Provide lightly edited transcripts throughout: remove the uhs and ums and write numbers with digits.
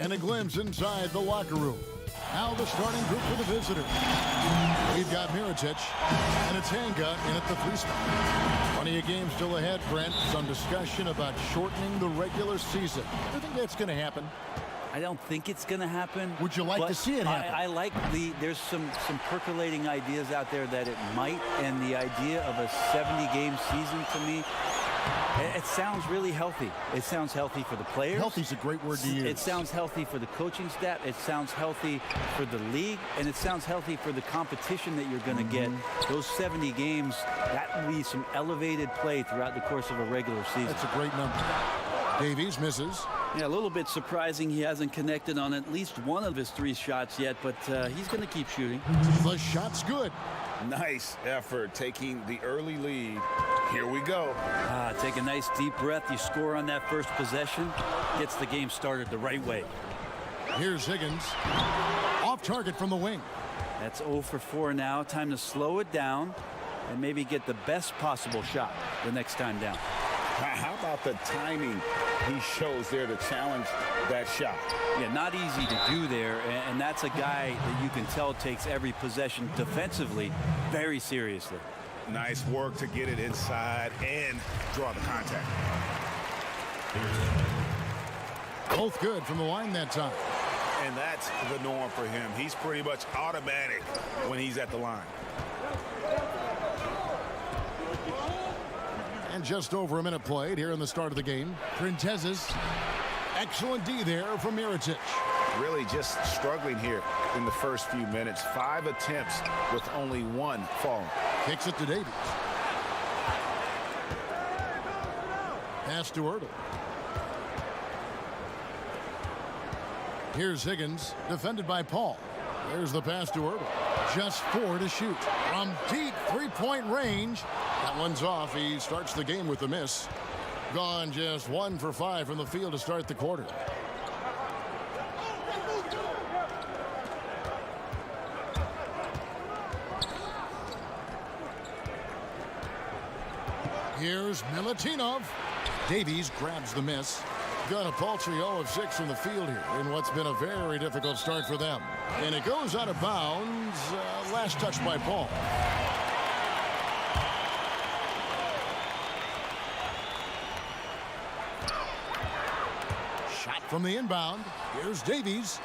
And a glimpse inside the locker room. Now the starting group for the visitors. We've got Mirotic, and it's Hanga in at the 3 spot. Plenty of games still ahead, Brent. Some discussion about shortening the regular season. Do you think that's going to happen? I don't think it's going to happen. Would you like to see it happen? I like there's some percolating ideas out there that it might, and the idea of a 70-game season to me, it sounds really healthy. It sounds healthy for the players. Healthy's a great word to use. It sounds healthy for the coaching staff. It sounds healthy for the league, and it sounds healthy for the competition that you're going to get. Those 70 games, that will be some elevated play throughout the course of a regular season. That's a great number. Davies misses. Yeah, a little bit surprising he hasn't connected on at least one of his 3 shots yet, but he's going to keep shooting. The shot's good. Nice effort taking the early lead. Here we go. Take a nice deep breath. You score on that first possession. Gets the game started the right way. Here's Higgins. Off target from the wing. That's 0 for 4 now. Time to slow it down and maybe get the best possible shot the next time down. How about the timing he shows there to challenge that shot? Yeah, not easy to do there, and that's a guy that you can tell takes every possession defensively very seriously. Nice work to get it inside and draw the contact. Both good from the line that time. And that's the norm for him. He's pretty much automatic when he's at the line. And just over a minute played here in the start of the game. Printezes. Excellent D there from Mirotic. Really just struggling here in the first few minutes. 5 attempts with only 1 falling. Kicks it to Davies. Pass to Ertl. Here's Higgins, defended by Paul. There's the pass to Ertl. Just 4 to shoot. From deep 3-point range. That one's off. He starts the game with a miss. Gone just 1 for 5 from the field to start the quarter. Here's Milutinov. Davies grabs the miss. Got a paltry 0 of 6 from the field here in what's been a very difficult start for them. And it goes out of bounds. Last touch by Paul. Shot from the inbound. Here's Davies.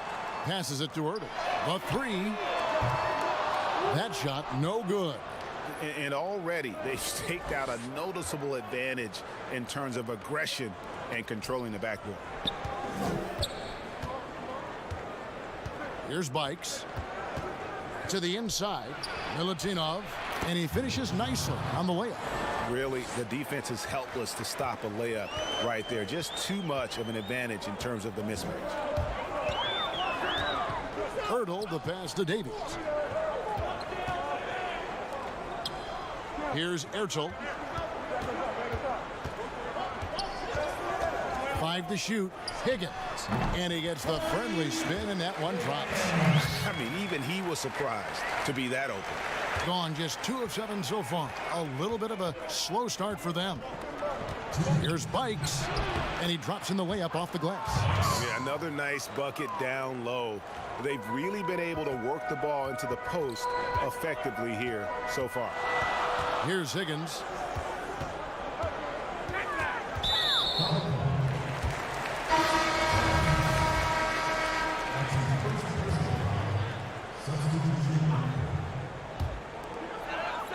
Passes it to Ertl. The 3. That shot no good. And already they've staked out a noticeable advantage in terms of aggression and controlling the backboard. Here's Bikes. To the inside. Milutinov. And he finishes nicely on the layup. Really, the defense is helpless to stop a layup right there. Just too much of an advantage in terms of the mismatch. Ertl, the pass to Davies. Here's Ertl. 5 to shoot. Higgins. And he gets the friendly spin, and that one drops. I mean, even he was surprised to be that open. Gone just 2 of 7 so far. A little bit of a slow start for them. Here's Bikes. And he drops in the layup off the glass. Yeah, another nice bucket down low. They've really been able to work the ball into the post effectively here so far. Here's Higgins.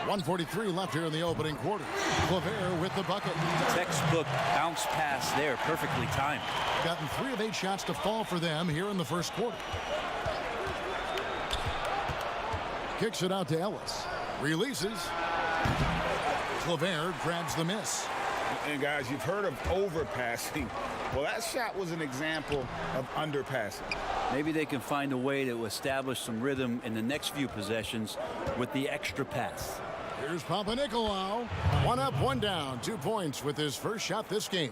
.143 left here in the opening quarter. Claver with the bucket. Textbook bounce pass there, perfectly timed. Gotten 3 of 8 shots to fall for them here in the first quarter. Kicks it out to Ellis. Releases. Claver grabs the miss. And guys, you've heard of overpassing. Well, that shot was an example of underpassing. Maybe they can find a way to establish some rhythm in the next few possessions with the extra pass. Here's Papanikolaou. 1 up, 1 down. 2 points with his first shot this game.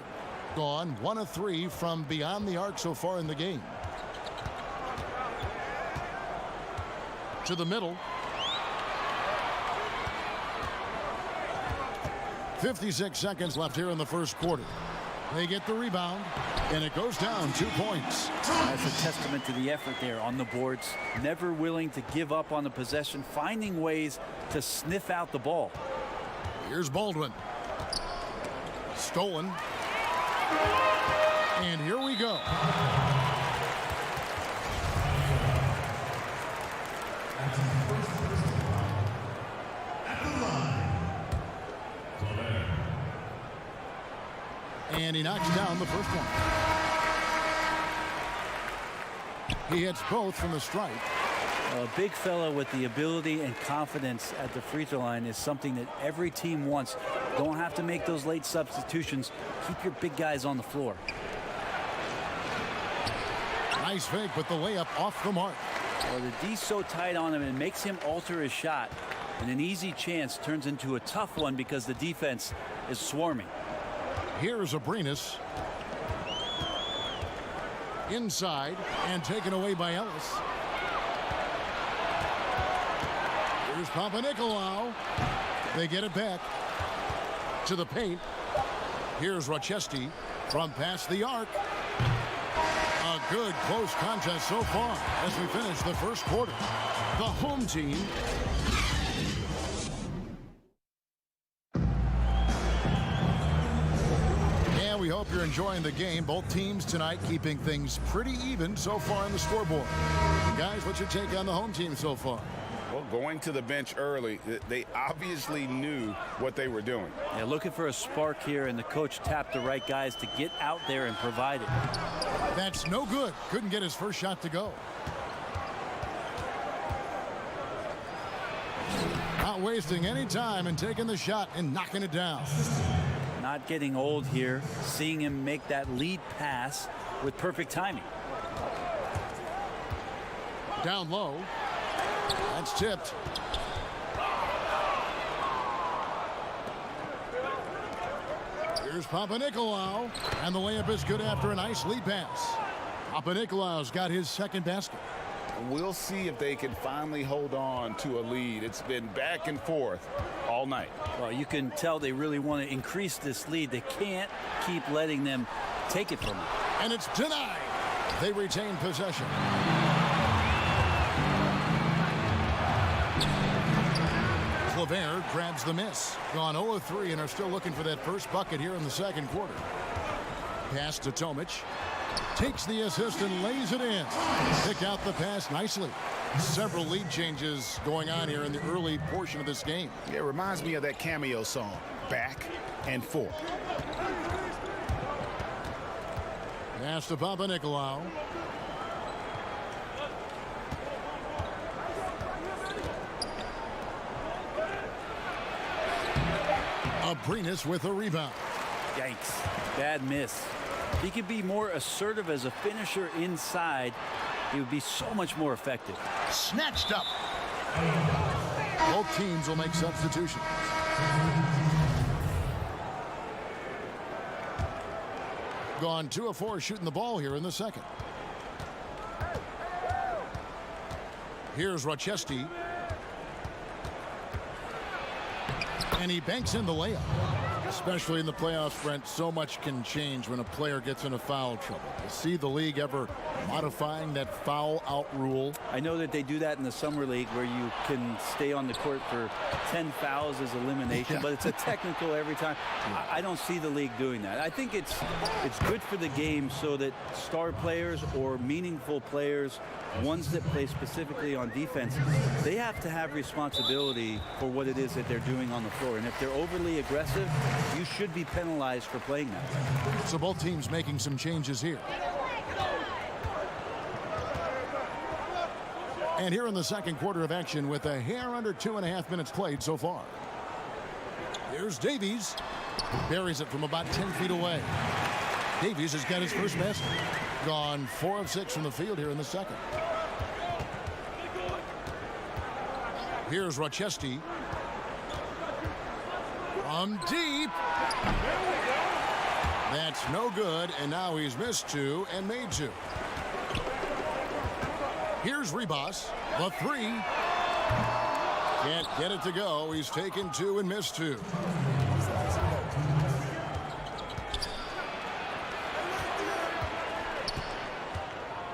Gone 1 of 3 from beyond the arc so far in the game. To the middle. 56 seconds left here in the first quarter. They get the rebound, and it goes down 2 points. That's a testament to the effort there on the boards. Never willing to give up on the possession, finding ways to sniff out the ball. Here's Baldwin. Stolen. And here we go. And he knocks down the first one. He hits both from the stripe. A big fella with the ability and confidence at the free throw line is something that every team wants. Don't have to make those late substitutions. Keep your big guys on the floor. Nice fake, but the layup off the mark. Well, the D's so tight on him, it makes him alter his shot. And an easy chance turns into a tough one because the defense is swarming. Here's Abrinas. Inside and taken away by Ellis. Here's Papanikolaou. They get it back to the paint. Here's Rochester from past the arc. A good close contest so far as we finish the first quarter. The home team we hope you're enjoying the game. Both teams tonight keeping things pretty even so far on the scoreboard. Guys, what's your take on the home team so far? Well, going to the bench early, they obviously knew what they were doing. Yeah, looking for a spark here, and the coach tapped the right guys to get out there and provide it. That's no good. Couldn't get his first shot to go. Not wasting any time and taking the shot and knocking it down. Not getting old here, seeing him make that lead pass with perfect timing. Down low. That's tipped. Here's Papanikolaou, and the layup is good after a nice lead pass. Papanikolaou's got his second basket. We'll see if they can finally hold on to a lead. It's been back and forth all night. Well, you can tell they really want to increase this lead. They can't keep letting them take it from them. And it's denied. They retain possession. Clavert grabs the miss. Gone 0 of 3 and are still looking for that first bucket here in the second quarter. Pass to Tomic. Takes the assist and lays it in. Pick out the pass nicely. Several lead changes going on here in the early portion of this game. It reminds me of that Cameo song, Back and Forth. Pass to Papanikolaou. Abrinas with a rebound. Yikes. Bad miss. He could be more assertive as a finisher inside. He would be so much more effective. Snatched up. Both teams will make substitutions. Gone 2 of 4 shooting the ball here in the second. Here's Rochester. And he banks in the layup. Especially in the playoffs, Brent, so much can change when a player gets into foul trouble. You see the league ever modifying that foul out rule? I know that they do that in the summer league where you can stay on the court for 10 fouls as elimination, but it's a technical every time. I don't see the league doing that. I think it's good for the game so that star players or meaningful players, ones that play specifically on defense, they have to have responsibility for what it is that they're doing on the floor. And if they're overly aggressive, you should be penalized for playing that way. So both teams making some changes here. And here in the second quarter of action with a hair under 2.5 minutes played so far. Here's Davies. Buries it from about 10 feet away. Davies has got his first basket. Gone 4 of 6 from the field here in the second. Here's Rochester. From deep. That's no good, and now he's missed 2 and made 2. Here's Ribas, the 3. Can't get it to go. He's taken 2 and missed 2.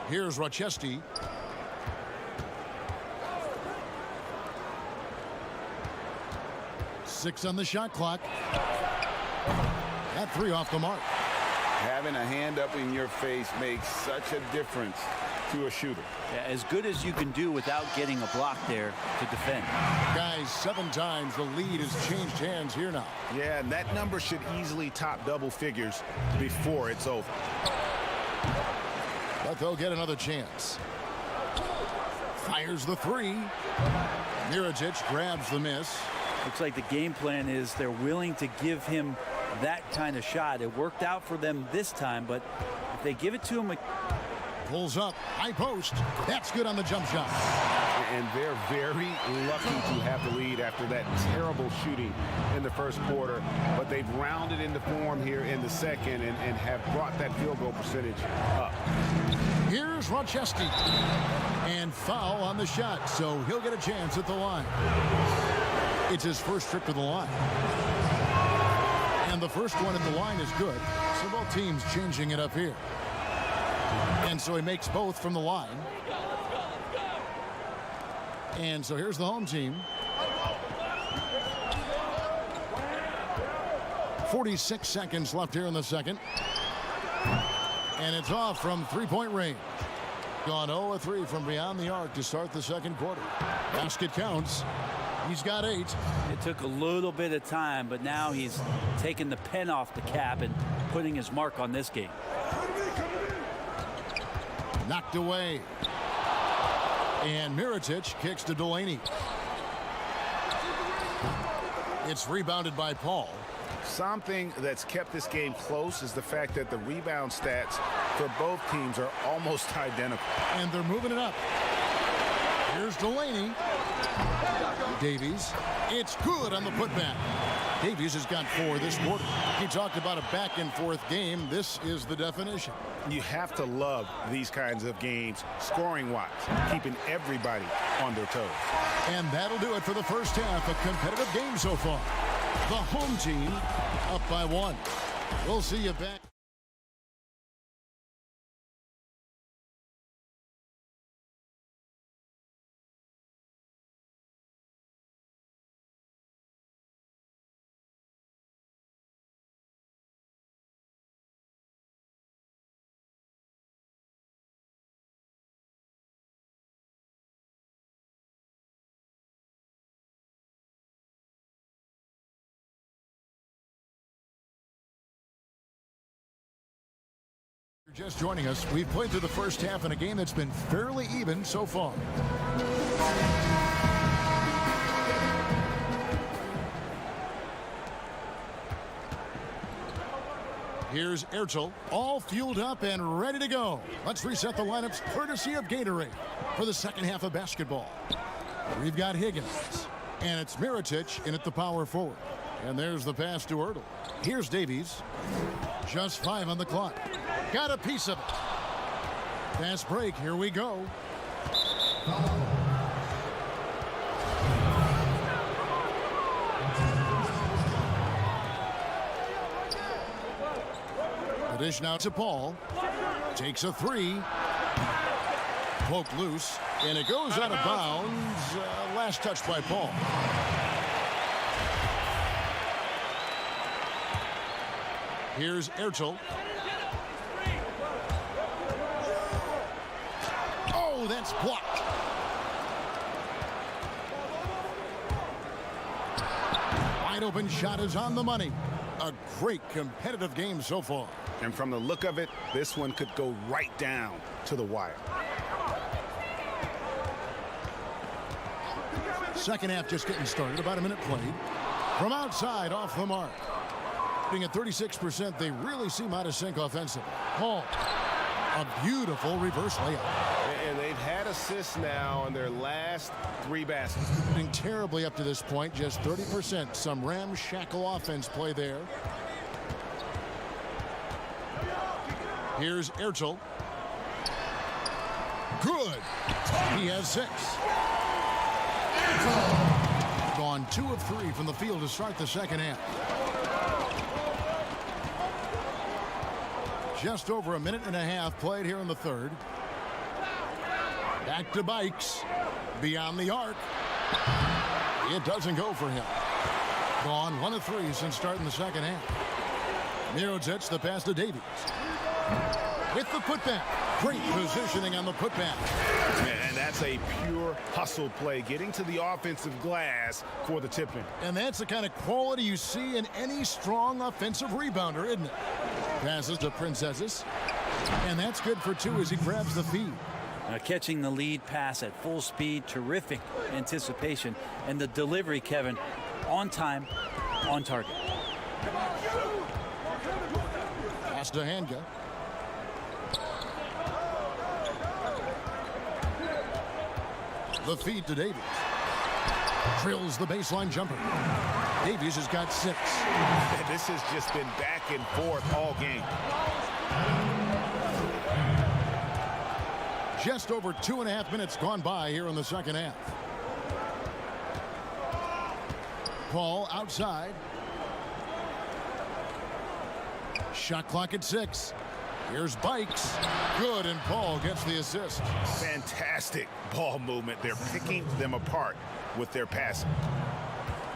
Here's Rochester. Six on the shot clock. That three off the mark. Having a hand up in your face makes such a difference to a shooter. Yeah, as good as you can do without getting a block there to defend. Guys, 7 times the lead has changed hands here now. Yeah, and that number should easily top double figures before it's over. But they'll get another chance. Fires the three. Mirotic grabs the miss. Looks like the game plan is they're willing to give him that kind of shot. It worked out for them this time, but if they give it to him... Pulls up, high post. That's good on the jump shot. And they're very lucky to have the lead after that terrible shooting in the first quarter. But they've rounded into form here in the second and have brought that field goal percentage up. Here's Rochester. And foul on the shot, so he'll get a chance at the line. It's his first trip to the line. And the first one at the line is good. So both teams changing it up here. And so he makes both from the line. And so here's the home team. 46 seconds left here in the second. And it's off from three-point range. Gone 0-3 from beyond the arc to start the second quarter. Basket counts. He's got 8. It took a little bit of time, but now he's taking the pen off the cap and putting his mark on this game. Knocked away. And Mirotic kicks to Delaney. It's rebounded by Paul. Something that's kept this game close is the fact that the rebound stats for both teams are almost identical. And they're moving it up. Here's Delaney. Davies. It's good on the putback. Davies has got 4 this quarter. He talked about a back-and-forth game. This is the definition. You have to love these kinds of games, scoring-wise, keeping everybody on their toes. And that'll do it for the first half. A competitive game so far. The home team up by 1. We'll see you back. Just joining us, we've played through the first half in a game that's been fairly even so far. Here's Ertel, all fueled up and ready to go. Let's reset the lineups courtesy of Gatorade for the second half of basketball. We've got Higgins, and it's Mirotic in at the power forward. And there's the pass to Ertel. Here's Davies. Just 5 on the clock. Got a piece of it. Fast break. Here we go. The dish now to Paul. Takes a 3. Poked loose. And it goes out of bounds. Last touch by Paul. Here's Ertel. Oh, that's blocked. Wide open shot is on the money. A great competitive game so far. And from the look of it, this one could go right down to the wire. Second half just getting started. About a minute played. From outside, off the mark. Being at 36%, they really seem out of sync offensively. Paul, a beautiful reverse layup. And they've had assists now on their last 3 baskets. Being terribly up to this point, just 30%. Some ramshackle offense play there. Here's Ertel. Good. He has 6. Gone 2 of 3 from the field to start the second half. Just over a minute and a half played here in the third. Back to Bikes. Beyond the arc. It doesn't go for him. Gone 1 of 3 since starting the second half. Mirotic, the pass to Davies. With the putback. Great positioning on the putback. And that's a pure hustle play, getting to the offensive glass for the tip-in. And that's the kind of quality you see in any strong offensive rebounder, isn't it? Passes to Princesses. And that's good for 2 as he grabs the feed. Catching the lead pass at full speed, terrific anticipation. And the delivery, Kevin, on time, on target. Pass to Hanga. The feed to Davies. Drills the baseline jumper. Davies has got 6. And this has just been back and forth all game. Just over 2.5 minutes gone by here in the second half. Paul outside. Shot clock at 6. Here's Bikes. Good, and Paul gets the assist. Fantastic ball movement. They're picking them apart with their passing.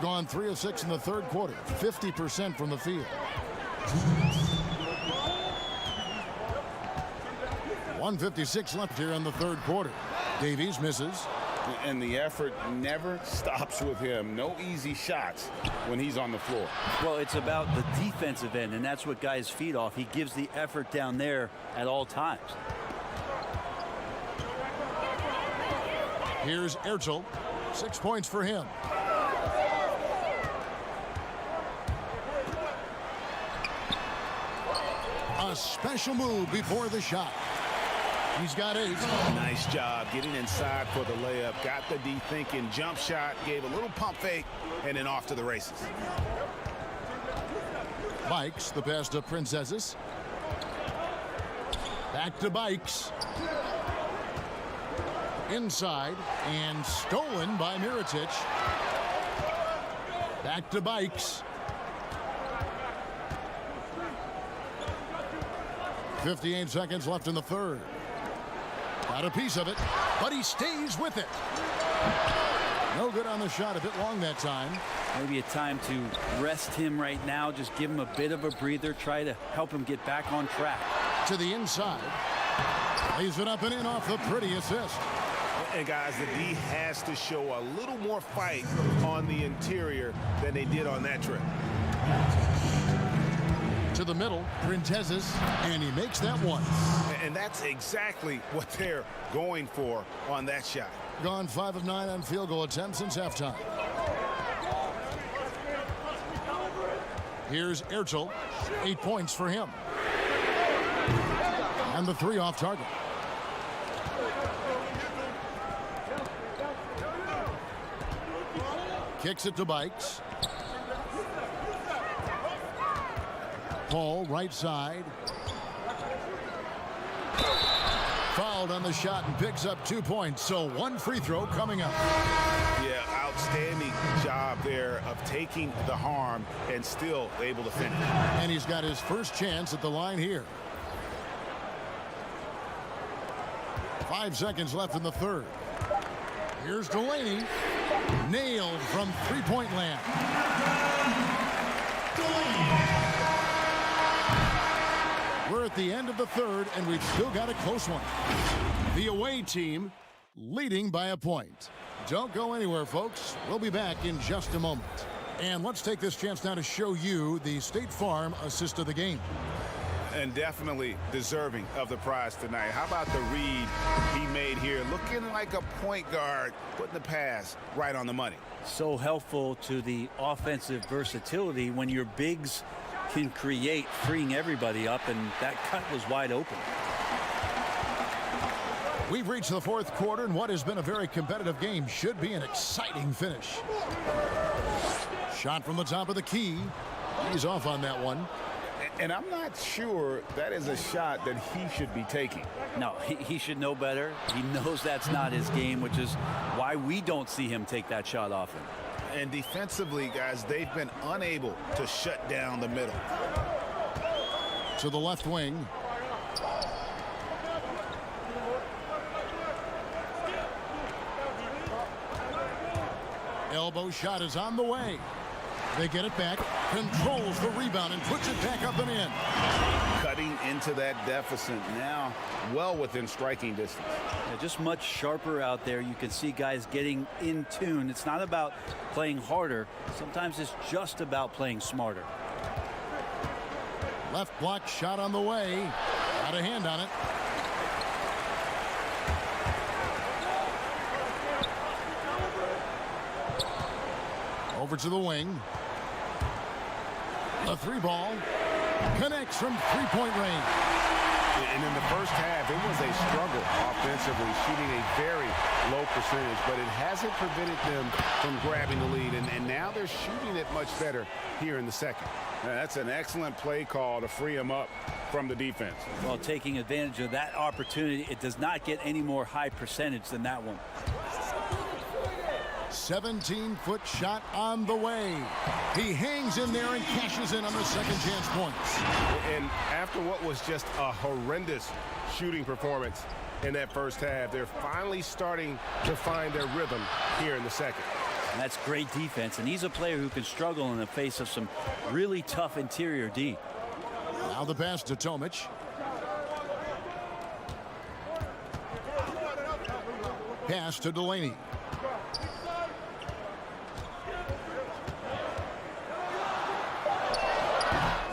Gone 3 of 6 in the third quarter. 50% from the field. 1:56 left here in the third quarter. Davies misses. And the effort never stops with him. No easy shots when he's on the floor. Well, it's about the defensive end, and that's what guys feed off. He gives the effort down there at all times. Here's Ertel. 6 points for him. A special move before the shot. He's got 8. Nice job getting inside for the layup. Got the D thinking. Jump shot. Gave a little pump fake. And then off to the races. Bikes, the pass to Princesses. Back to Bikes. Inside. And stolen by Mirotic. Back to Bikes. 58 seconds left in the third. Got a piece of it, but he stays with it. No good on the shot, a bit long that time. Maybe a time to rest him right now. Just give him a bit of a breather. Try to help him get back on track. To the inside. Lays it up and in off the pretty assist. And guys, the D has to show a little more fight on the interior than they did on that trip. To the middle, Princesses, and he makes that one. And that's exactly what they're going for on that shot. Gone 5 of 9 on field goal attempts since halftime. Here's Ertel. 8 points for him. And the 3 off target. Kicks it to Bikes. Paul, right side. Fouled on the shot and picks up 2 points. So 1 free throw coming up. Yeah, outstanding job there of taking the harm and still able to finish. And he's got his first chance at the line here. 5 seconds left in the third. Here's Delaney. Nailed from three-point land. We're at the end of the third, and we've still got a close one. The away team leading by a point. Don't go anywhere, folks. We'll be back in just a moment. And let's take this chance now to show you the State Farm assist of the game. And definitely deserving of the prize tonight. How about the read he made here? Looking like a point guard, putting the pass right on the money. So helpful to the offensive versatility when your bigs can create, freeing everybody up, and that cut was wide open. We've reached the fourth quarter, and what has been a very competitive game should be an exciting finish. Shot from the top of the key. He's off on that one. And I'm not sure that is a shot that he should be taking. No, he should know better. He knows that's not his game, which is why we don't see him take that shot often. And defensively, guys, they've been unable to shut down the middle. To the left wing. elbow shot is on the way. They get it back, controls the rebound, and puts it back up and in. Cutting into that deficit now, well within striking distance. Yeah, just much sharper out there. You can see guys getting in tune. It's not about playing harder. Sometimes it's just about playing smarter. Left block shot on the way. Got a hand on it. Over to the wing. The three ball connects from three-point range. And in the first half, it was a struggle offensively, shooting a very low percentage, but it hasn't prevented them from grabbing the lead. And now they're shooting it much better here in the second. Now, that's an excellent play call to free him up from the defense. Well, taking advantage of that opportunity, it does not get any more high percentage than that one. 17-foot shot on the way. He hangs in there and cashes in on the second chance points. And after what was just a horrendous shooting performance in that first half, they're finally starting to find their rhythm here in the second. And that's great defense, and he's a player who can struggle in the face of some really tough interior D. Now the pass to Tomic. Pass to Delaney.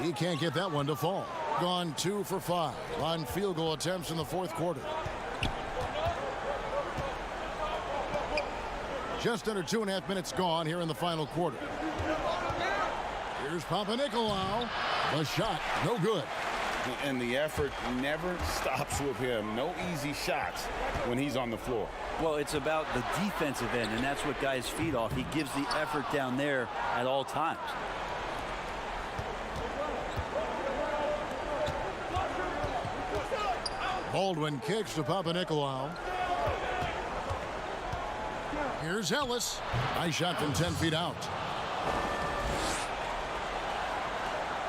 He can't get that one to fall. Gone 2 for 5 on field goal attempts in the fourth quarter. Just under 2.5 minutes gone here in the final quarter. Here's Papanikolaou. The shot, no good. And the effort never stops with him. No easy shots when he's on the floor. Well, it's about the defensive end, and that's what guys feed off. He gives the effort down there at all times. Baldwin kicks to Papanikolaou. Here's Ellis. Nice shot from 10 feet out.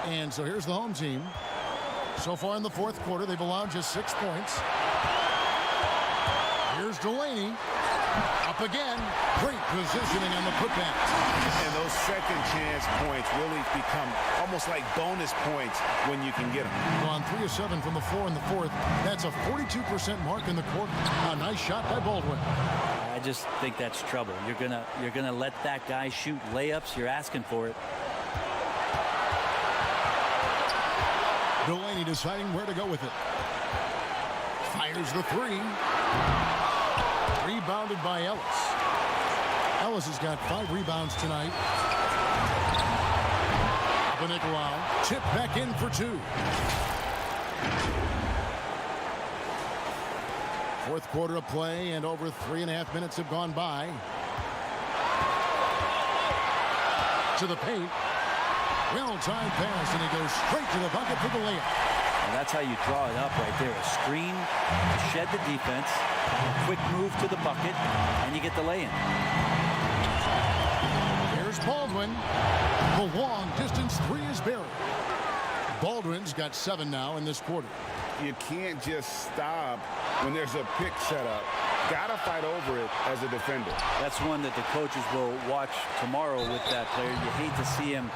And so here's the home team. So far in the fourth quarter, they've allowed just 6 points. Here's Delaney. Up again. Great positioning on the putback. And those second chance points really become almost like bonus points when you can get them. On 3 of 7 from the floor in the fourth. That's a 42% mark in the quarter. A nice shot by Baldwin. I just think that's trouble. You're gonna let that guy shoot layups. You're asking for it. Delaney deciding where to go with it. Fires the three. Rebounded by Ellis. Ellis has got 5 rebounds tonight. Papanikolaou chip back in for 2. Fourth quarter of play, and over 3.5 minutes have gone by. To the paint. Well-timed pass, and he goes straight to the bucket for the layup. And that's how you draw it up right there. A screen to shed the defense, a quick move to the bucket, and you get the lay-in. Here's Baldwin. The long-distance three is buried. Baldwin's got 7 now in this quarter. You can't just stop when there's a pick set up. Gotta fight over it as a defender. That's one that the coaches will watch tomorrow with that player. You hate to see him.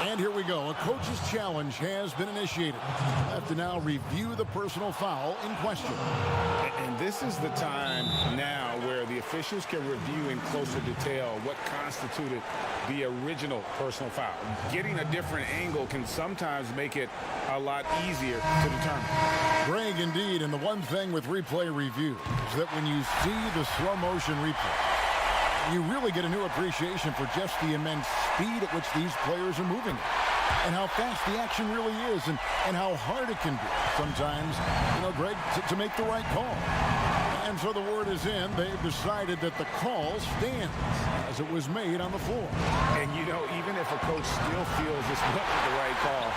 And here we go. A coach's challenge has been initiated. We'll have to now review the personal foul in question. And this is the time now where the officials can review in closer detail what constituted the original personal foul. Getting a different angle can sometimes make it a lot easier to determine. Greg, indeed, and the one thing with replay review is that when you see the slow motion replay, you really get a new appreciation for just the immense speed at which these players are moving and how fast the action really is and how hard it can be sometimes, Greg, to make the right call. And so the word is in. They've decided that the call stands as it was made on the floor. And, even if a coach still feels this wasn't the right call,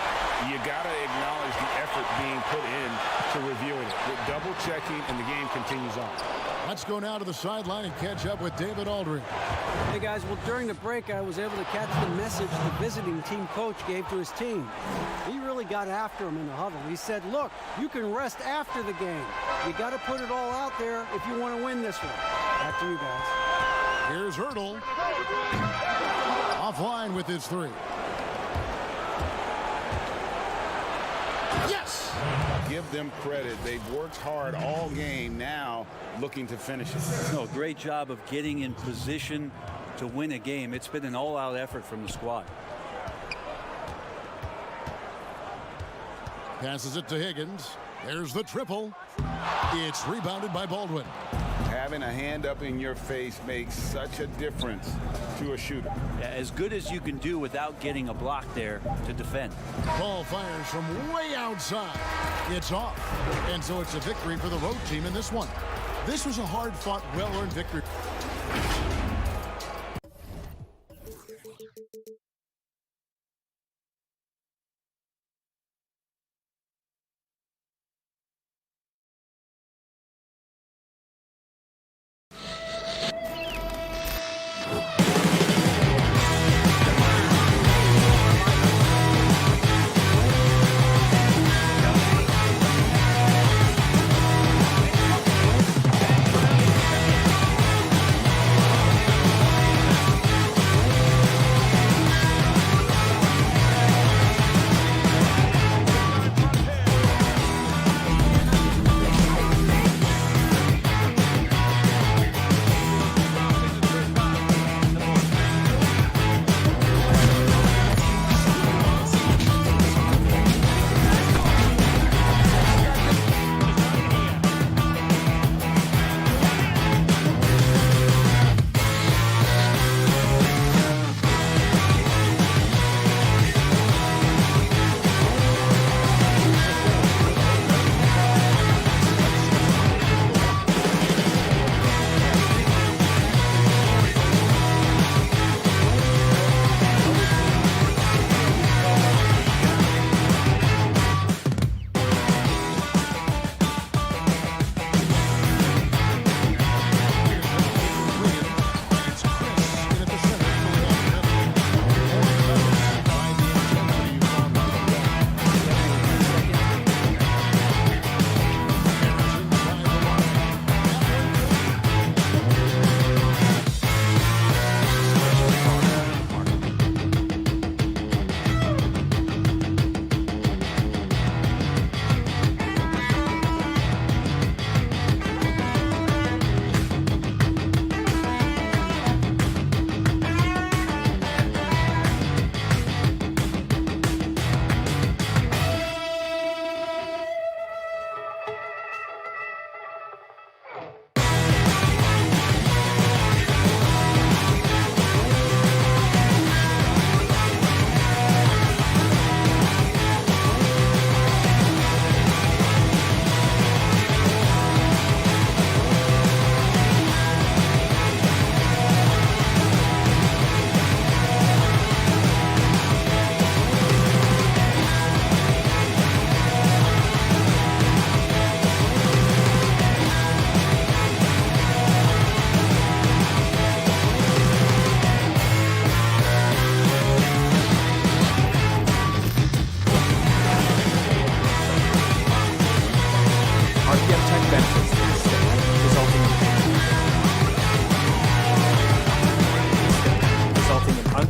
you got to acknowledge the effort being put in to reviewing it. With double checking, and the game continues on. Let's go now to the sideline and catch up with David Aldridge. Hey, guys, well, during the break, I was able to catch the message the visiting team coach gave to his team. He really got after him in the huddle. He said, look, you can rest after the game. You got to put it all out there if you want to win this one. Back to you guys. Here's Hurdle. Offline with his three. Yes! Give them credit. They've worked hard all game, now looking to finish it. No, great job of getting in position to win a game. It's been an all-out effort from the squad. Passes it to Higgins. There's the triple. It's rebounded by Baldwin. Having a hand up in your face makes such a difference to a shooter. Yeah, as good as you can do without getting a block there to defend. Ball fires from way outside. It's off. And so it's a victory for the road team in this one. This was a hard-fought, well-earned victory.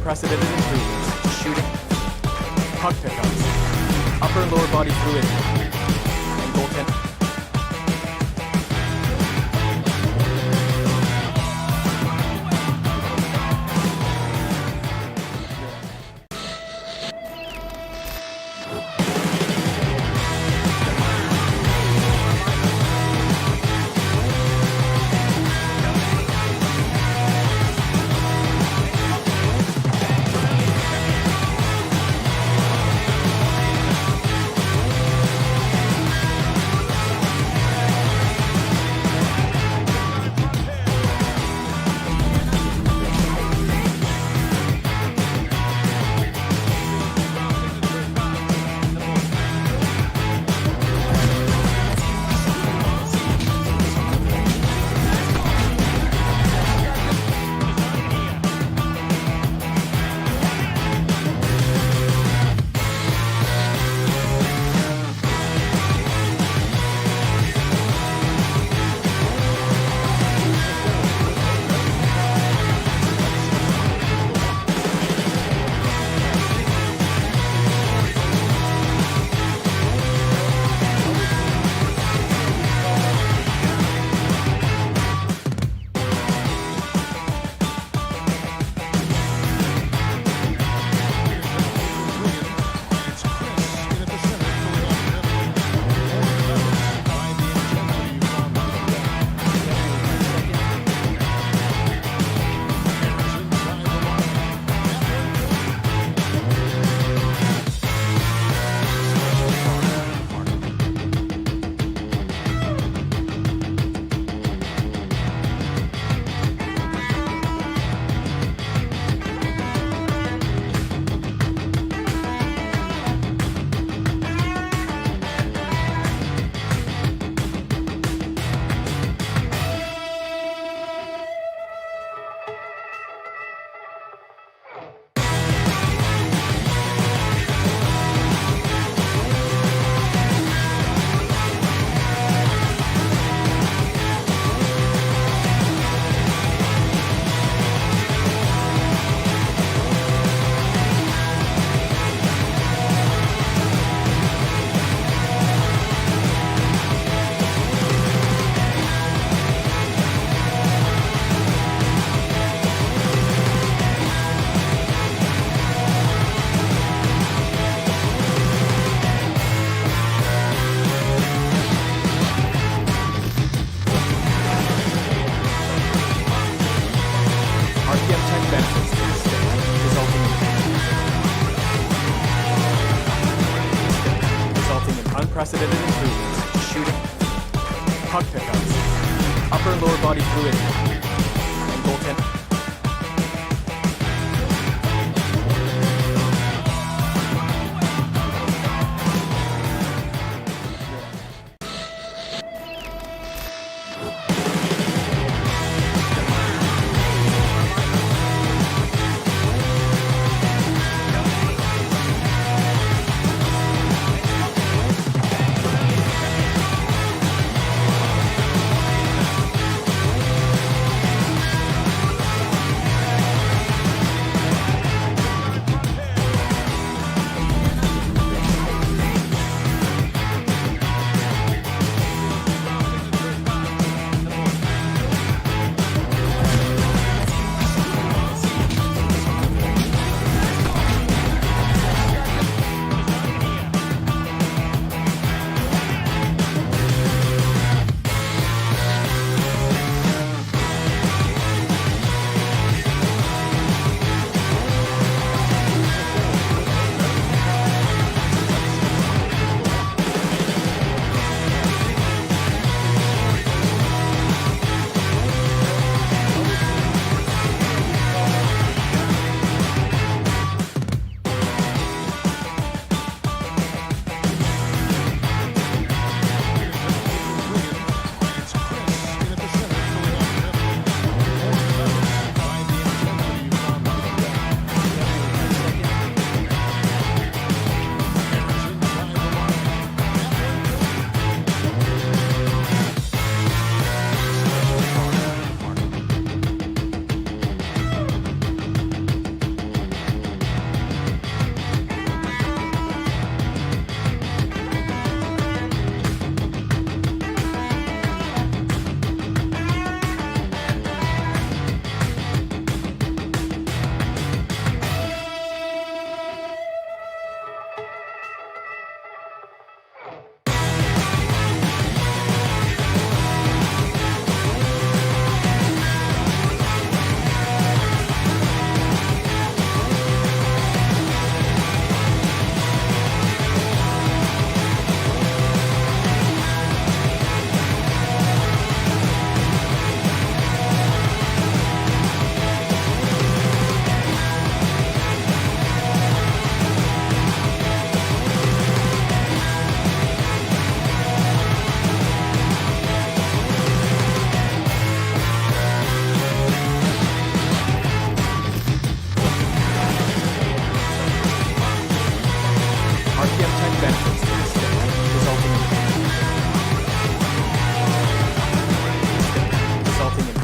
unprecedented improvements to shooting, puck pickups, upper and lower body fluidity, and goaltending. unprecedented improvements to shooting, puck pickups, upper and lower body fluidity, and goaltending.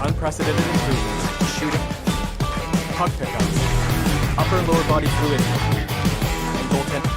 Unprecedented improvements to shooting, puck pickups, upper and lower body fluidity, and goaltending.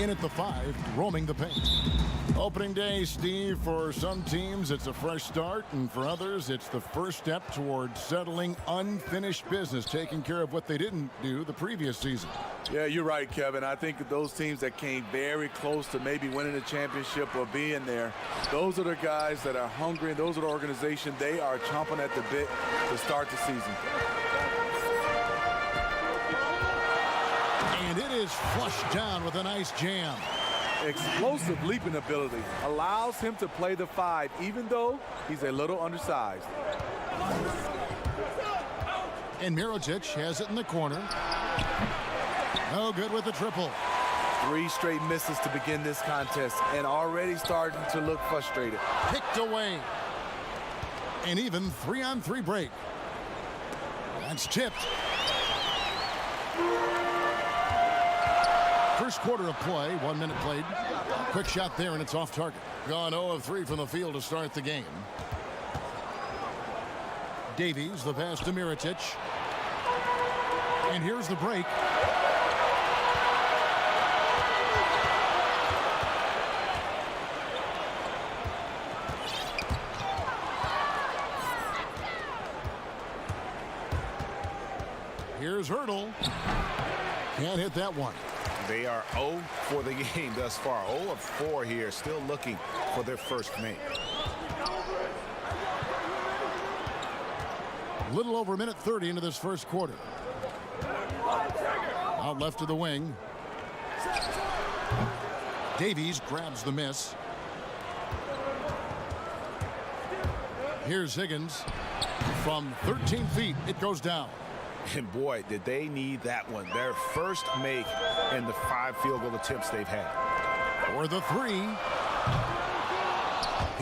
in at the 5, roaming the paint. Opening day, Steve, for some teams it's a fresh start, and for others it's the first step towards settling unfinished business, taking care of what they didn't do the previous season. Yeah, you're right, Kevin. I think those teams that came very close to maybe winning a championship or being there, those are the guys that are hungry, and those are the organizations. They are chomping at the bit to start the season. And it is flushed down with a nice jam. Explosive leaping ability allows him to play the 5, even though he's a little undersized. And Mirotic has it in the corner. No good with the triple. 3 straight misses to begin this contest, and already starting to look frustrated. Picked away. An even 3-on-3 break. That's tipped. First quarter of play, 1 minute played. Quick shot there, and it's off target. Gone 0 of 3 from the field to start the game. Davies, the pass to Mirotic. And here's the break. Here's Hurdle. Can't hit that one. They are 0 for the game thus far. 0 of 4 here, still looking for their first make. Little over a minute 30 into this first quarter. Out left to the wing. Davies grabs the miss. Here's Higgins. From 13 feet, it goes down. And boy, did they need that one. Their first make in the 5 field goal attempts they've had. For the 3.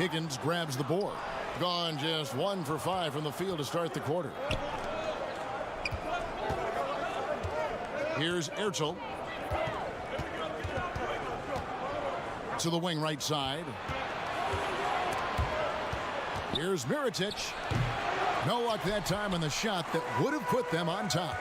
Higgins grabs the board. Gone just 1 for 5 from the field to start the quarter. Here's Ertel. To the wing right side. Here's Mirotic. No luck that time on the shot that would have put them on top.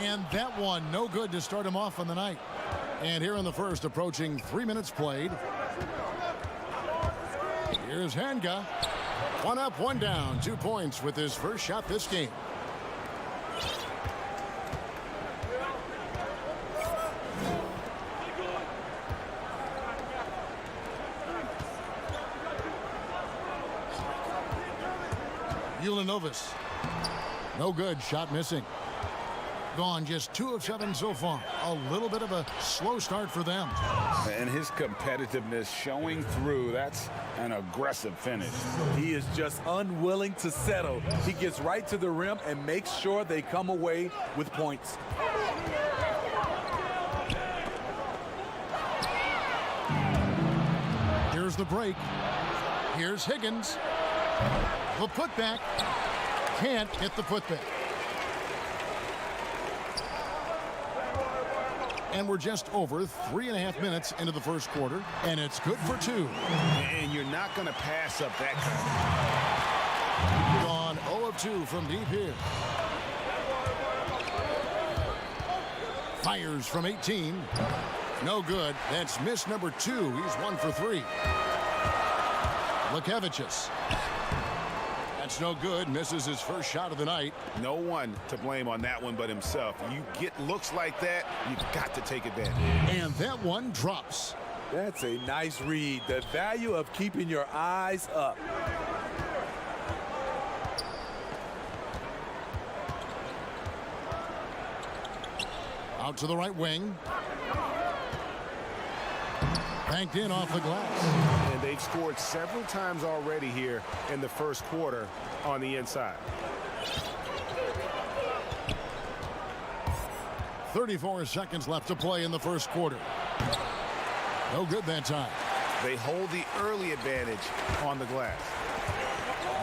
And that one, no good to start him off on the night. And here in the first, approaching 3 minutes played. Here's Hanga. 1 up, 1 down. 2 points with his first shot this game. Novus. No good. Shot missing. Gone just 2 of 7 so far. A little bit of a slow start for them. And his competitiveness showing through. That's an aggressive finish. He is just unwilling to settle. He gets right to the rim and makes sure they come away with points. Here's the break. Here's Higgins. The putback. Can't hit the putback. And we're just over 3.5 minutes into the first quarter, and it's good for 2. And you're not going to pass up that kind. Gone 0 of 2 from deep here. Fires from 18. No good. That's miss number 2. He's 1 for 3. Lekevicius. That's no good. Misses his first shot of the night. No one to blame on that one but himself. You get looks like that, you've got to take advantage. And that one drops. That's a nice read. The value of keeping your eyes up. Out to the right wing. Banked in off the glass. And they've scored several times already here in the first quarter on the inside. 34 seconds left to play in the first quarter. No good that time. They hold the early advantage on the glass.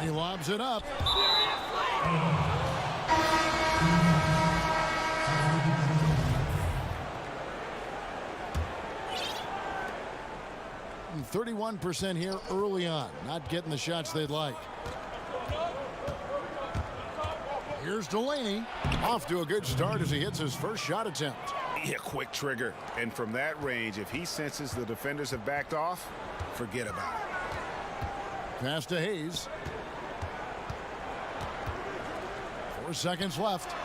He lobs it up. shooting 31% here early on. Not getting the shots they'd like. Here's Delaney. Off to a good start as he hits his first shot attempt. Yeah, quick trigger. And from that range, if he senses the defenders have backed off, forget about it. Pass to Hayes. 4 seconds left.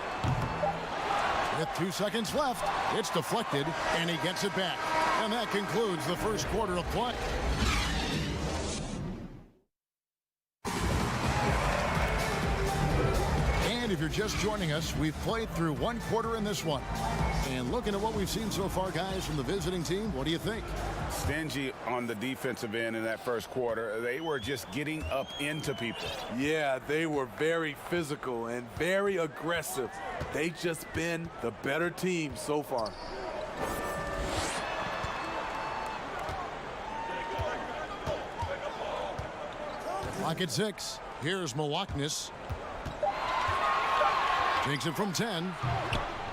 With 2 seconds left, it's deflected, and he gets it back. And that concludes the first quarter of play. And if you're just joining us, we've played through 1 quarter in this one. And looking at what we've seen so far, guys, from the visiting team, what do you think? Stingy on the defensive end in that first quarter. They were just getting up into people. Yeah, they were very physical and very aggressive. They've just been the better team so far. Clock at 6. Here's Milwaukee. Takes it from 10.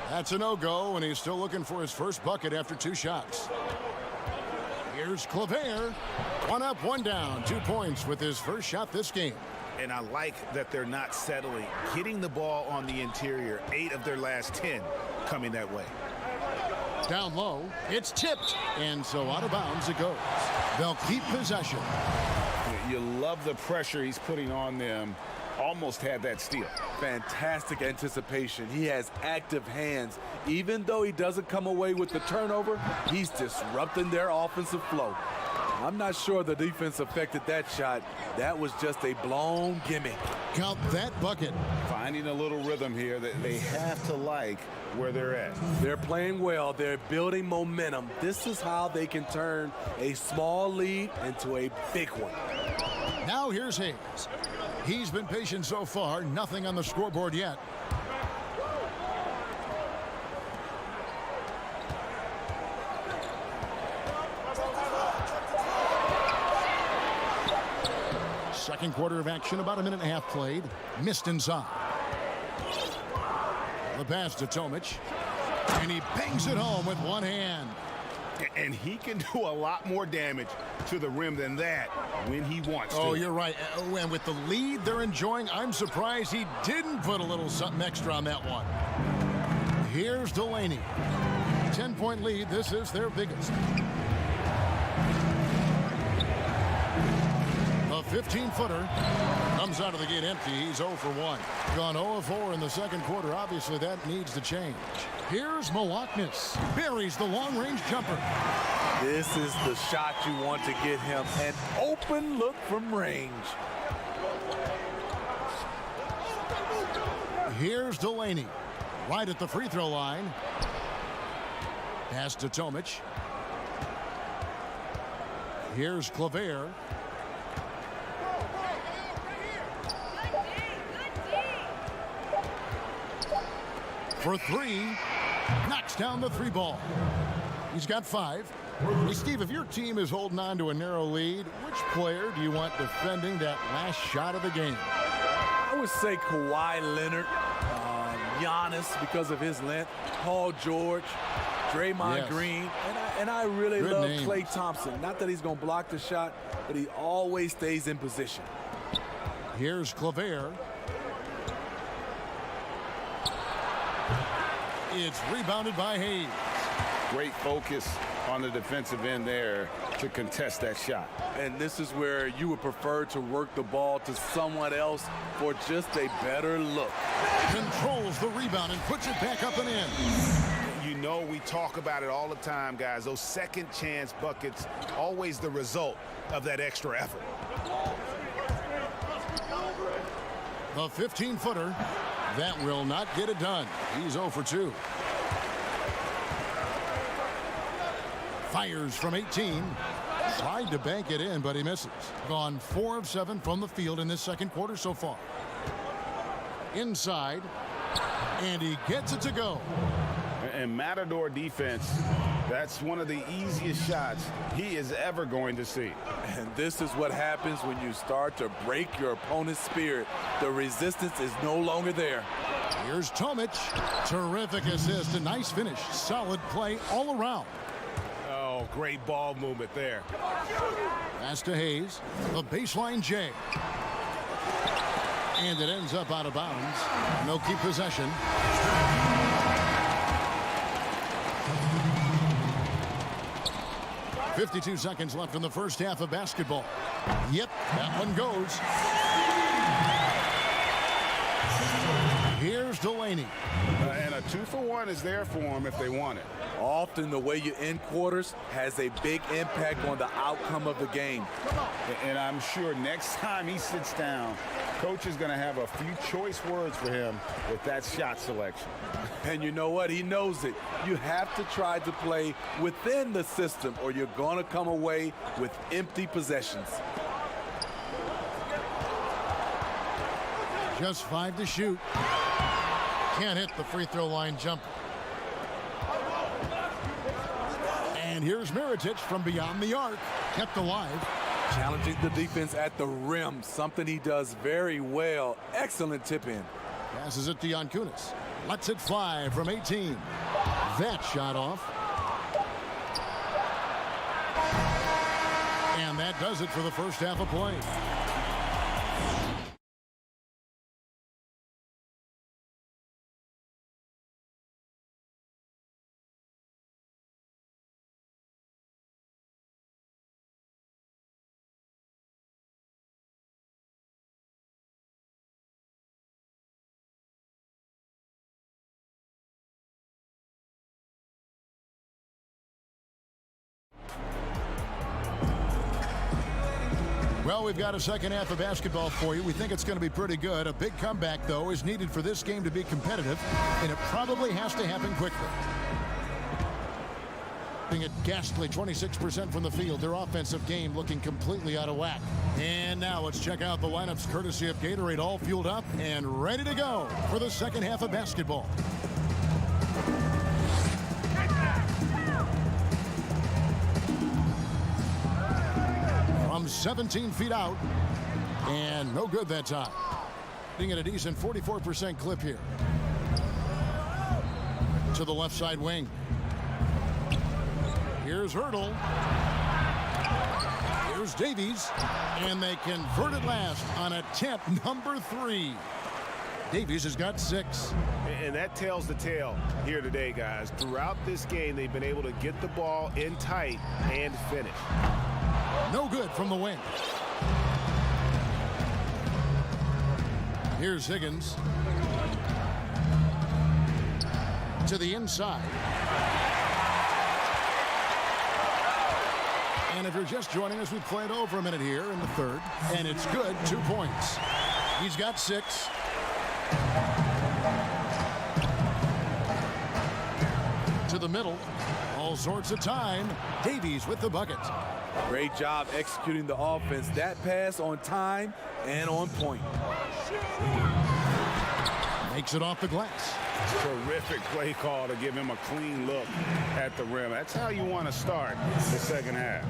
That's a no-go, and he's still looking for his first bucket after 2 shots. Here's Claver. 1 up, 1 down. 2 points with his first shot this game. And I like that they're not settling. Hitting the ball on the interior, 8 of their last 10 coming that way. Down low, it's tipped, and so out of bounds it goes. They'll keep possession. You love the pressure he's putting on them. Almost had that steal. Fantastic anticipation. He has active hands. Even though he doesn't come away with the turnover, he's disrupting their offensive flow. I'm not sure the defense affected that shot. That was just a blown gimme. Count that bucket. Finding a little rhythm here that they have to like where they're at. They're playing well. They're building momentum. This is how they can turn a small lead into a big one. Now here's Hayes. He's been patient so far. Nothing on the scoreboard yet. Second quarter of action, about 1.5 minutes played. Missed inside. The pass to Tomic. And he bangs it home with 1 hand. And he can do a lot more damage to the rim than that when he wants to. Oh, you're right. And with the lead they're enjoying, I'm surprised he didn't put a little something extra on that one. Here's Delaney. 10-point lead. This is their biggest. A 15-footer comes out of the gate empty. He's 0 for 1. Gone 0 for 4 in the second quarter. Obviously, that needs to change. Here's Milwaukee. Buries the long-range jumper. This is the shot you want to get him. An open look from range. Here's Delaney. Right at the free throw line. Pass to Tomic. Here's Claver. For 3. Knocks down the 3 ball. He's got 5. Hey, Steve, if your team is holding on to a narrow lead, which player do you want defending that last shot of the game? I would say Kawhi Leonard, Giannis because of his length, Paul George, Draymond Green, and I really love Klay Thompson. Not that he's going to block the shot, but he always stays in position. Here's Claver. It's rebounded by Hayes. Great focus on the defensive end there to contest that shot. And this is where you would prefer to work the ball to someone else for just a better look. Controls the rebound and puts it back up and in. You know, we talk about it all the time, guys. Those second chance buckets, always the result of that extra effort. The 15-footer. That will not get it done. He's 0 for 2. Fires from 18. Tried to bank it in, but he misses. Gone 4 of 7 from the field in this second quarter so far. Inside. And he gets it to go. And Matador defense, that's one of the easiest shots he is ever going to see. And this is what happens when you start to break your opponent's spirit. The resistance is no longer there. Here's Tomic. Terrific assist. A nice finish. Solid play all around. Oh, Great ball movement there. Pass to Hayes. The baseline J. And it ends up out of bounds. No keep possession. .52 seconds left in the first half of basketball. Yep, that one goes. Here's Delaney. And a 2-for-1 is there for them if they want it. Often the way you end quarters has a big impact on the outcome of the game. And I'm sure next time he sits down, coach is going to have a few choice words for him with that shot selection. And you know what? He knows it. You have to try to play within the system or you're going to come away with empty possessions. Just 5 to shoot. Can't hit the free throw line jumper. And here's Mirotic from beyond the arc. Kept alive. Challenging the defense at the rim, something he does very well. Excellent tip in. Passes it to Yankunis. Lets it fly from 18. That shot off. And that does it for the first half of play. Well, we've got a second half of basketball for you. We think it's going to be pretty good. A big comeback, though, is needed for this game to be competitive, and it probably has to happen quickly. At ghastly 26% from the field, their offensive game looking completely out of whack. And now let's check out the lineups courtesy of Gatorade, all fueled up and ready to go for the second half of basketball. From 17 feet out, and no good that time. Being at a decent 44% clip here. To the left side wing. Here's Hurdle. Here's Davies. And they convert it last on attempt number 3. Davies has got 6. And that tells the tale here today, guys. Throughout this game, they've been able to get the ball in tight and finish. No good from the wing. Here's Higgins. To the inside. And if you're just joining us, we played over a minute here in the third. And it's good, 2 points. He's got 6. To the middle. All sorts of time. Davies with the bucket. Great job executing the offense. That pass on time and on point. Makes it off the glass. Terrific play call to give him a clean look at the rim. That's how you want to start the second half.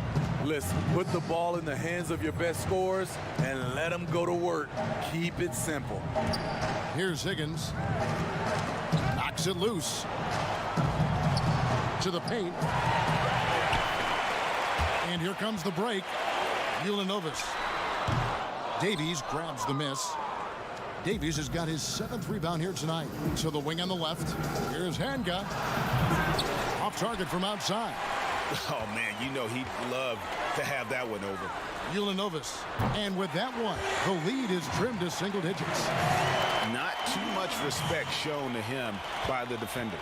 Listen, put the ball in the hands of your best scorers and let them go to work. Keep it simple. Here's Higgins. Knocks it loose. To the paint. And here comes the break. Ulanovas. Davies grabs the miss. Davies has got his 7th rebound here tonight. So the wing on the left. Here's Hanga. Off target from outside. Oh, man, you know he'd love to have that one over. Ulanovas. And with that one, the lead is trimmed to single digits. Not too much respect shown to him by the defenders.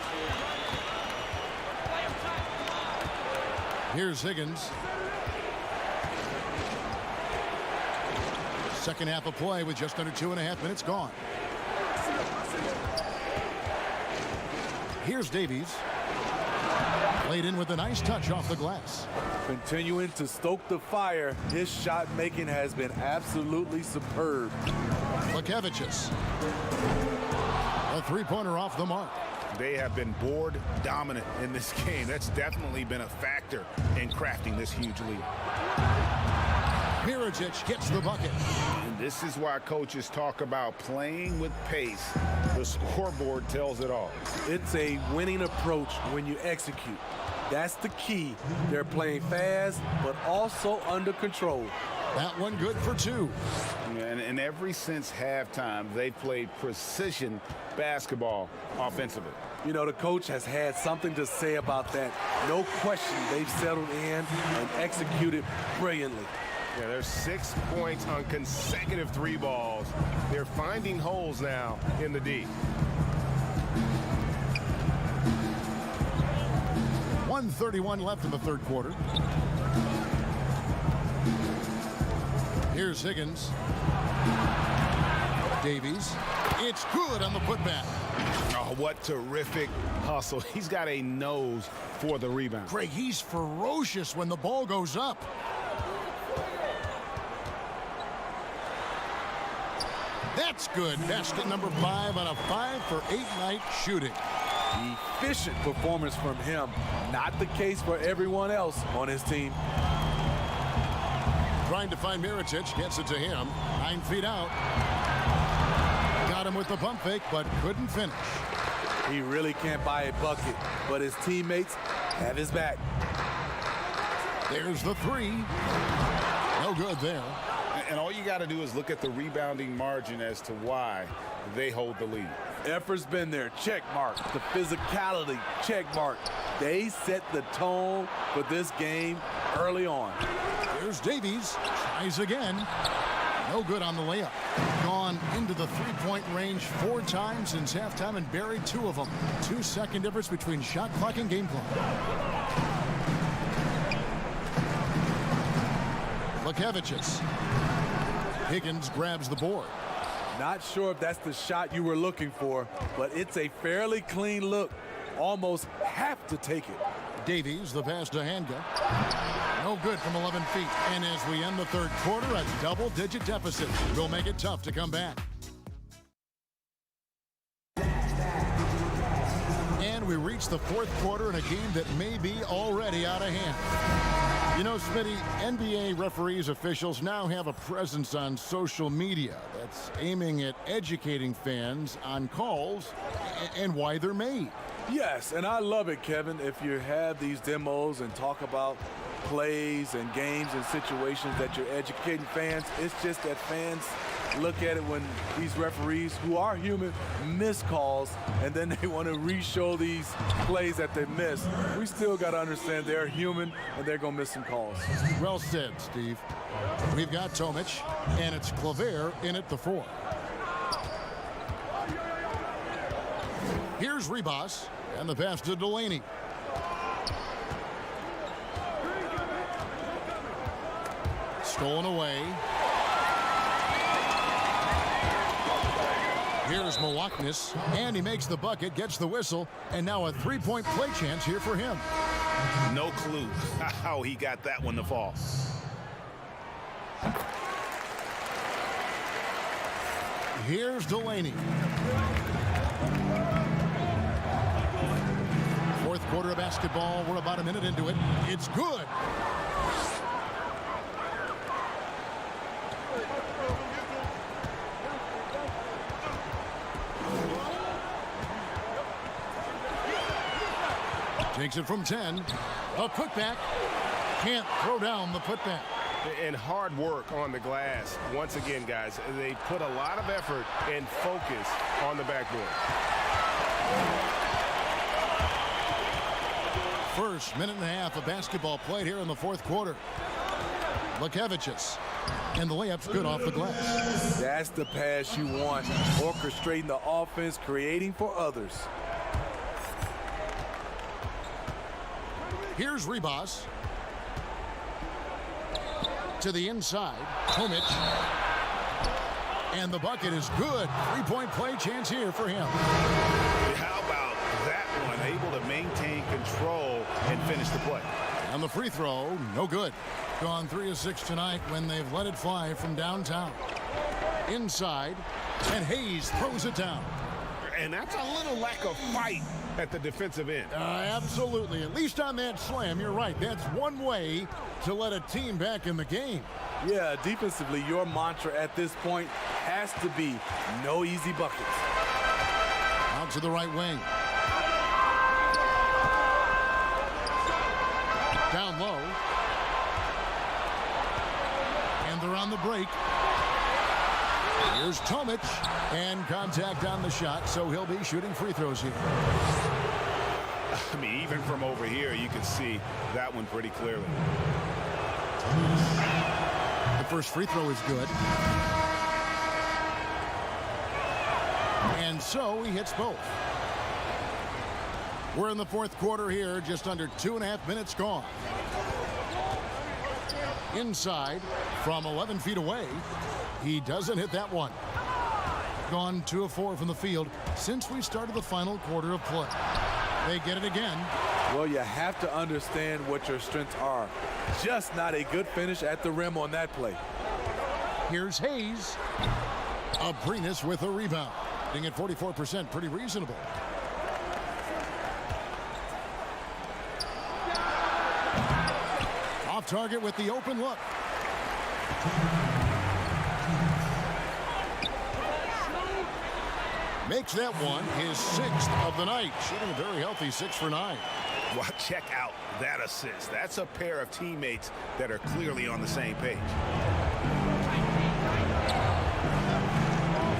Here's Higgins. Second half of play with just under 2.5 minutes gone. Here's Davies. Played in with a nice touch off the glass. Continuing to stoke the fire, his shot making has been absolutely superb. Lekevicius. A three-pointer off the mark. They have been board dominant in this game. That's definitely been a factor in crafting this huge lead. Mirotic gets the bucket. And this is why coaches talk about playing with pace. The scoreboard tells it all. It's a winning approach when you execute. That's the key. They're playing fast, but also under control. That one good for 2. And ever since halftime, they've played precision basketball offensively. You know, the coach has had something to say about that. No question, they've settled in and executed brilliantly. Yeah, there's 6 points on consecutive 3 balls. They're finding holes now in the D. 1:31 left in the third quarter. Here's Higgins. Davies. It's good on the putback. Oh, what terrific hustle. He's got a nose for the rebound. Craig, he's ferocious when the ball goes up. That's good. Basket number 5 on a 5-for-8 night shooting. Efficient performance from him. Not the case for everyone else on his team. Trying to find Mirotic, gets it to him. 9 feet out. Got him with the pump fake, but couldn't finish. He really can't buy a bucket, but his teammates have his back. There's the 3. No good there. And all you got to do is look at the rebounding margin as to why they hold the lead. Effort's been there, check mark. The physicality, check mark. They set the tone for this game early on. Here's Davies, tries again. No good on the layup. Gone into the 3-point range 4 times since halftime and buried 2 of them. 2-second difference between shot clock and game clock. Lekevicius. Higgins grabs the board. Not sure if that's the shot you were looking for, but it's a fairly clean look. Almost have to take it. Davies, the pass to Hanga. No good from 11 feet. And as we end the third quarter, a double-digit deficit will make it tough to come back. And we reach the fourth quarter in a game that may be already out of hand. You know, Smitty, NBA referees, officials now have a presence on social media that's aiming at educating fans on calls and why they're made. Yes, and I love it, Kevin, if you have these demos and talk about plays and games and situations that you're educating fans. It's just that fans look at it when these referees, who are human, miss calls, and then they want to re-show these plays that they missed. We still got to understand they're human, and they're going to miss some calls. Well said, Steve. We've got Tomic, and it's Claver in at the 4. Here's Ribas, and the pass to Delaney. Stolen away. Here's Mawaknis, and he makes the bucket, gets the whistle, and now a 3-point play chance here for him. No clue how he got that one to fall. Here's Delaney. Fourth quarter of basketball. We're about a minute into it. It's good. Takes it from 10. A putback. Can't throw down the putback. And hard work on the glass. Once again, guys, they put a lot of effort and focus on the backboard. First minute and a half of basketball played here in the fourth quarter. Lekevicius. And the layup's good off the glass. That's the pass you want. Orchestrating the offense, creating for others. Here's Ribas. To the inside. Tomic. And the bucket is good. 3-point play chance here for him. How about that one? Able to maintain control and finish the play. And the free throw, no good. Gone 3 of 6 tonight when they've let it fly from downtown. Inside. And Hayes throws it down. And that's a little lack of fight at the defensive end. Absolutely. At least on that slam, you're right. That's one way to let a team back in the game. Yeah, defensively, your mantra at this point has to be no easy buckets. Out to the right wing. down low. And they're on the break. Here's Tomic, and contact on the shot, so he'll be shooting free throws here. I mean, even from over here, you can see that one pretty clearly. The first free throw is good. And so he hits both. We're in the fourth quarter here, just under 2.5 minutes gone. Inside, from 11 feet away, he doesn't hit that one. Gone 2 of 4 from the field since we started the final quarter of play. They get it again. Well, you have to understand what your strengths are. Just not a good finish at the rim on that play. Here's Hayes. Abrinas with a rebound. Being at 44%, pretty reasonable. Off target with the open look. Makes that one his 6th of the night. Shooting a very healthy 6 for 9. Well, check out that assist. That's a pair of teammates that are clearly on the same page.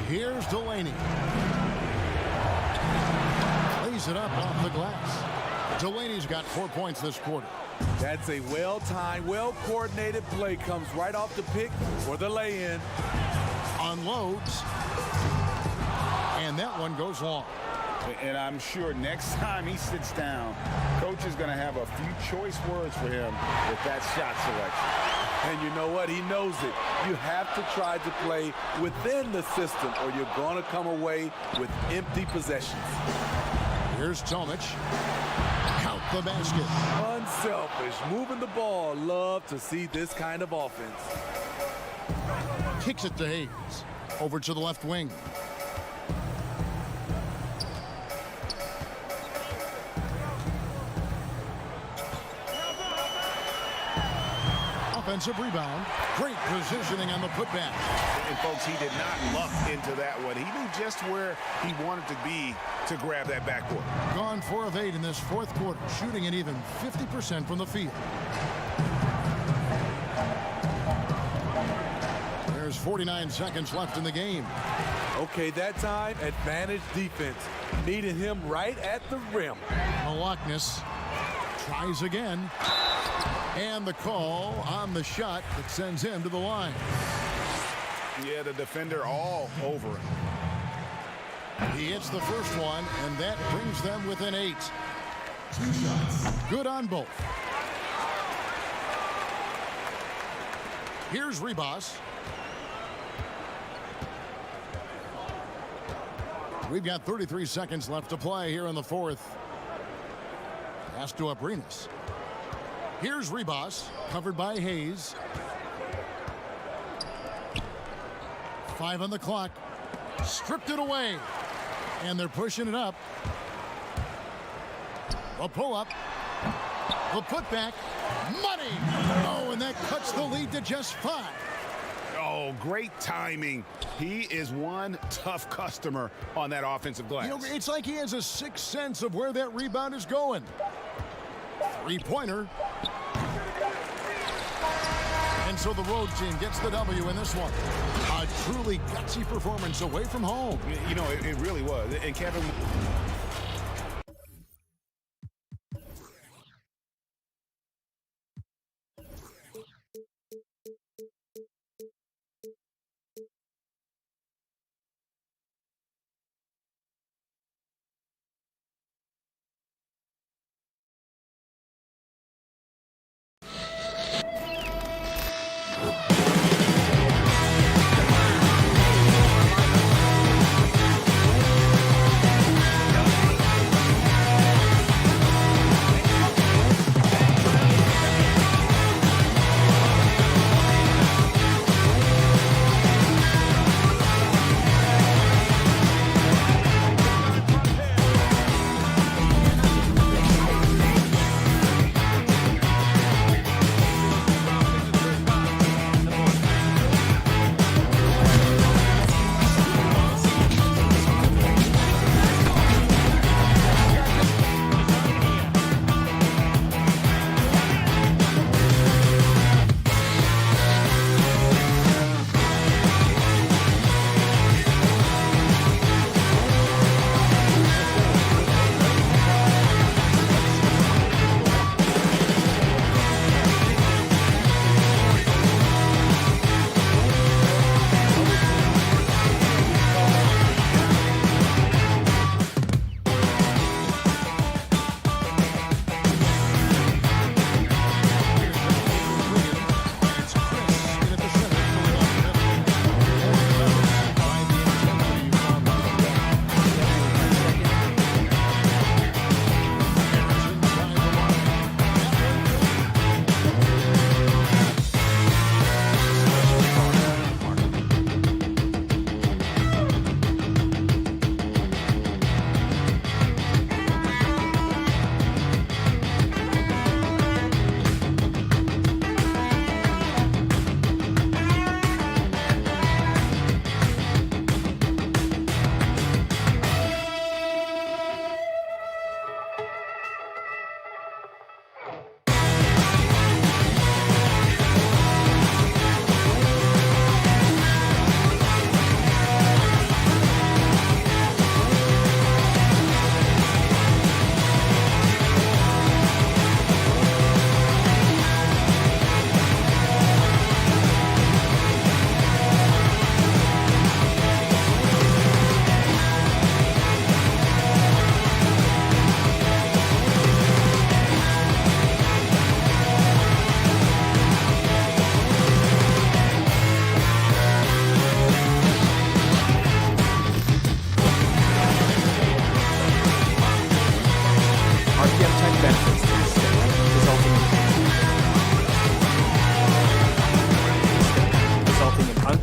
Here's Delaney. Lays it up off the glass. Delaney's got 4 points this quarter. That's a well-timed, well-coordinated play. Comes right off the pick for the lay-in. Unloads. And that one goes long. And I'm sure next time he sits down, coach is going to have a few choice words for him with that shot selection. And you know what? He knows it. You have to try to play within the system or you're going to come away with empty possessions. Here's Tomic. Count the basket. Unselfish. Moving the ball. Love to see this kind of offense. Kicks it to Hayes. Over to the left wing. Offensive rebound. Great positioning on the putback. And folks, he did not luck into that one. He knew just where he wanted to be to grab that backboard. Gone 4 of 8 in this fourth quarter, shooting an even 50% from the field. There's 49 seconds left in the game. Okay, that time, advantage defense. Needed him right at the rim. Malaknis tries again. And the call on the shot that sends him to the line. Yeah, the defender all over him. He hits the first one, and that brings them within 8. 2 shots. Good on both. Here's Ribas. We've got 33 seconds left to play here in the fourth. Pass to Abrinas. Here's Ribas, covered by Hayes. 5 on the clock. Stripped it away. And they're pushing it up. The pull-up. The putback. Money! Oh, and that cuts the lead to just 5. Oh, great timing. He is one tough customer on that offensive glass. You know, it's like he has a sixth sense of where that rebound is going. 3-pointer. And so the road team gets the W in this one. A truly gutsy performance away from home. You know, it really was. And Kevin...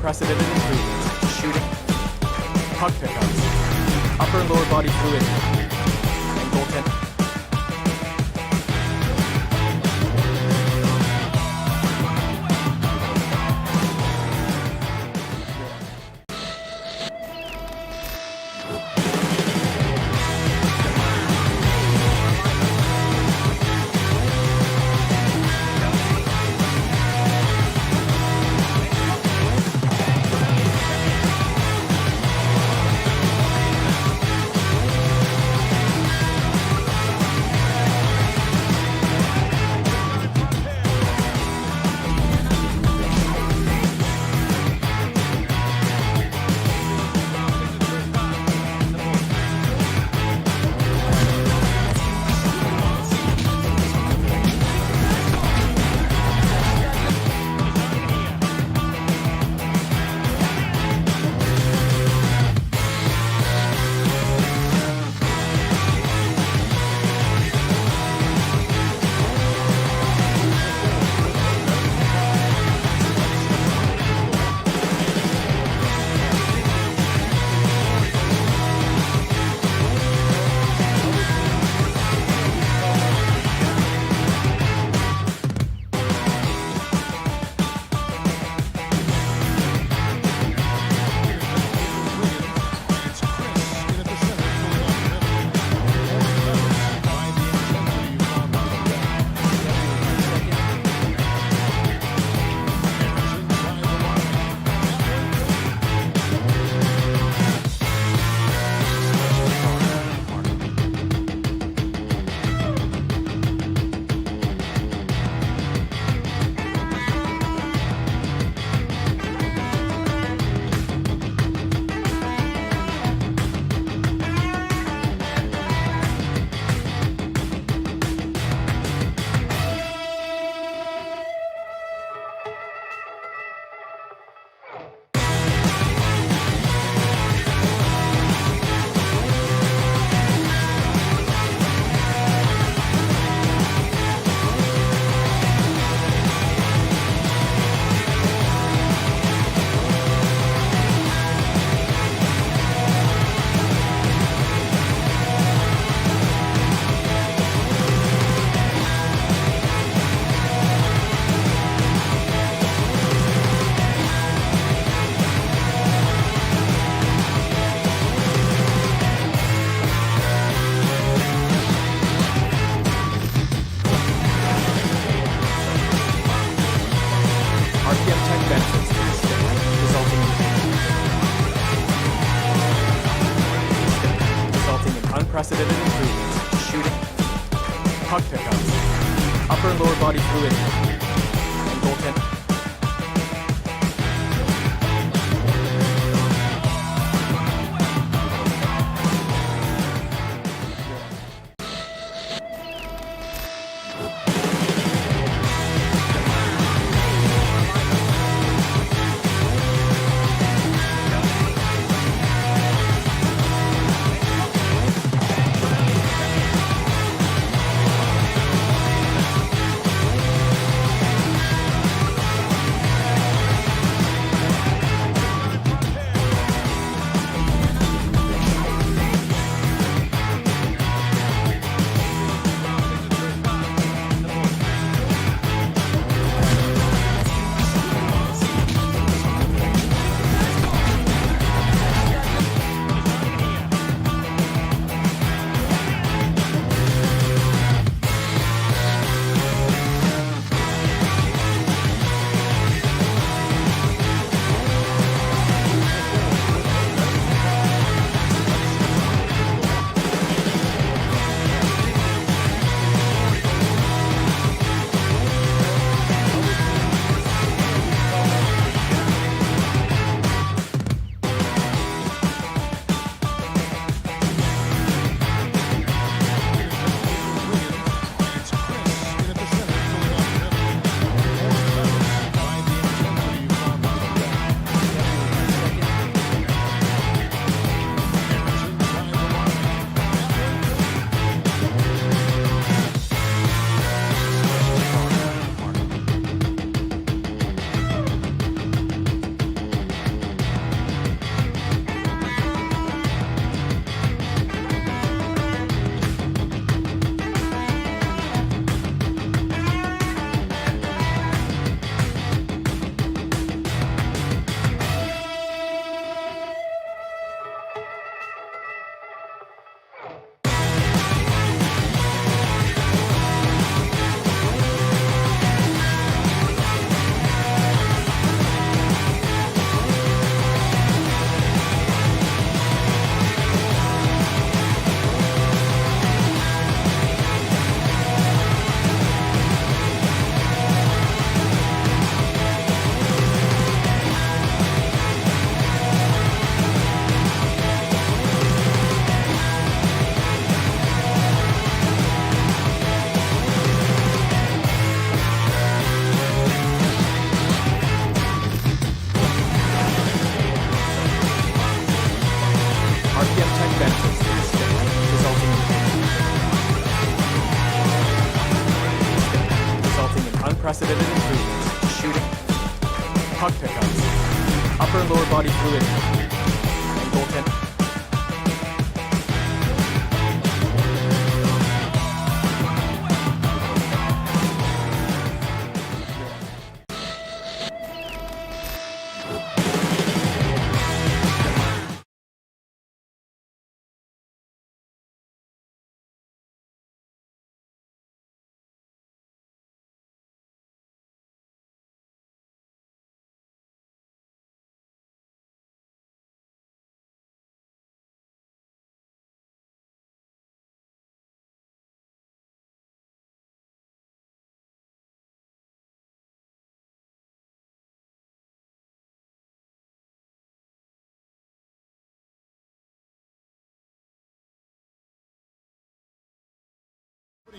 unprecedented improvements, shooting, puck pickups, upper and lower body fluidity, and goaltending. Unprecedented improvements, shooting, puck pickups, upper and lower body fluidity, and goaltending. puck pickups, upper and lower body fluidity, and goaltending.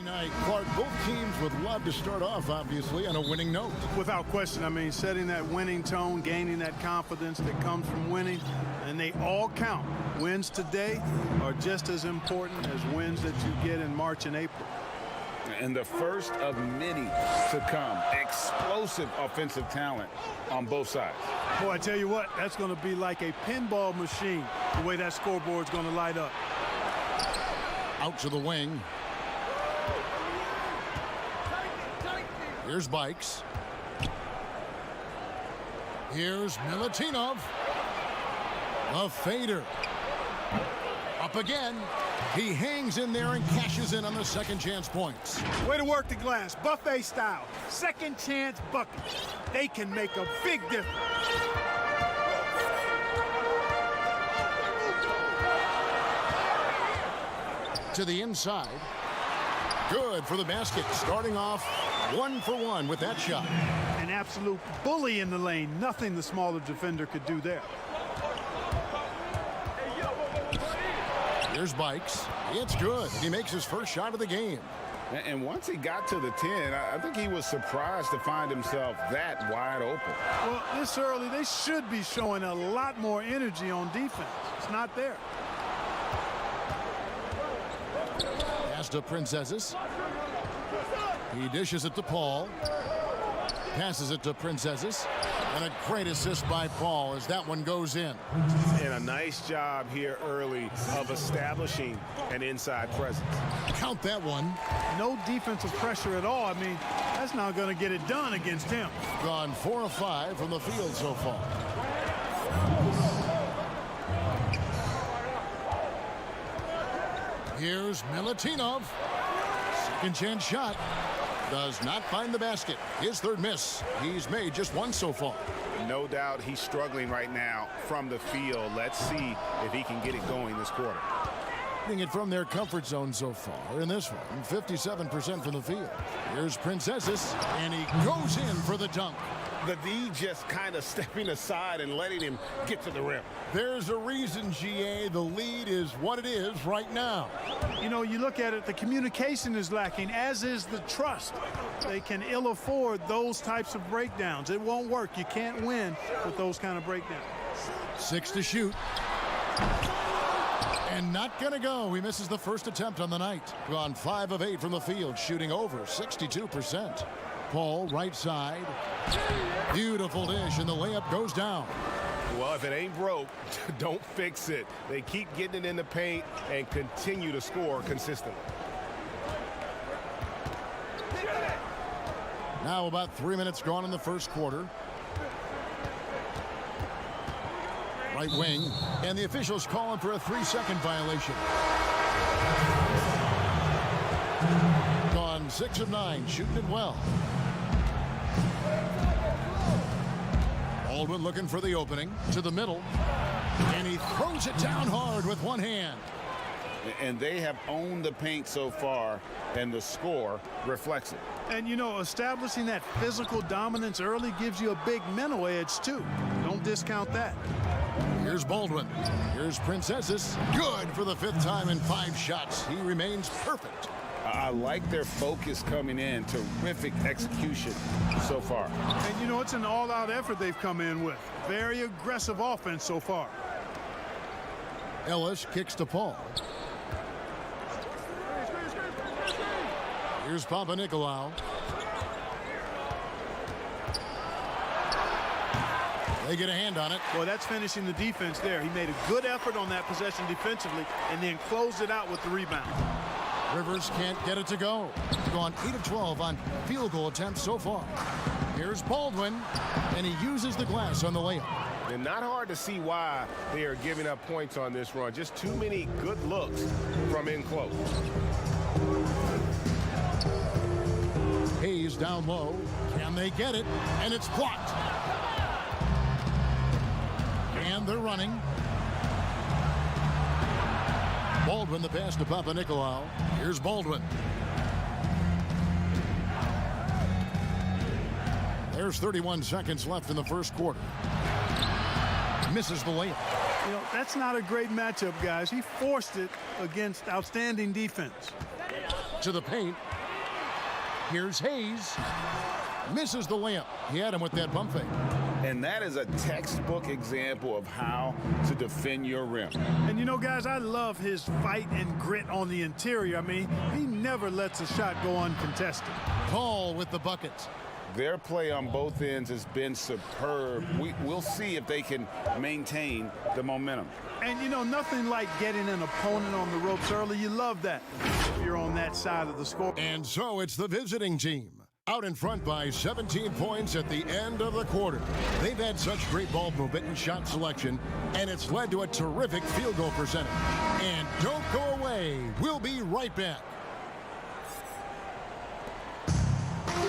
Night, Clark, both teams would love to start off, obviously, on a winning note. Without question. I mean, setting that winning tone, gaining that confidence that comes from winning, and they all count. Wins today are just as important as wins that you get in March and April. And the first of many to come. Explosive offensive talent on both sides. Boy, I tell you what, that's going to be like a pinball machine, the way that scoreboard's going to light up. Out to the wing. Here's Bikes. Here's Milutinov. A fader. Up again. He hangs in there and cashes in on the second chance points. Way to work the glass, buffet style. Second chance buckets. They can make a big difference. To the inside. Good for the basket. Starting off 1 for 1 with that shot. An absolute bully in the lane. Nothing the smaller defender could do there. Here's Bikes. It's good. He makes his first shot of the game. And once he got to the 10, I think he was surprised to find himself that wide open. Well, this early, they should be showing a lot more energy on defense. It's not there. Pass to Princesses. He dishes it to Paul. Passes it to Princesses. And a great assist by Paul as that one goes in. And a nice job here early of establishing an inside presence. Count that one. No defensive pressure at all. I mean, that's not going to get it done against him. Gone 4 of 5 from the field so far. Here's Milutinov. Second chance shot. Does not find the basket. His third miss. He's made just one so far. No doubt he's struggling right now from the field. Let's see if he can get it going this quarter. Getting it from their comfort zone so far in this one. 57% from the field. Here's Princesses, and he goes in for the dunk. The D just kind of stepping aside and letting him get to the rim. There's a reason, GA, the lead is what it is right now. You know, you look at it, the communication is lacking, as is the trust. They can ill afford those types of breakdowns. It won't work. You can't win with those kind of breakdowns. 6 to shoot. And not gonna go. He misses the first attempt on the night. Gone 5 of 8 from the field, shooting over 62%. Paul, right side. Beautiful dish, and the layup goes down. Well, if it ain't broke, don't fix it. They keep getting it in the paint and continue to score consistently. Now about 3 minutes gone in the first quarter. Right wing, and the officials calling for a 3-second violation. Gone 6 of 9, shooting it well. Baldwin looking for the opening to the middle, and he throws it down hard with one hand. And they have owned the paint so far, and the score reflects it. And, you know, establishing that physical dominance early gives you a big mental edge, too. Don't discount that. Here's Baldwin. Here's Princesses. Good for the 5th time in 5 shots. He remains perfect. I like their focus coming in. Terrific execution so far. And, you know, it's an all-out effort they've come in with. Very aggressive offense so far. Ellis kicks to Paul. Here's Papanikolaou. They get a hand on it. Well, that's finishing the defense there. He made a good effort on that possession defensively and then closed it out with the rebound. Rivers can't get it to go. Gone 8 of 12 on field goal attempts so far. Here's Baldwin, and he uses the glass on the layup. And not hard to see why they are giving up points on this run. Just too many good looks from in close. Hayes down low. Can they get it? And it's blocked. And they're running. Baldwin, the pass to Papanikolaou. Here's Baldwin. There's 31 seconds left in the first quarter. Misses the layup. You know, that's not a great matchup, guys. He forced it against outstanding defense. To the paint. Here's Hayes. Misses the layup. He had him with that pump fake. And that is a textbook example of how to defend your rim. And you know, guys, I love his fight and grit on the interior. I mean, he never lets a shot go uncontested. Hall with the buckets. Their play on both ends has been superb. We'll see if they can maintain the momentum. And, you know, nothing like getting an opponent on the ropes early. You love that if you're on that side of the score. And so it's the visiting team. Out in front by 17 points at the end of the quarter. They've had such great ball movement and shot selection, and it's led to a terrific field goal percentage. And don't go away. We'll be right back.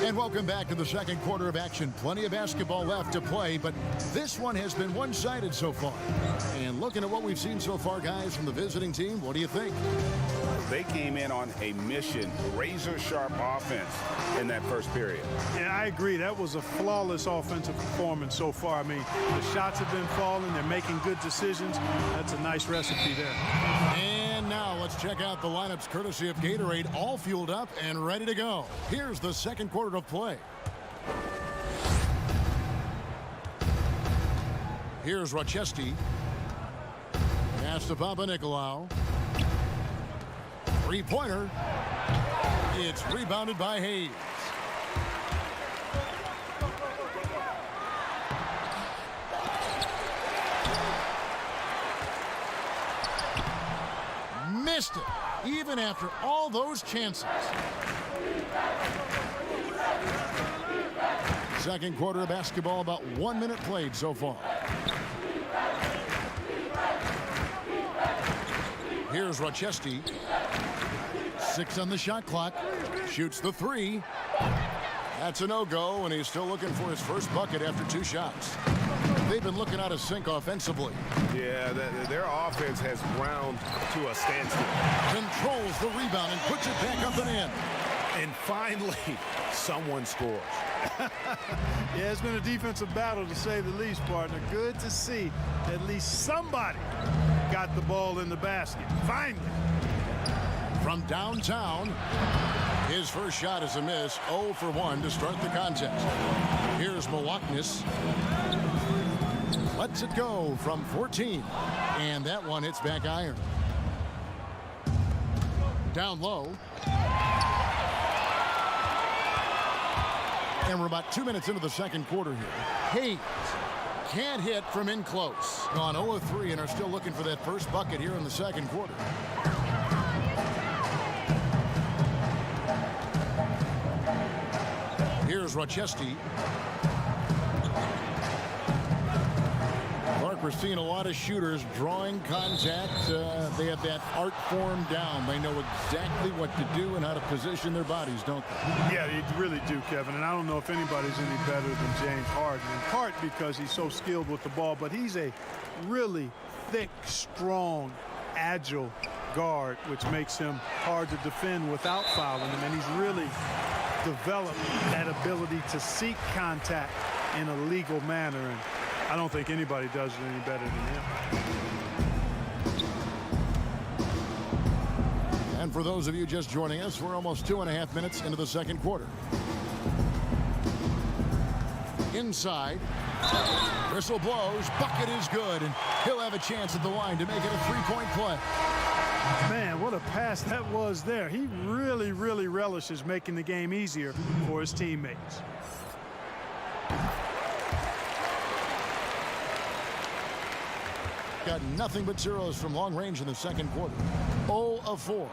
And welcome back to the second quarter of action. Plenty of basketball left to play, but this one has been one-sided so far. And looking at what we've seen so far, guys, from the visiting team, what do you think? They came in on a mission, razor-sharp offense in that first period. Yeah, I agree. That was a flawless offensive performance so far. I mean, the shots have been falling. They're making good decisions. That's a nice recipe there. And now let's check out the lineups courtesy of Gatorade, all fueled up and ready to go. Here's the second quarter of play. Here's Rochester. Pass to Papanikolaou. Three-pointer. It's rebounded by Hayes. Missed it, even after all those chances. Second quarter of basketball, about 1 minute played so far. Here's Rochester. 6 on the shot clock. Shoots the three. That's a no-go, and he's still looking for his first bucket after 2 shots. They've been looking out of sync offensively. Yeah, their offense has ground to a standstill. Controls the rebound and puts it back up and in. And finally, someone scores. Yeah, it's been a defensive battle to say the least, partner. Good to see at least somebody got the ball in the basket. Finally. From downtown, his first shot is a miss. 0 for 1 to start the contest. Here's Milwaukee. Lets it go from 14. And that one hits back iron. Down low. And we're about 2 minutes into the second quarter here. Hayes can't hit from in close. Gone 0 of 3 and are still looking for that first bucket here in the second quarter. Here's Rochester. Clark, we're seeing a lot of shooters drawing contact. They have that art form down. They know exactly what to do and how to position their bodies, don't they? Yeah, they really do, Kevin. And I don't know if anybody's any better than James Harden. In part because he's so skilled with the ball, but he's a really thick, strong, agile guard, which makes him hard to defend without fouling him. And he's really developed that ability to seek contact in a legal manner. And I don't think anybody does it any better than him. And for those of you just joining us, we're almost 2.5 minutes into the second quarter. Inside. Whistle blows. Bucket is good. And he'll have a chance at the line to make it a three-point play. Man, what a pass that was there. He really, really relishes making the game easier for his teammates. got nothing but zeros from long range in the second quarter. 0 of 4.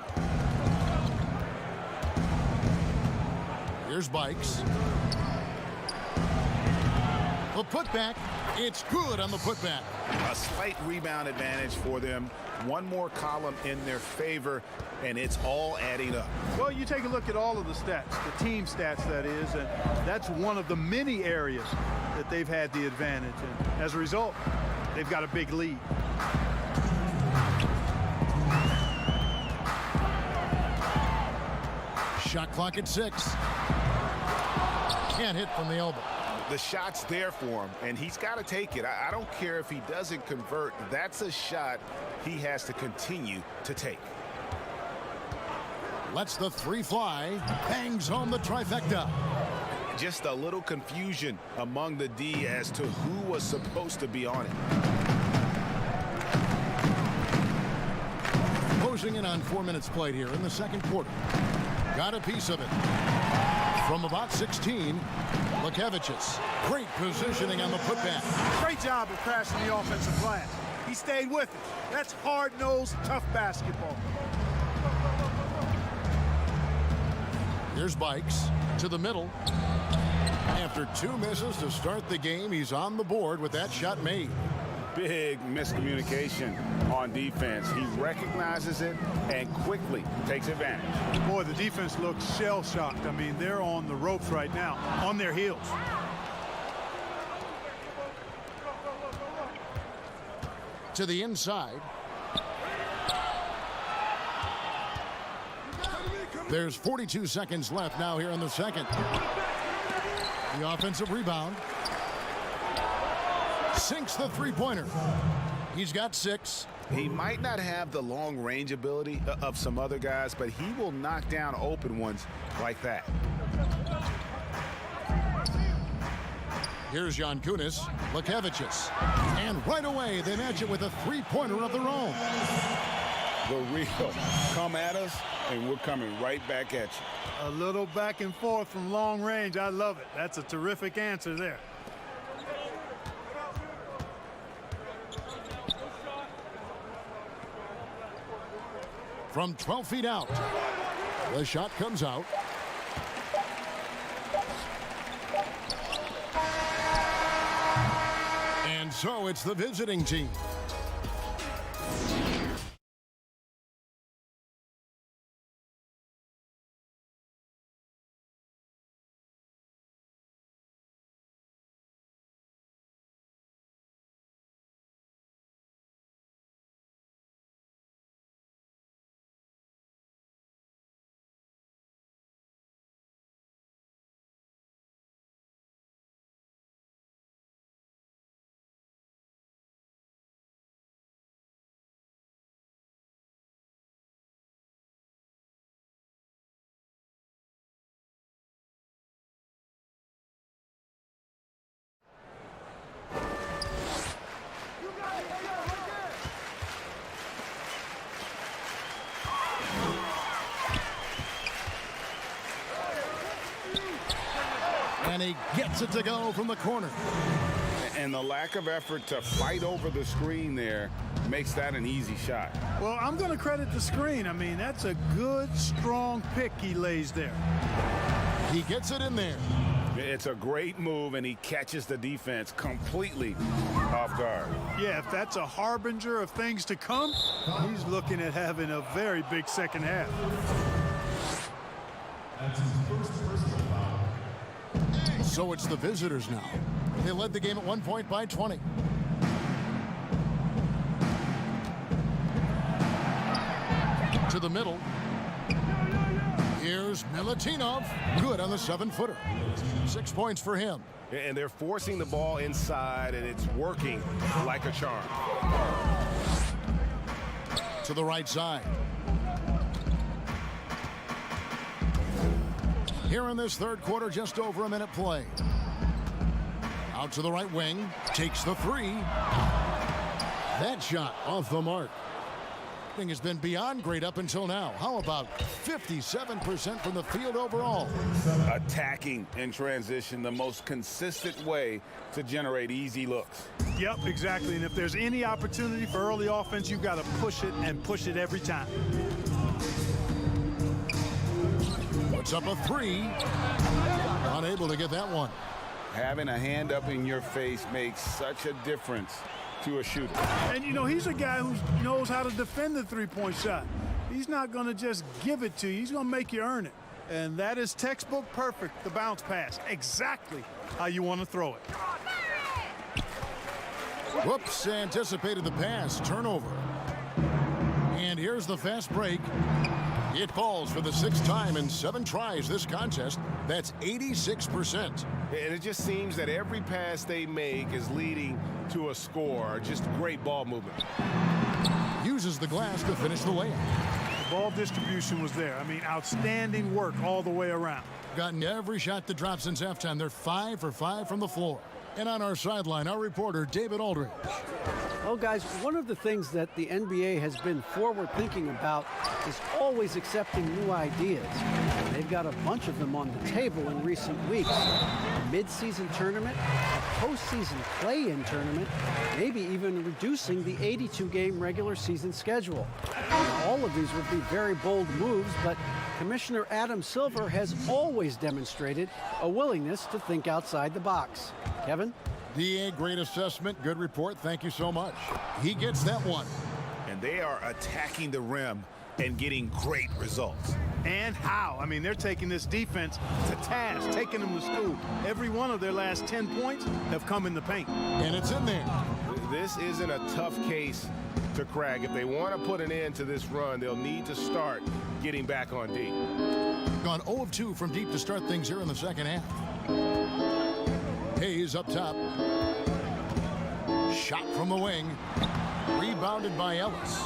Here's Bikes. The putback. It's good on the putback. A slight rebound advantage for them. One more column in their favor, and it's all adding up. Well, you take a look at all of the stats, the team stats, that is, and that's one of the many areas that they've had the advantage. And as a result, they've got a big lead. Shot clock at 6. Can't hit from the elbow. The shot's there for him, and he's got to take it. I don't care if he doesn't convert. That's a shot he has to continue to take. Lets the 3 fly. Bangs home the trifecta. Just a little confusion among the D as to who was supposed to be on it. Closing in on 4 minutes played here in the second quarter. Got a piece of it. From about 16, Lekevicius. Great positioning on the putback. Great job of crashing the offensive glass. He stayed with it. That's hard-nosed, tough basketball. Here's Bikes to the middle. After 2 misses to start the game, he's on the board with that shot made. Big miscommunication on defense. He recognizes it and quickly takes advantage. Boy, the defense looks shell-shocked. I mean, they're on the ropes right now, on their heels. To the inside. There's 42 seconds left now here in the second. The offensive rebound. Sinks the three-pointer. He's got 6. He might not have the long-range ability of some other guys, but he will knock down open ones like that. Here's Jankunis, Lekevicius. And right away, they match it with a three-pointer of their own. The real come at us, and we're coming right back at you. A little back and forth from long range. I love it. That's a terrific answer there. From 12 feet out. The shot comes out. And so it's the visiting team. And he gets it to go from the corner. And the lack of effort to fight over the screen there makes that an easy shot. Well, I'm going to credit the screen. I mean, that's a good, strong pick he lays there. He gets it in there. It's a great move, and he catches the defense completely off guard. Yeah, if that's a harbinger of things to come, he's looking at having a very big second half. So it's the visitors now. They led the game at 1 point by 20. To the middle. Here's Milutinov. Good on the 7-footer. 6 points for him. And they're forcing the ball inside, and it's working like a charm. To the right side. Here in this third quarter, just over a minute play. Out to the right wing. Takes the 3. That shot off the mark. Thing has been beyond great up until now. How about 57% from the field overall? Attacking in transition, the most consistent way to generate easy looks. Yep, exactly. And if there's any opportunity for early offense, you've got to push it and push it every time. Puts up a three. Unable to get that one. Having a hand up in your face makes such a difference to a shooter. And, you know, he's a guy who knows how to defend the three-point shot. He's not going to just give it to you. He's going to make you earn it. And that is textbook perfect, the bounce pass. Exactly how you want to throw it. Whoops, anticipated the pass. Turnover. And here's the fast break. It falls for the 6th time in 7 tries this contest. That's 86%. And it just seems that every pass they make is leading to a score. Just great ball movement. Uses the glass to finish the layup. The ball distribution was there. I mean, outstanding work all the way around. Gotten every shot that dropped since halftime. They're 5 for 5 from the floor. And on our sideline, our reporter, David Aldridge. Well, guys, one of the things that the NBA has been forward thinking about is always accepting new ideas. They've got a bunch of them on the table in recent weeks. A mid-season tournament, a postseason play-in tournament, maybe even reducing the 82-game regular season schedule. Now, all of these would be very bold moves, but Commissioner Adam Silver has always demonstrated a willingness to think outside the box. Kevin? DA, great assessment. Good report. Thank you so much. He gets that one. And they are attacking the rim and getting great results. And how? I mean, they're taking this defense to task, taking them to school. Every one of their last 10 points have come in the paint. And it's in there. This isn't a tough case to crack. If they want to put an end to this run, they'll need to start getting back on deep. Gone 0 of 2 from deep to start things here in the second half. Hayes up top. Shot from the wing. Rebounded by Ellis.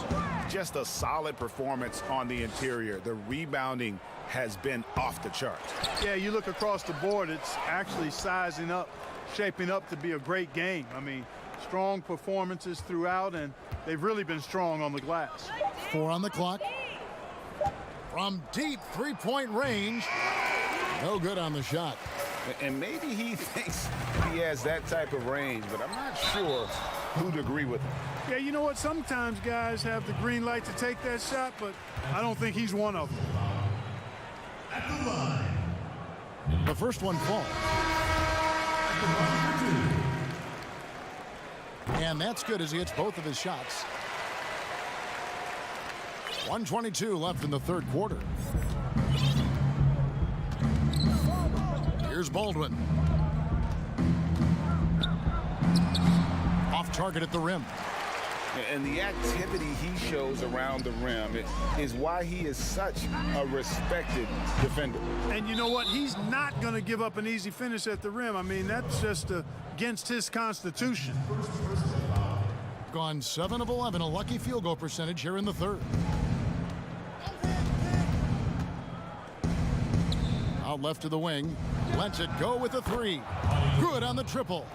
Just a solid performance on the interior. The rebounding has been off the charts. Yeah, you look across the board, it's actually sizing up, shaping up to be a great game. I mean, strong performances throughout, and they've really been strong on the glass. 4 on the clock. From deep three-point range. No good on the shot. And maybe he thinks he has that type of range, but I'm not sure who'd agree with him. Yeah, you know what? Sometimes guys have the green light to take that shot, but I don't think he's one of them. The first one falls. And that's good as he hits both of his shots. 1:22 left in the third quarter. Here's Baldwin. Off target at the rim. And the activity he shows around the rim is why he is such a respected defender. And you know what? He's not going to give up an easy finish at the rim. I mean, that's just against his constitution. Gone 7 of 11, a lucky field goal percentage here in the third. Out left to the wing. Lets it go with a 3. Good on the triple.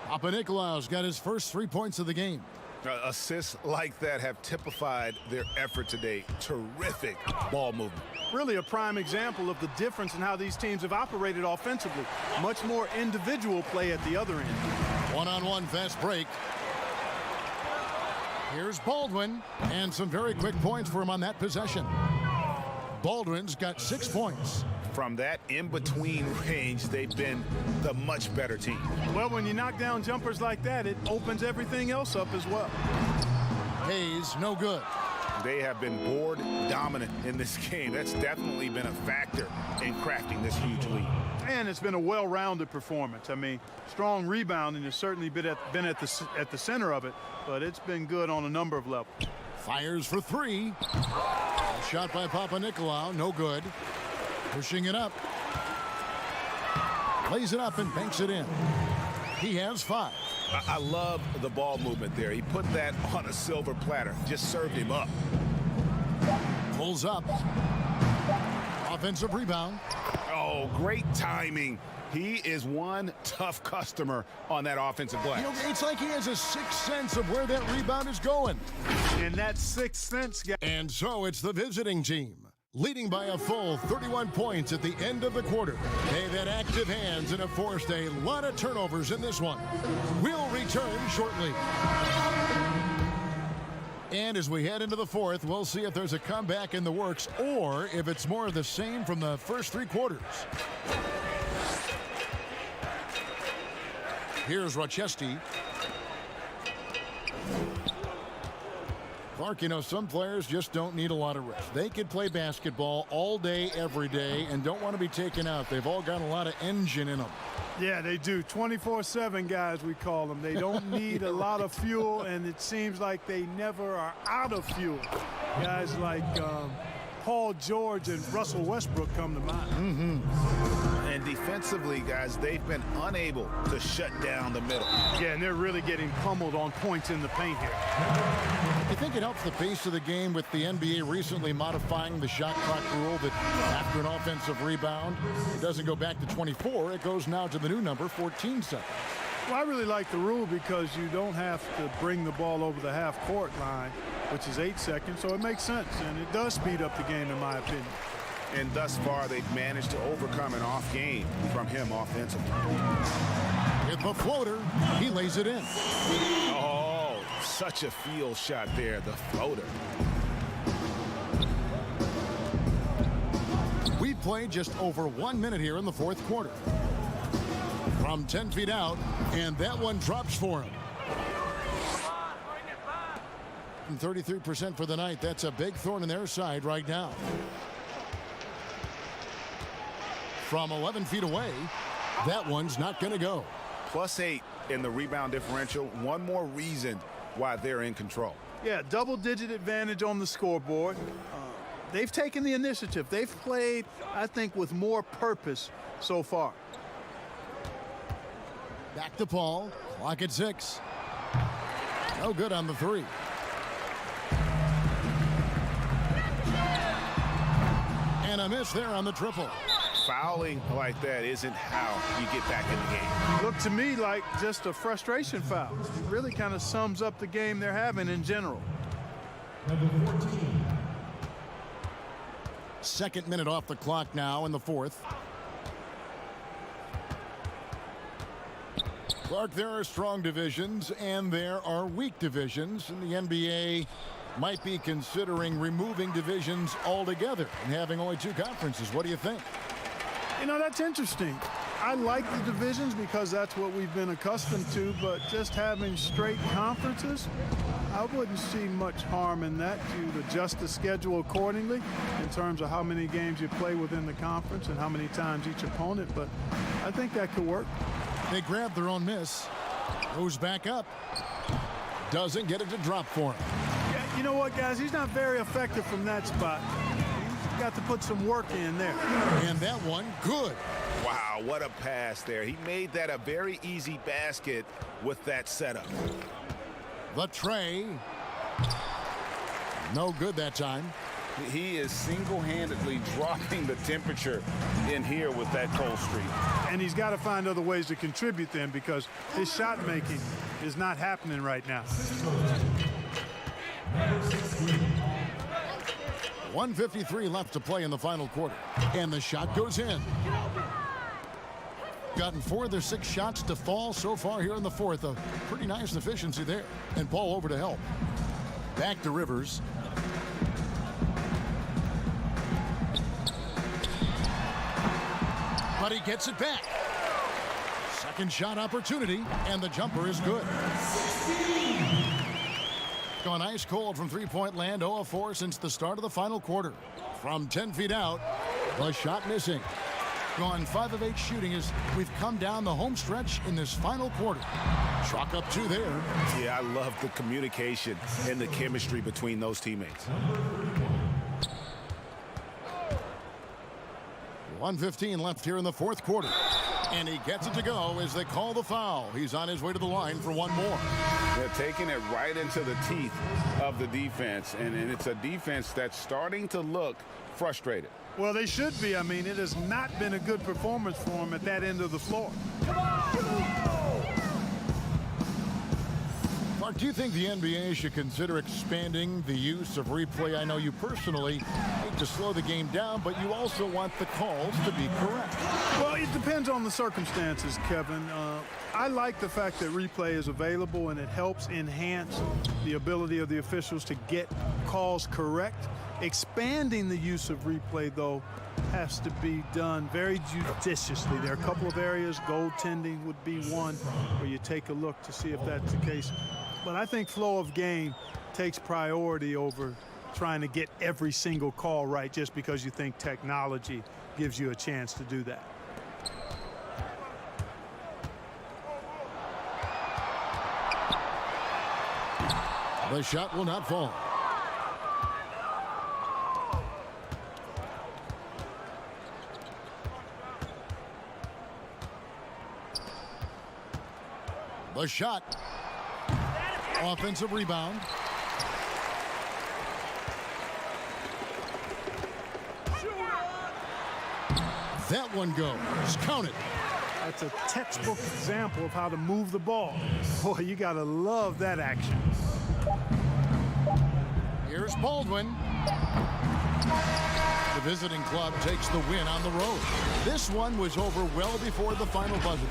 Papanikolaou's got his first 3 points of the game. Assists like that have typified their effort today. Terrific ball movement. Really a prime example of the difference in how these teams have operated offensively. Much more individual play at the other end. One-on-one fast break. Here's Baldwin, and some very quick points for him on that possession. Baldwin's got 6 points. From that in-between range, they've been the much better team. Well, when you knock down jumpers like that, it opens everything else up as well. Hayes, no good. They have been board dominant in this game. That's definitely been a factor in crafting this huge lead. And it's been a well-rounded performance. I mean, strong rebounding has certainly been at the center of it, but it's been good on a number of levels. Fires for 3. Shot by Papanikolaou, no good. Pushing it up. Lays it up and banks it in. He has 5. I love the ball movement there. He put that on a silver platter. Just served him up. Pulls up. Offensive rebound. Oh, great timing. He is one tough customer on that offensive glass. You know, it's like he has a sixth sense of where that rebound is going. And that sixth sense, guy. And so it's the visiting team. leading by a full 31 points at the end of the quarter. They've had active hands and have forced a lot of turnovers in this one. We'll return shortly. And as we head into the fourth, we'll see if there's a comeback in the works or if it's more of the same from the first three quarters. Here's Rochester. Clark, you know, some players just don't need a lot of rest. They could play basketball all day, every day, and don't want to be taken out. They've all got a lot of engine in them. Yeah, they do. 24/7 guys, we call them. They don't need a lot of fuel, and it seems like they never are out of fuel. Guys like Paul George and Russell Westbrook come to mind. And defensively, guys, they've been unable to shut down the middle. Yeah, and they're really getting pummeled on points in the paint here. I think it helps the pace of the game with the NBA recently modifying the shot clock rule that after an offensive rebound, it doesn't go back to 24. It goes now to the new number, 14 seconds. Well, I really like the rule because you don't have to bring the ball over the half-court line, which is 8 seconds, so it makes sense, and it does speed up the game, in my opinion. And thus far, they've managed to overcome an off game from him offensively. With the floater, he lays it in. Oh, such a field shot there, the floater. We've played just over 1 minute here in the fourth quarter. From 10 feet out, and that one drops for him. 33% for the night. That's a big thorn in their side right now. From 11 feet away, that one's not going to go. +8 in the rebound differential. One more reason why they're in control. Yeah, double-digit advantage on the scoreboard. They've taken the initiative. They've played, I think, with more purpose so far. Back to Paul. Clock at 6. No good on the three. And a miss there on the triple. Fouling like that isn't how you get back in the game. Looked to me like just a frustration foul. It really kind of sums up the game they're having in general. Number 14. Second minute off the clock now in the fourth. Clark, there are strong divisions and there are weak divisions, and the NBA might be considering removing divisions altogether and having only 2 conferences. What do you think? You know, that's interesting. I like the divisions because that's what we've been accustomed to, but just having straight conferences, I wouldn't see much harm in that. You'd adjust the schedule accordingly in terms of how many games you play within the conference and how many times each opponent, but I think that could work. They grab their own miss. Goes back up. Doesn't get it to drop for him. Yeah, you know what, guys? He's not very effective from that spot. He's got to put some work in there. And that one, good. Wow, what a pass there. He made that a very easy basket with that setup. The tray. No good that time. He is single-handedly dropping the temperature in here with that cold streak. And he's got to find other ways to contribute then because his shot making is not happening right now. 1:53 left to play in the final quarter. And the shot goes in. Gotten 4 of their 6 shots to fall so far here in the fourth. A pretty nice efficiency there. And Paul over to help. Back to Rivers. But he gets it back. Second shot opportunity, and the jumper is good. Gone ice cold from three-point land, 0 of 4 since the start of the final quarter. From 10 feet out, the shot missing. Gone 5 of 8 shooting as we've come down the home stretch in this final quarter. Chalk up 2 there. Yeah, I love the communication and the chemistry between those teammates. 1:15 left here in the fourth quarter. And he gets it to go as they call the foul. He's on his way to the line for one more. They're taking it right into the teeth of the defense, and it's a defense that's starting to look frustrated. Well, they should be. I mean, it has not been a good performance for them at that end of the floor. Mark, do you think the NBA should consider expanding the use of replay? I know you personally hate to slow the game down, but you also want the calls to be correct. Well, it depends on the circumstances, Kevin. I like the fact that replay is available and it helps enhance the ability of the officials to get calls correct. Expanding the use of replay, though, has to be done very judiciously. There are a couple of areas, goaltending would be one, where you take a look to see if that's the case. But I think flow of game takes priority over trying to get every single call right just because you think technology gives you a chance to do that. The shot will not fall. The shot. Offensive rebound. That one goes. Count it. That's a textbook example of how to move the ball. Boy, you got to love that action. Here's Baldwin. The visiting club takes the win on the road. This one was over well before the final buzzer.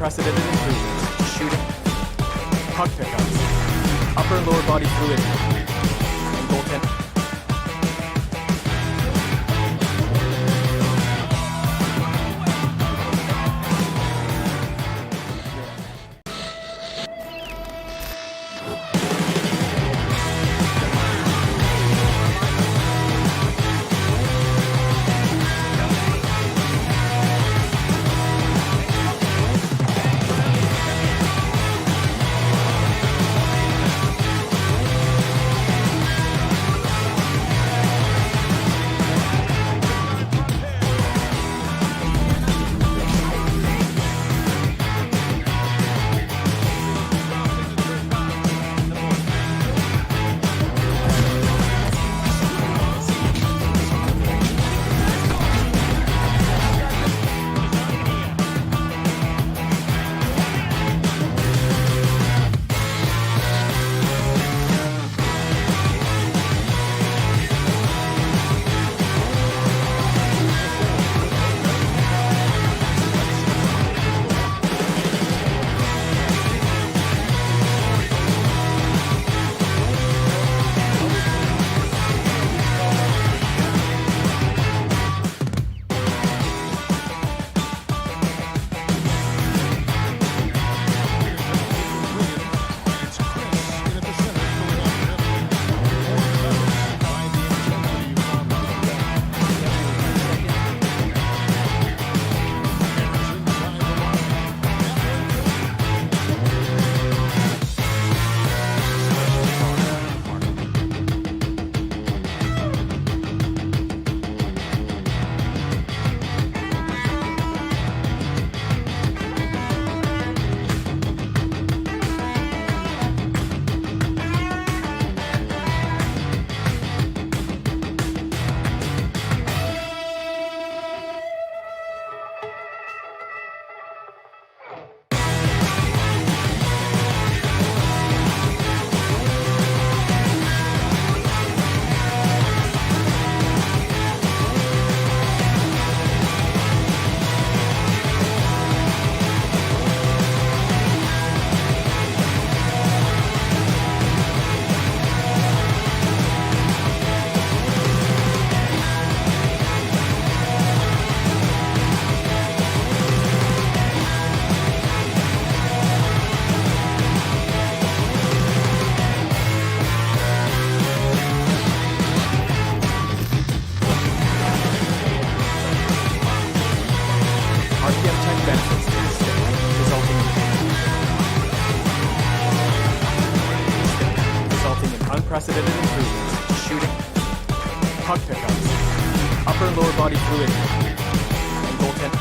unprecedented improvements to shooting, puck pickups, upper and lower body fluidity, and goaltending. unprecedented improvements to shooting, puck pickups, upper and lower body fluidity, and goaltending.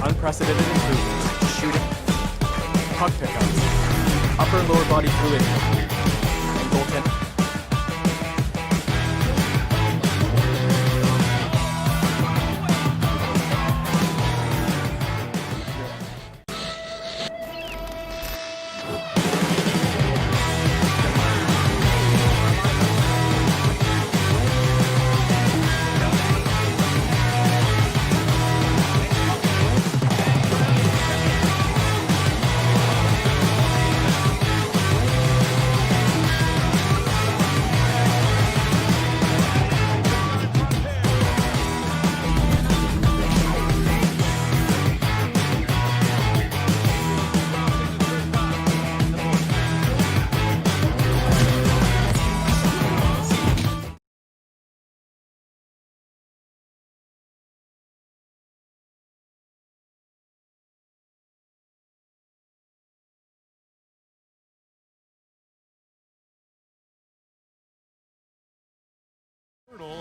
Unprecedented improvements to shooting, puck pickups, upper and lower body fluidity, and goaltending.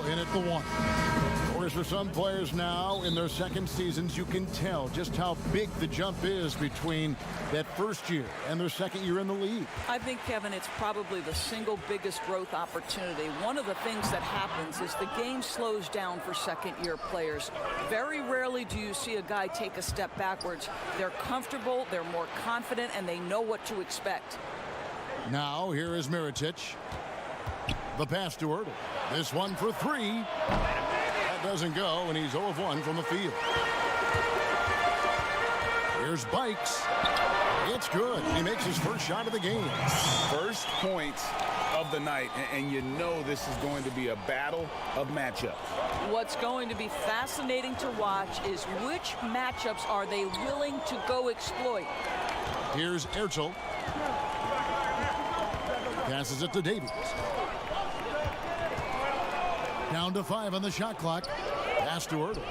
In at the one. Of course, for some players now in their second seasons, you can tell just how big the jump is between that first year and their second year in the league. I think, Kevin, it's probably the single biggest growth opportunity. One of the things that happens is the game slows down for second-year players. Very rarely do you see a guy take a step backwards. They're comfortable, they're more confident, and they know what to expect. Now, here is Mirotic. The pass to Ertl. This one for three. That doesn't go, and he's 0 of 1 from the field. Here's Bikes. It's good. He makes his first shot of the game. First point of the the night, and you know this is going to be a battle of matchups. What's going to be fascinating to watch is which matchups are they willing to go exploit. Here's Ertel. Passes it to Davies. Down to 5 on the shot clock. Pass to Ertel.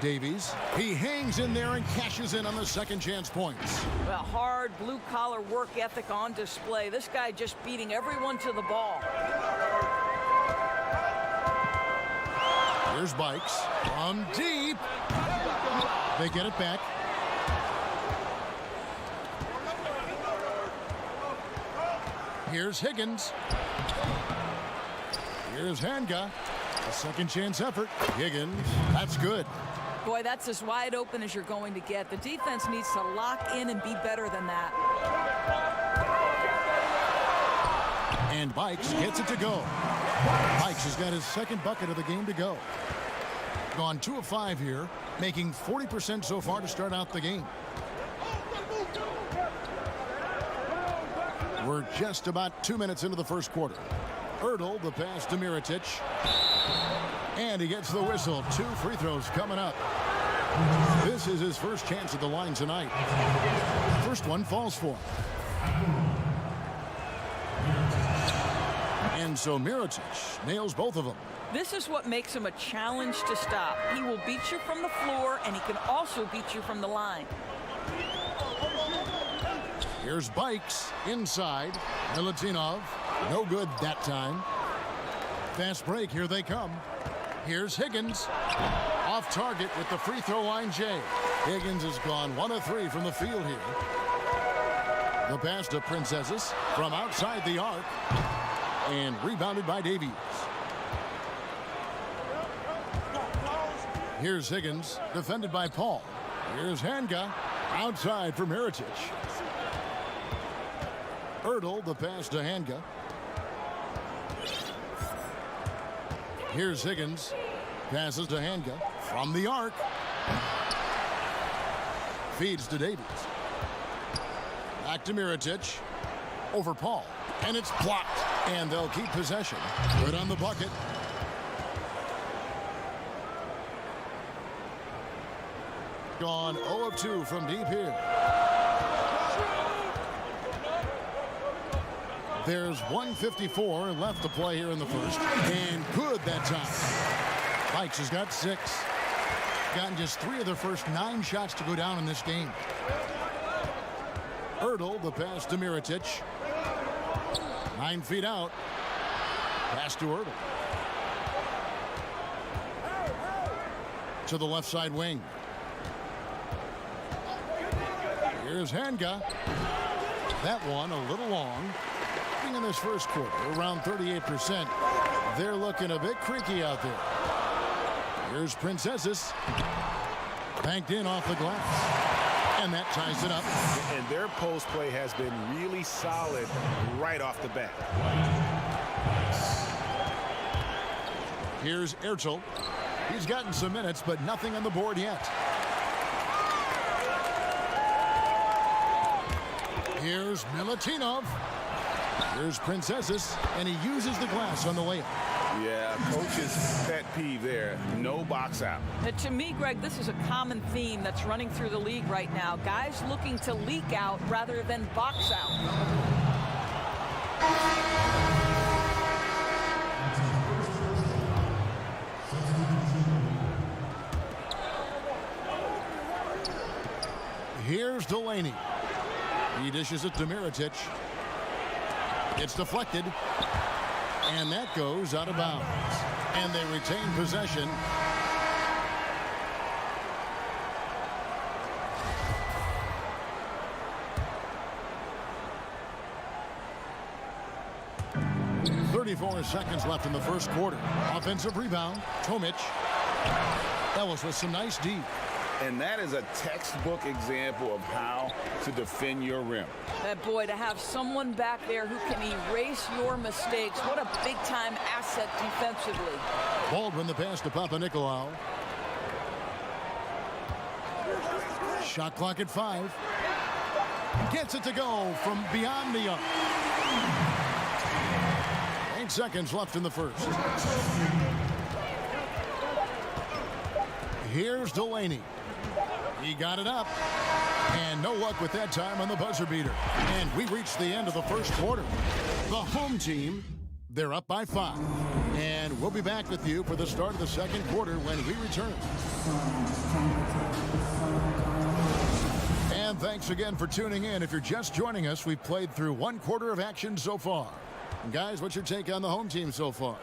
Davies, he hangs in there and cashes in on the second chance points. Well, hard blue-collar work ethic on display. This guy just beating everyone to the ball. Here's Bikes from deep. They get it back. Here's Higgins. Here's Hanga. A second chance effort. Higgins, that's good. Boy, that's as wide open as you're going to get. The defense needs to lock in and be better than that. And Bikes gets it to go. Bikes has got his second bucket of the game to go. Gone 2 of 5 here, making 40% so far to start out the game. We're just about 2 minutes into the first quarter. Ertel, the pass to Mirotic. And he gets the whistle. 2 free throws coming up. This is his first chance at the line tonight. First one falls for him. And so Mirotic nails both of them. This is what makes him a challenge to stop. He will beat you from the floor, and he can also beat you from the line. Here's Bikes inside. Milutinov, no good that time. Fast break, here they come. Here's Higgins. Off target with the free throw line, Jay. Higgins has gone 1 of 3 from the field here. The pass to Princesses from outside the arc. And rebounded by Davies. Here's Higgins, defended by Paul. Here's Hanga, outside for Mirotic. Ertel, the pass to Hanga. Here's Higgins, passes to Hanga from the arc. Feeds to Davies. Back to Mirotic. Over Paul. And it's blocked. And they'll keep possession. Good on the bucket. Gone 0 of 2 from deep here. There's 1:54 left to play here in the first. And good that time. Bikes has got 6. Gotten just 3 of their first 9 shots to go down in this game. Ertel, the pass to Mirotic. 9 feet out. Pass to Ertel. To the left side wing. Here's Hanga. That one a little long. In this first quarter, around 38%. They're looking a bit creaky out there. Here's Princesses. Banked in off the glass. And that ties it up. And their post play has been really solid right off the bat. Here's Ertel. He's gotten some minutes, but nothing on the board yet. Here's Milutinov. Here's Princesses, and he uses the glass on the layup. Yeah, coach's pet peeve there. No box out. To me, Greg, this is a common theme that's running through the league right now. Guys looking to leak out rather than box out. Here's Delaney. He dishes it to Mirotic. It's deflected. And that goes out of bounds. And they retain possession. .34 seconds left in the first quarter. Offensive rebound. Tomic. Ellis with some nice D. And that is a textbook example of how to defend your rim. Boy, to have someone back there who can erase your mistakes, what a big-time asset defensively. Baldwin the pass to Papanikolaou. Shot clock at 5. Gets it to go from beyond the arc. 8 seconds left in the first. Here's Delaney. He got it up. And no luck with that time on the buzzer beater. And we reached the end of the first quarter. The home team, they're up by 5. And we'll be back with you for the start of the second quarter when we return. And thanks again for tuning in. If you're just joining us, we've played through 1 quarter of action so far. And guys, what's your take on the home team so far?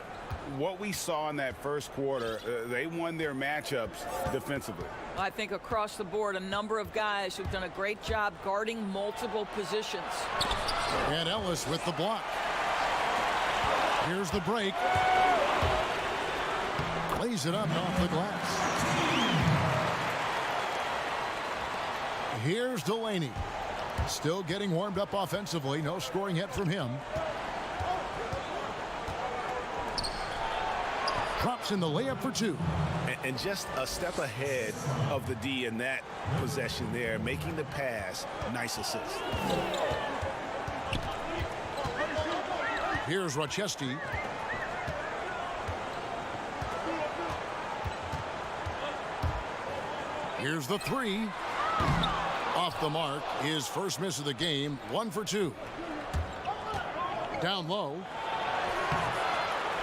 What we saw in that first quarter, they won their matchups defensively. I think across the board, a number of guys who've done a great job guarding multiple positions. And Ellis with the block. Here's the break. Lays it up off the glass. Here's Delaney. Still getting warmed up offensively. No scoring yet from him. Drops in the layup for 2. And just a step ahead of the D in that possession there, making the pass. Nice assist. Here's Rochester. Here's the 3. Off the mark. His first miss of the game. 1 for 2. Down low.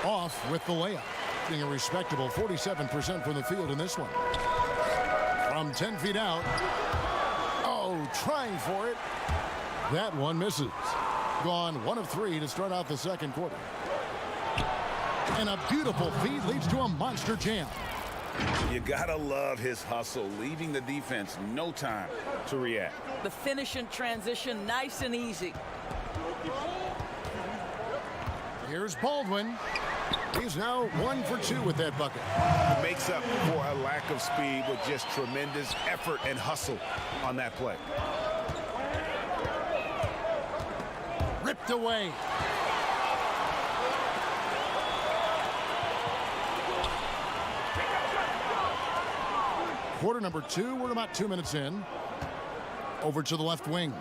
Off with the layup. Getting a respectable 47% from the field in this one. From 10 feet out. Oh, trying for it. That one misses. Gone 1 of 3 to start out the second quarter. And a beautiful feed leads to a monster jam. You gotta love his hustle, leaving the defense no time to react. The finish in transition, nice and easy. Here's Baldwin. He's now 1 for 2 with that bucket. It makes up for a lack of speed with just tremendous effort and hustle on that play. Ripped away. Quarter number 2. We're about 2 minutes in. Over to the left wing.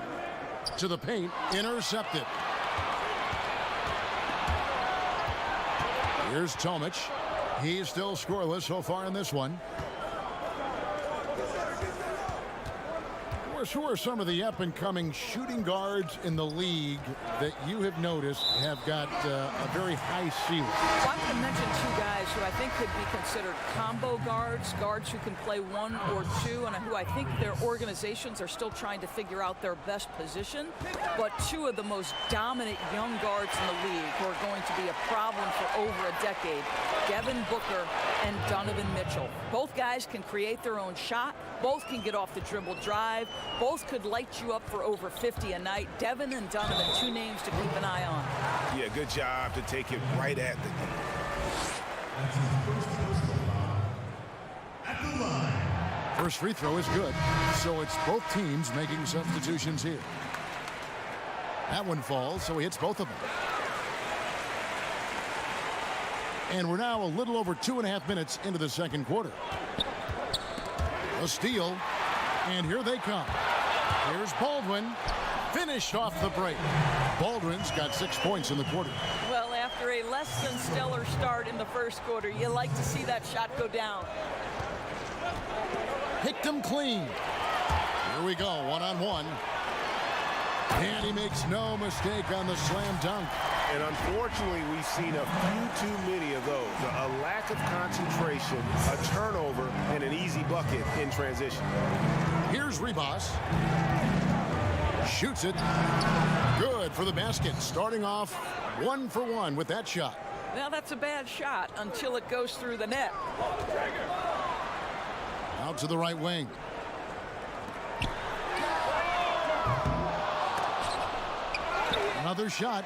To the paint. Intercepted. Here's Tomic. He's still scoreless so far in this one. Who are some of the up-and-coming shooting guards in the league that you have noticed have got a very high ceiling? Well, I'm going to mention 2 guys who I think could be considered combo guards who can play 1 or 2, and who I think their organizations are still trying to figure out their best position. But 2 of the most dominant young guards in the league who are going to be a problem for over a decade, Devin Booker and Donovan Mitchell. Both guys can create their own shot. Both can get off the dribble drive. Both could light you up for over 50 a night. Devin and Donovan, 2 names to keep an eye on. Yeah, good job to take it right at the First free throw is good, so it's both teams making substitutions here. That one falls, so he hits both of them. And we're now a little over 2.5 minutes into the second quarter. A steal, and here they come. Here's Baldwin, finished off the break. Baldwin's got 6 points in the quarter. Well, after a less than stellar start in the first quarter, you like to see that shot go down. Picked him clean. Here we go, 1-on-1. And he makes no mistake on the slam dunk. And unfortunately, we've seen a few too many of those. A lack of concentration, a turnover, and an easy bucket in transition. Here's Ribas. Shoots it. Good for the basket. Starting off 1 for 1 with that shot. Now that's a bad shot until it goes through the net. Out to the right wing. Another shot.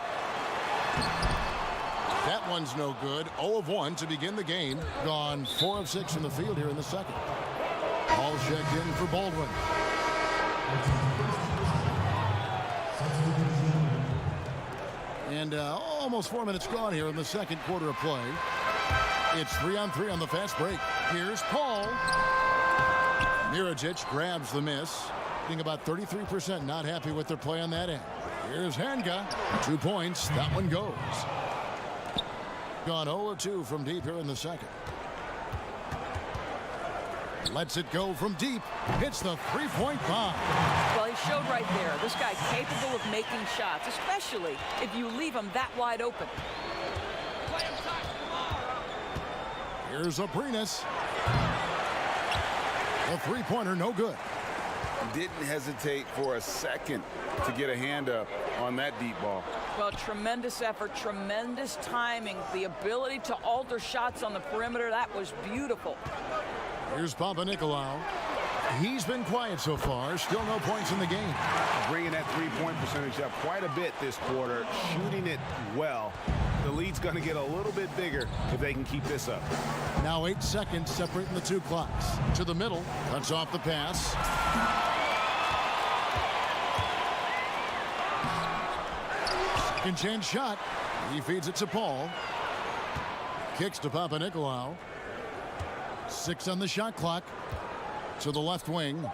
That one's no good. 0 of 1 to begin the game. Gone 4 of 6 in the field here in the second. All checked in for Baldwin. And almost 4 minutes gone here in the second quarter of play. It's 3-on-3 on the fast break. Here's Paul. Mirajic grabs the miss. Shooting about 33%, not happy with their play on that end. Here's Hanga. 2 points. That one goes. Gone 0 of 2 from deep here in the second. Lets it go from deep. Hits the three-point bomb. Well, he showed right there. This guy capable of making shots, especially if you leave him that wide open. Here's Abrinas. The three-pointer, no good. Didn't hesitate for a second to get a hand up on that deep ball. Well, tremendous effort, tremendous timing, the ability to alter shots on the perimeter. That was beautiful. Here's Papanikolaou. He's been quiet so far. Still no points in the game. Bringing that three-point percentage up quite a bit this quarter, shooting it well. The lead's going to get a little bit bigger if they can keep this up. Now 8 seconds separating the two clocks. To the middle. Cuts off the pass. Second chance shot. He feeds it to Paul. Kicks to Papanikolaou. 6 on the shot clock. To the left wing.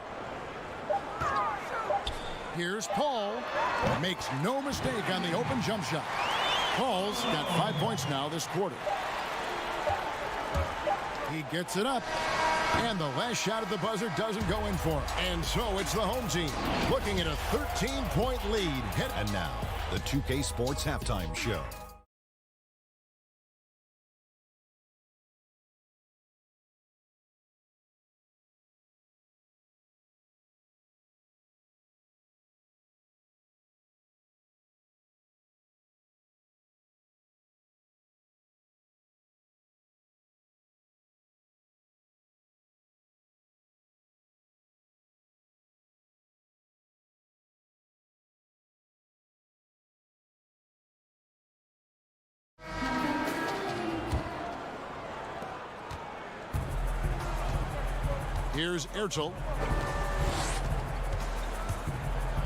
Here's Paul. Makes no mistake on the open jump shot. Paul's got 5 points now this quarter. He gets it up. And the last shot at the buzzer doesn't go in for him. And so it's the home team looking at a 13-point lead. And now, the 2K Sports Halftime Show. Here's Ertel.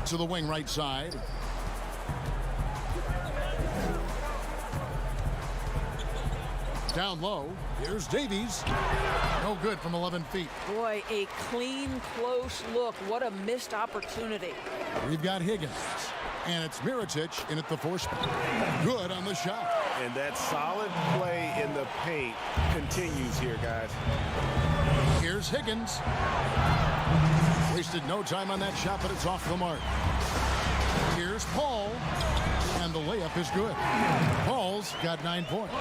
To the wing right side. Down low. Here's Davies. No good from 11 feet. Boy, a clean, close look. What a missed opportunity. We've got Higgins. And it's Mirotic in at the 4 spot. Good on the shot. And that solid play in the paint continues here, guys. Here's Higgins. Wasted no time on that shot, but it's off the mark. Here's Paul. And the layup is good. Paul's got 9 points.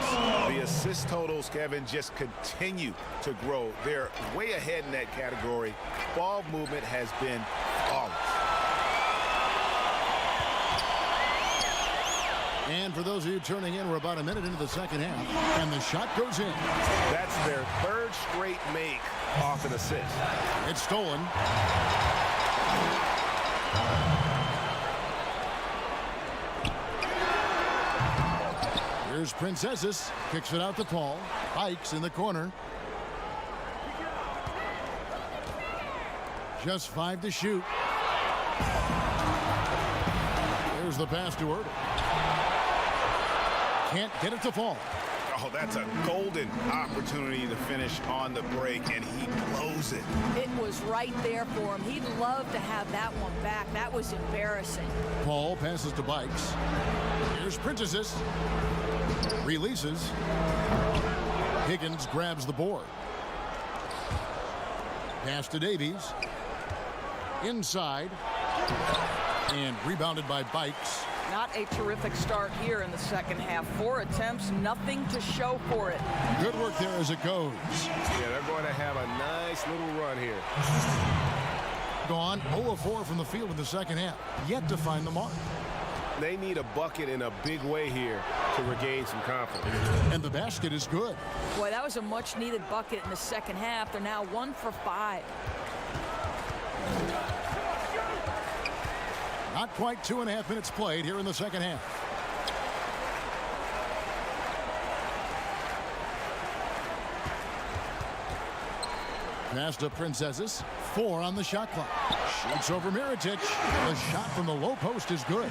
The assist totals, Kevin, just continue to grow. They're way ahead in that category. Ball movement has been flawless. And for those of you turning in, we're about a minute into the second half. And the shot goes in. That's their 3rd straight make off an assist. It's stolen. Here's Princesses. Kicks it out to Paul. Hikes in the corner. Just 5 to shoot. There's the pass to Ertel. Can't get it to fall. Oh, that's a golden opportunity to finish on the break, and he blows it. It was right there for him. He'd love to have that one back. That was embarrassing. Paul passes to Bikes. Here's Princesses. Releases. Higgins grabs the board. Pass to Davies. Inside. And rebounded by Bikes. Not a terrific start here in the second half. 4 attempts, nothing to show for it. Good work there as it goes. Yeah, they're going to have a nice little run here. Gone 0 of 4 from the field in the second half. Yet to find the mark. They need a bucket in a big way here to regain some confidence. And the basket is good. Boy, that was a much-needed bucket in the second half. They're now 1 for 5. Not quite 2.5 minutes played here in the second half. Pass to Princesses. 4 on the shot clock. Shoots over Mirotic. The shot from the low post is good.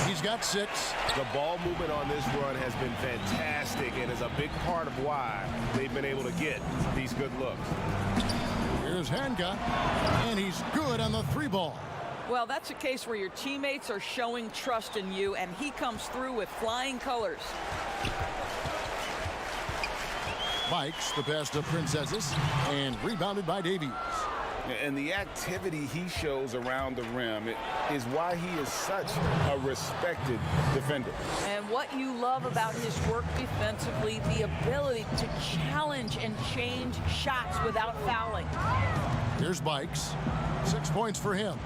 He's got 6. The ball movement on this run has been fantastic and is a big part of why they've been able to get these good looks. Here's Here's Hanga, and he's good on the 3-ball. Well, that's a case where your teammates are showing trust in you, and he comes through with flying colors. Bikes the pass to Princesses, and rebounded by Davies. And the activity he shows around the rim is why he is such a respected defender. And what you love about his work defensively, the ability to challenge and change shots without fouling. Here's Bikes. 6 points for him.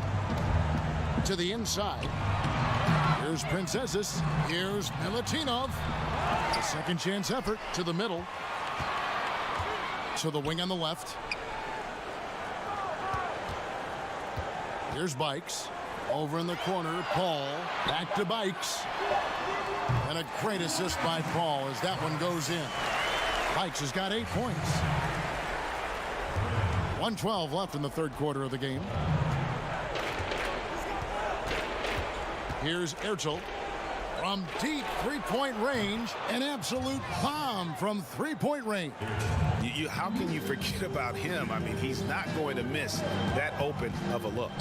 To the inside. Here's Princesses. Here's Milutinov. A second chance effort to the middle. To the wing on the left. Here's Bikes. Over in the corner, Paul. Back to Bikes. And a great assist by Paul as that one goes in. Bikes has got 8 points. 1:12 left in the third quarter of the game. Here's Ertel. From deep three-point range, an absolute bomb from three-point range. How can you forget about him? I mean, he's not going to miss that open of a look.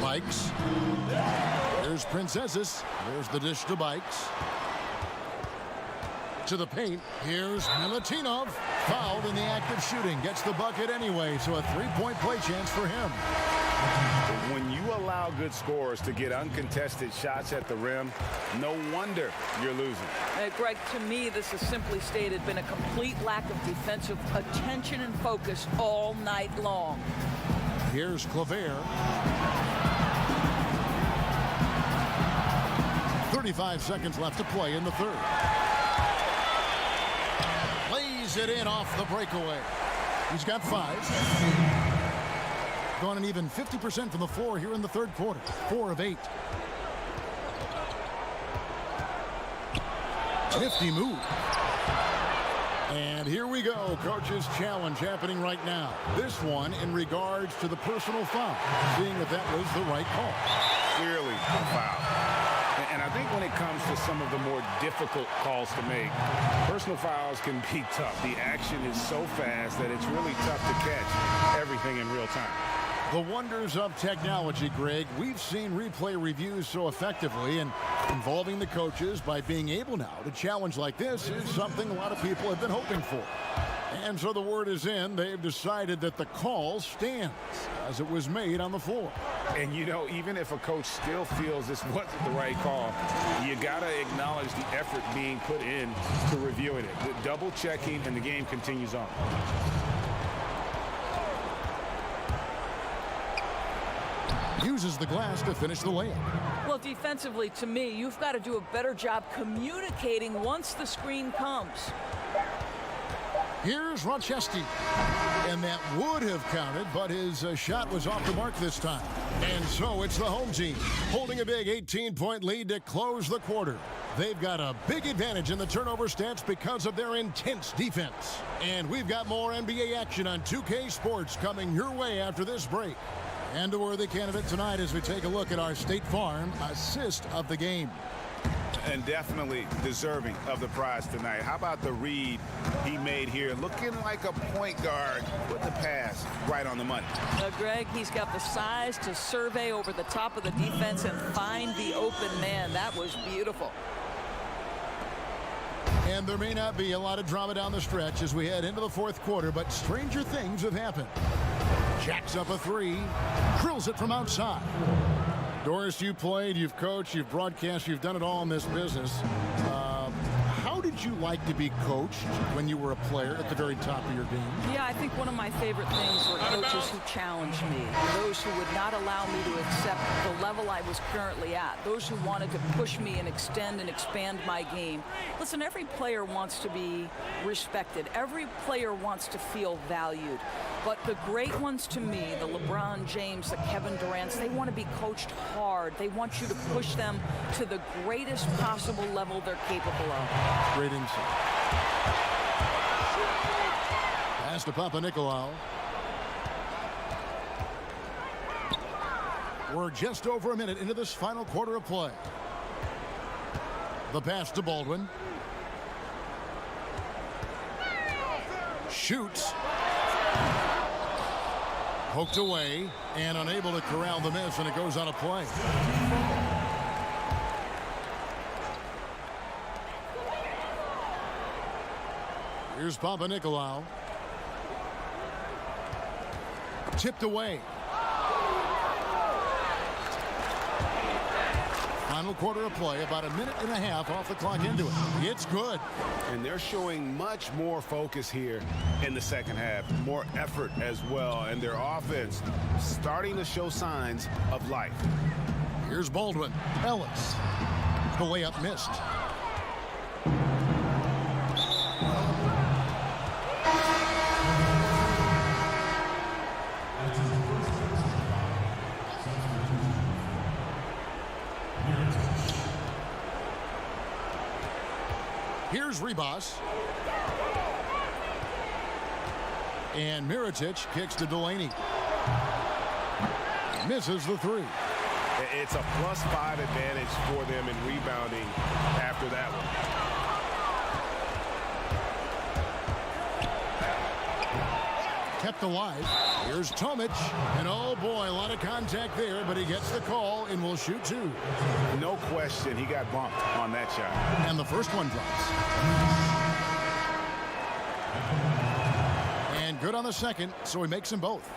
Bikes. Here's Princesses. There's the dish to Bikes. To the paint. Here's Milutinov. Fouled in the act of shooting. Gets the bucket anyway, so a three-point play chance for him. When you allow good scorers to get uncontested shots at the rim, no wonder you're losing. Greg, to me, this has simply stated been a complete lack of defensive attention and focus all night long. Here's Claver. 35 seconds left to play in the third. Lays it in off the breakaway. He's got 5. Gone an even 50% from the floor here in the third quarter. 4 of 8. Nifty move. And here we go. Coach's challenge happening right now. This one in regards to the personal foul. Seeing if that was the right call. Clearly a foul. And I think when it comes to some of the more difficult calls to make, personal fouls can be tough. The action is so fast that it's really tough to catch everything in real time. The wonders of technology, Greg. We've seen replay reviews so effectively, and involving the coaches by being able now to challenge like this is something a lot of people have been hoping for. And so the word is in. They've decided that the call stands as it was made on the floor. And, you know, even if a coach still feels this wasn't the right call, you got to acknowledge the effort being put in to reviewing it. The double checking, and the game continues on. Uses the glass to finish the layup. Well, defensively, to me, you've got to do a better job communicating once the screen comes. Here's Rochesky. And that would have counted, but his shot was off the mark this time. And so it's the home team holding a big 18-point lead to close the quarter. They've got a big advantage in the turnover stats because of their intense defense. And we've got more NBA action on 2K Sports coming your way after this break. And a worthy candidate tonight as we take a look at our State Farm assist of the game. And definitely deserving of the prize tonight. How about the read he made here? Looking like a point guard with the pass right on the money. Greg, he's got the size to survey over the top of the defense and find the open man. That was beautiful. And there may not be a lot of drama down the stretch as we head into the fourth quarter, but stranger things have happened. Jacks up a 3, drills it from outside. Doris, you played, you've coached, you've broadcast, you've done it all in this business. How did you like to be coached when you were a player at the very top of your game? Yeah, I think one of my favorite things were coaches who challenged me, those who would not allow me to accept the level I was currently at, those who wanted to push me and extend and expand my game. Listen, every player wants to be respected. Every player wants to feel valued. But the great ones to me, the LeBron James, the Kevin Durant's, they want to be coached hard. They want you to push them to the greatest possible level they're capable of. Great insight. Pass to Papanikolaou. We're just over a minute into this final quarter of play. The pass to Baldwin. Shoots. Poked away and unable to corral the miss, and it goes on a play. Here's Papanikolaou. Tipped away. Final quarter of play, about a minute and a half off the clock into it. It's good. And they're showing much more focus here in the second half. More effort as well. And their offense starting to show signs of life. Here's Baldwin. Ellis. The layup missed. Here's Ribas. And Mirotic kicks to Delaney. Misses the three. It's a +5 advantage for them in rebounding after that one. Kept alive. Here's Tomic. And oh boy, a lot of contact there, but he gets the call and will shoot two. No question, he got bumped on that shot. And the first one drops. And good on the second, so he makes them both.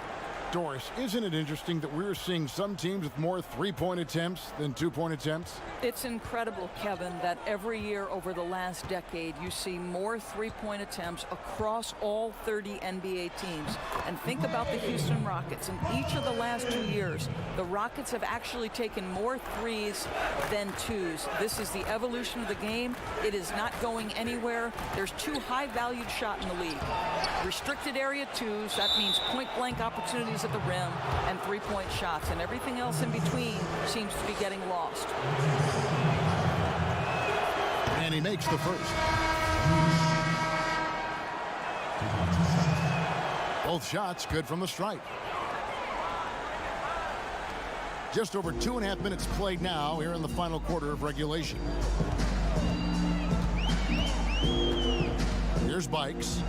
Doris, isn't it interesting that we're seeing some teams with more three-point attempts than two-point attempts? It's incredible, Kevin, that every year over the last decade you see more three-point attempts across all 30 NBA teams. And think about the Houston Rockets. In each of the last 2 years, the Rockets have actually taken more threes than twos. This is the evolution of the game. It is not going anywhere. There's two high-valued shots in the league. Restricted area twos, that means point-blank opportunities at the rim, and three-point shots, and everything else in between seems to be getting lost. And he makes the first. Both shots good from the stripe. Just over 2.5 minutes played now here in the final quarter of regulation. Here's Bikes.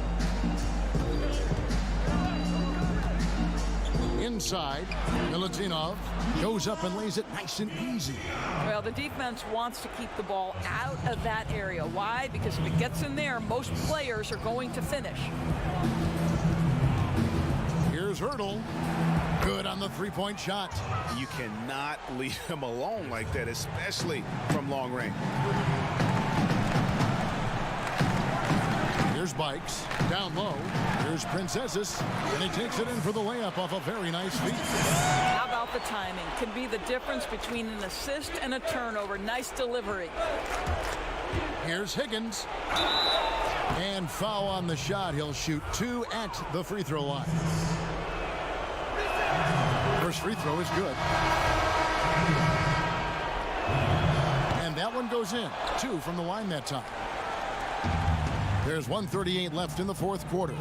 Inside, Milutinov goes up and lays it nice and easy. Well, the defense wants to keep the ball out of that area. Why? Because if it gets in there, most players are going to finish. Here's Hurdle. Good on the three-point shot. You cannot leave him alone like that, especially from long range. Here's Bikes. Down low. Here's Princesses. And he takes it in for the layup off a very nice feed. How about the timing? Can be the difference between an assist and a turnover. Nice delivery. Here's Higgins. And foul on the shot. He'll shoot two at the free throw line. First free throw is good. And that one goes in. Two from the line that time. There's 1:38 left in the fourth quarter.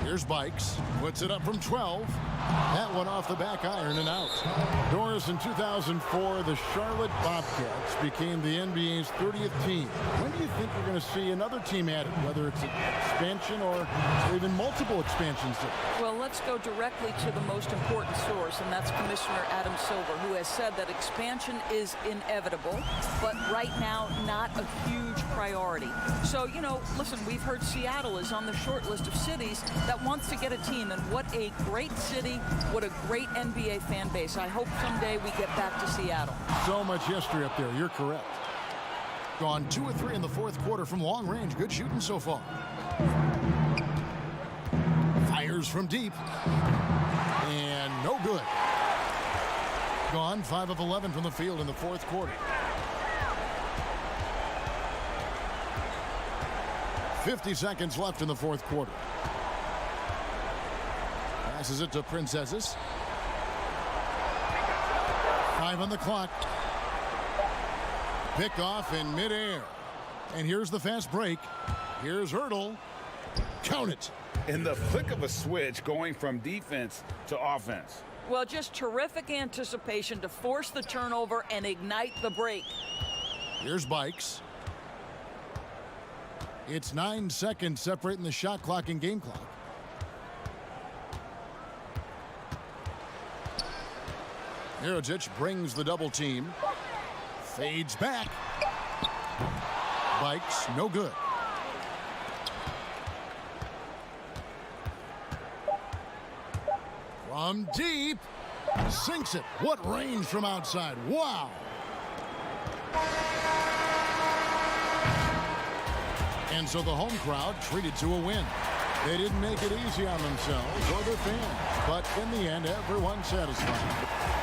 Here's Bikes. Puts it up from 12. That one off the back iron and out. Doris, in 2004, the Charlotte Bobcats became the NBA's 30th team. When do you think we're going to see another team added, whether it's an expansion or even multiple expansions? Well, let's go directly to the most important source, and that's Commissioner Adam Silver, who has said that expansion is inevitable, but right now not a huge priority. So, you know, listen, we've heard Seattle is on the short list of cities that wants to get a team, and what a great city, what a great NBA fan base. I hope someday we get back to Seattle. So much history up there. You're correct. Gone 2 of 3 in the fourth quarter from long range. Good shooting so far. Fires from deep. And no good. Gone 5 of 11 from the field in the fourth quarter. 50 seconds left in the fourth quarter. Passes it to Princesses. 5 on the clock. Pick off in midair. And here's the fast break. Here's Hurdle. Count it. In the flick of a switch, going from defense to offense. Well, just terrific anticipation to force the turnover and ignite the break. Here's Bikes. It's 9 seconds separating the shot clock and game clock. Mirotic brings the double team. Fades back. Bikes, no good. From deep. Sinks it. What range from outside. Wow. And so the home crowd treated to a win. They didn't make it easy on themselves or their fans, but in the end, everyone's satisfied.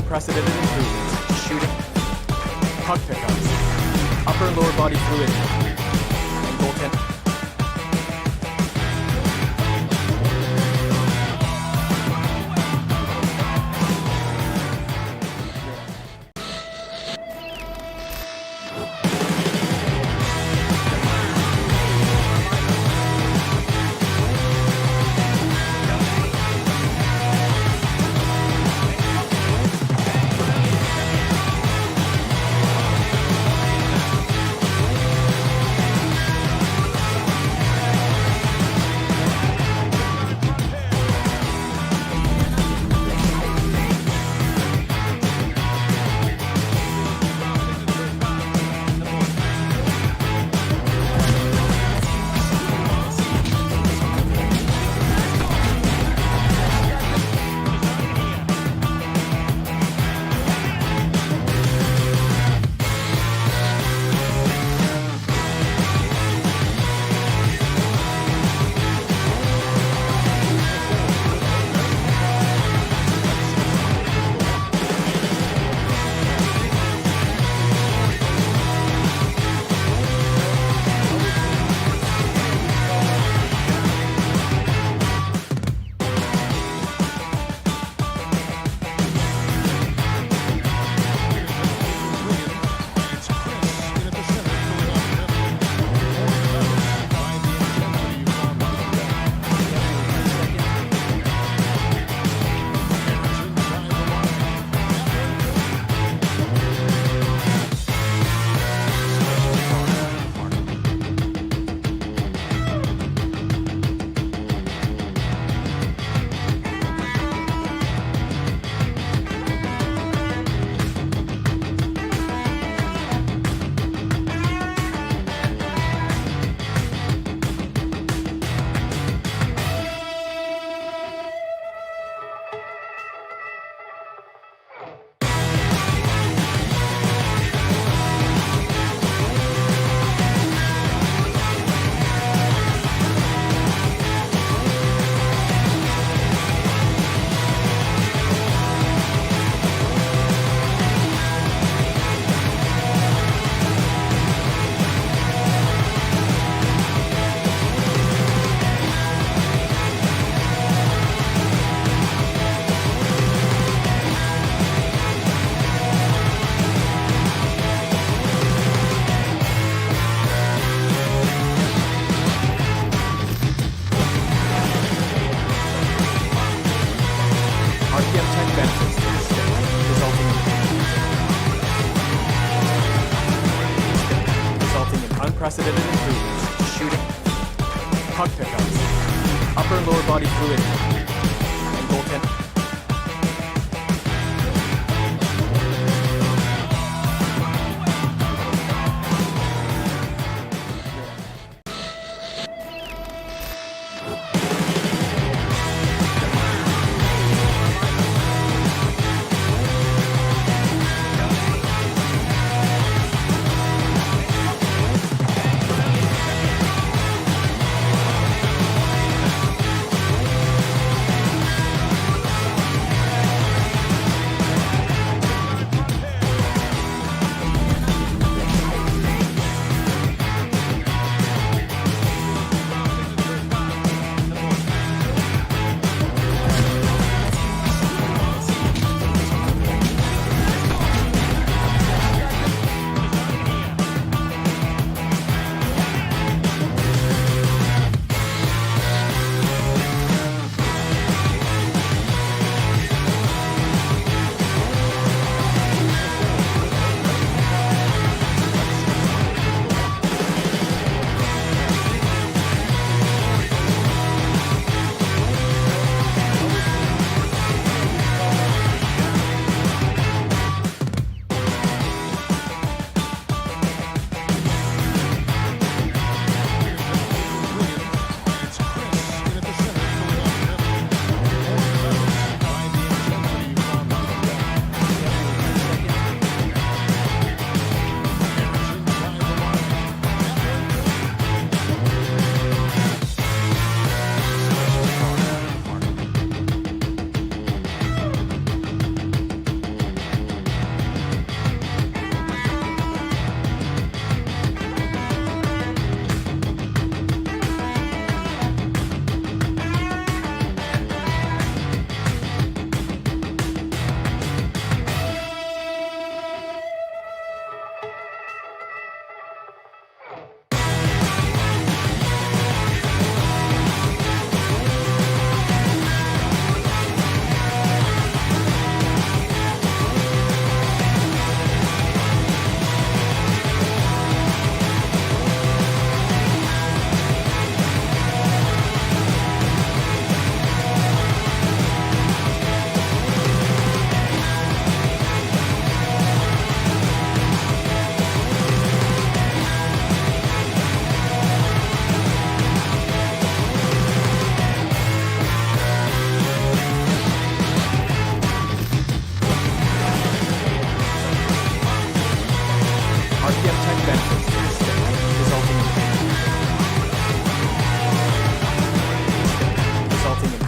unprecedented improvements, shooting, puck pickups, upper and lower body fluidity, and goaltending. unprecedented improvements. Shooting, puck pickups, upper and lower body fluidity, and goaltending.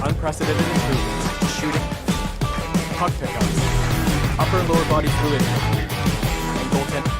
Unprecedented improvements. Shooting, puck pickups, upper and lower body fluidity, and goaltending.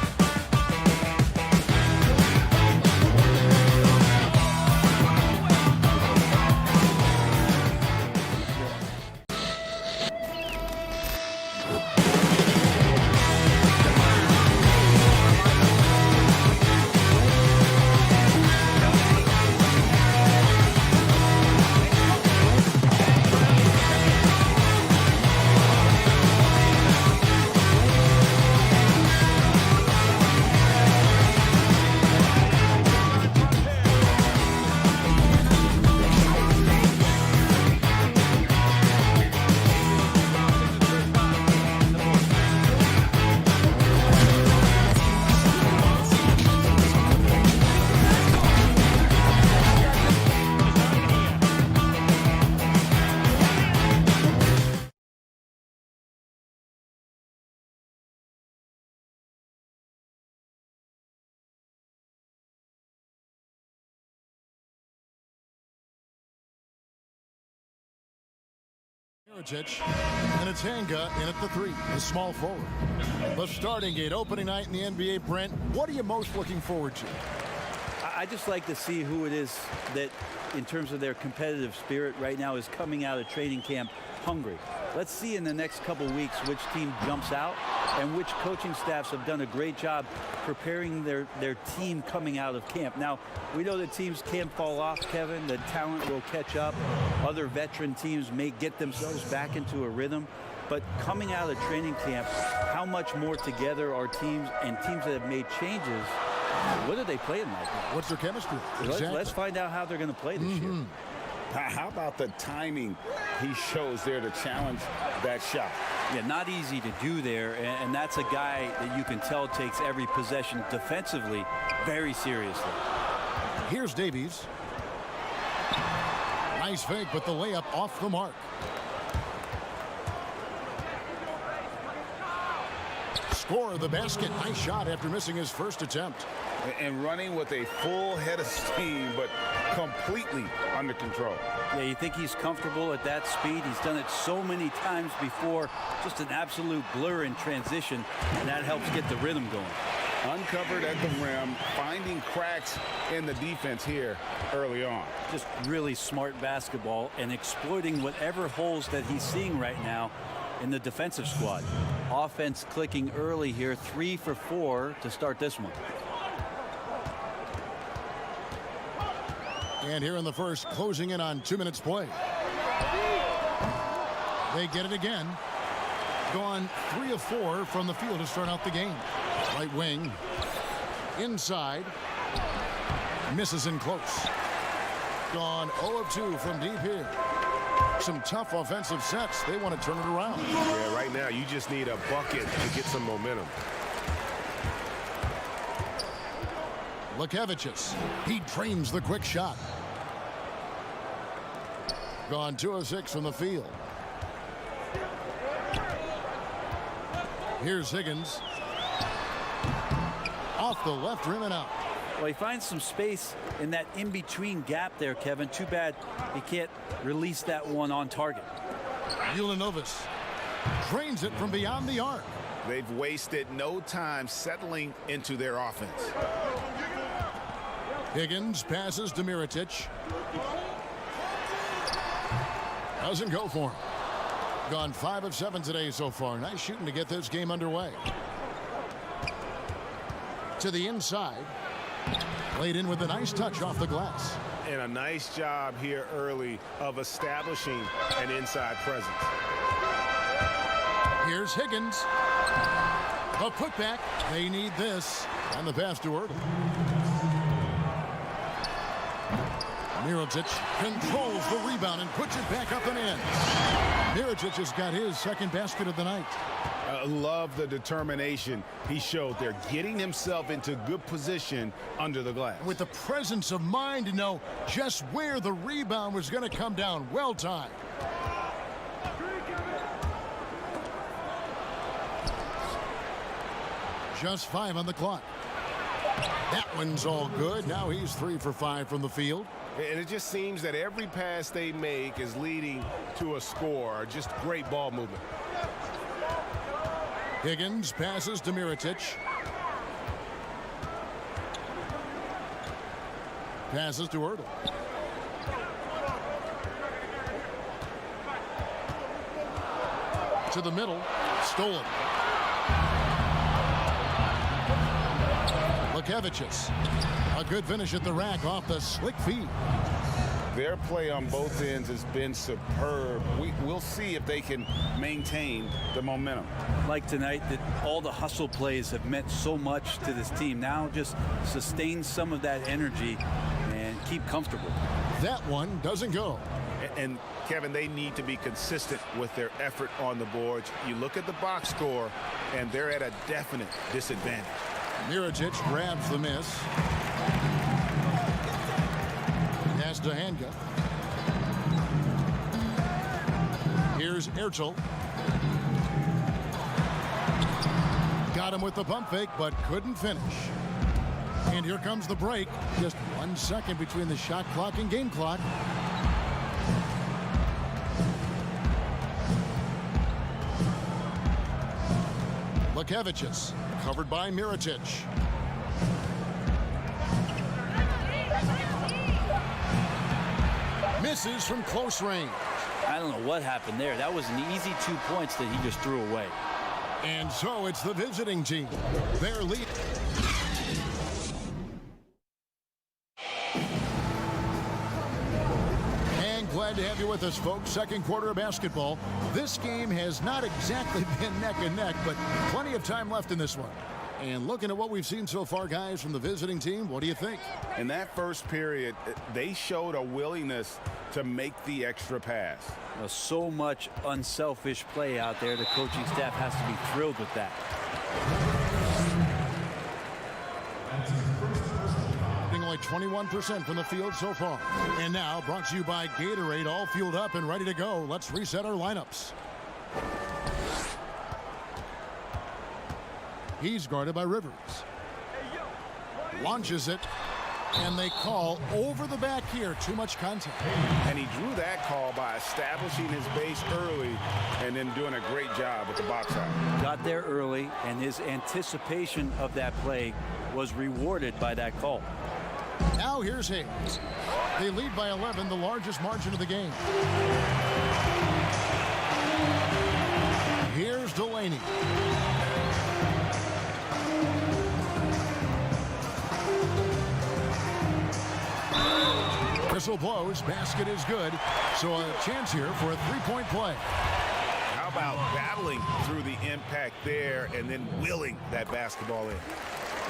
And it's Hanga in at the 3, the small forward. The starting gate, opening night in the NBA, Brent. What are you most looking forward to? I just like to see who it is that, in terms of their competitive spirit right now, is coming out of training camp hungry. Let's see in the next couple weeks which team jumps out and which coaching staffs have done a great job preparing their team coming out of camp. Now, we know that teams can't fall off, Kevin. The talent will catch up. Other veteran teams may get themselves back into a rhythm. But coming out of training camp, how much more together are teams and teams that have made changes What are they playing like? What's their chemistry? Let's find out how they're going to play this year. How about the timing he shows there to challenge that shot? Yeah, not easy to do there, and that's a guy that you can tell takes every possession defensively very seriously. Here's Davies. Nice fake, but the layup off the mark. Score the basket. Nice shot after missing his first attempt. And running with a full head of steam, but completely under control. Yeah, you think he's comfortable at that speed. He's done it so many times before. Just an absolute blur in transition, and that helps get the rhythm going. Uncovered at the rim, finding cracks in the defense here early on. Just really smart basketball and exploiting whatever holes that he's seeing right now in the defensive squad. Offense clicking early here, 3 for 4 to start this one. And here in the first, closing in on 2 minutes play. They get it again. Gone 3 of 4 from the field to start out the game. Right wing. Inside. Misses in close. Gone 0 of 2 from deep here. Some tough offensive sets. They want to turn it around. Yeah, right now you just need a bucket to get some momentum. Lukevicius. He drains the quick shot. Gone 2 of 6 from the field. Here's Higgins. Off the left rim and out. Well, he finds some space in that in-between gap there, Kevin. Too bad he can't release that one on target. Ulanovas drains it from beyond the arc. They've wasted no time settling into their offense. Higgins passes to Mirotic. Doesn't go for him. Gone 5 of 7 today so far. Nice shooting to get this game underway. To the inside. Laid in with a nice touch off the glass. And a nice job here early of establishing an inside presence. Here's Higgins. A putback. They need this. And the pass to Ertl. Mirotic controls the rebound and puts it back up and in. Mirotic has got his second basket of the night. I love the determination he showed there, getting himself into good position under the glass. With the presence of mind to know just where the rebound was going to come down. Well timed. Just 5 on the clock. That one's all good. Now he's 3 for 5 from the field. And it just seems that every pass they make is leading to a score. Just great ball movement. Higgins passes to Mirotic. Passes to Ertl. To the middle. Stolen. Lukevicius. A good finish at the rack off the slick feed. Their play on both ends has been superb. We'll see if they can maintain the momentum. Like tonight, that all the hustle plays have meant so much to this team. Now just sustain some of that energy and keep comfortable. That one doesn't go. And Kevin, they need to be consistent with their effort on the boards. You look at the box score, and they're at a definite disadvantage. Mirotic grabs the miss. Pass to Hanga. Here's Ertl. Got him with the pump fake, but couldn't finish. And here comes the break. Just 1 second between the shot clock and game clock. Lukevicius, covered by Mirotic. Misses from close range. I don't know what happened there. That was an easy 2 points that he just threw away. And so it's the visiting team. Their lead. And glad to have you with us, folks. Second quarter of basketball. This game has not exactly been neck and neck, but plenty of time left in this one. And looking at what we've seen so far, guys, from the visiting team, what do you think? In that first period, they showed a willingness to make the extra pass. So much unselfish play out there. The coaching staff has to be thrilled with that. Only 21% from the field so far. And now brought to you by Gatorade, all fueled up and ready to go. Let's reset our lineups. He's guarded by Rivers. Launches it, and they call over the back here. Too much contact. And he drew that call by establishing his base early and then doing a great job with the box out. Got there early, and his anticipation of that play was rewarded by that call. Now here's Hayes. They lead by 11, the largest margin of the game. Here's Delaney. Whistle blows, basket is good, so a chance here for a three-point play. How about battling through the impact there and then willing that basketball in?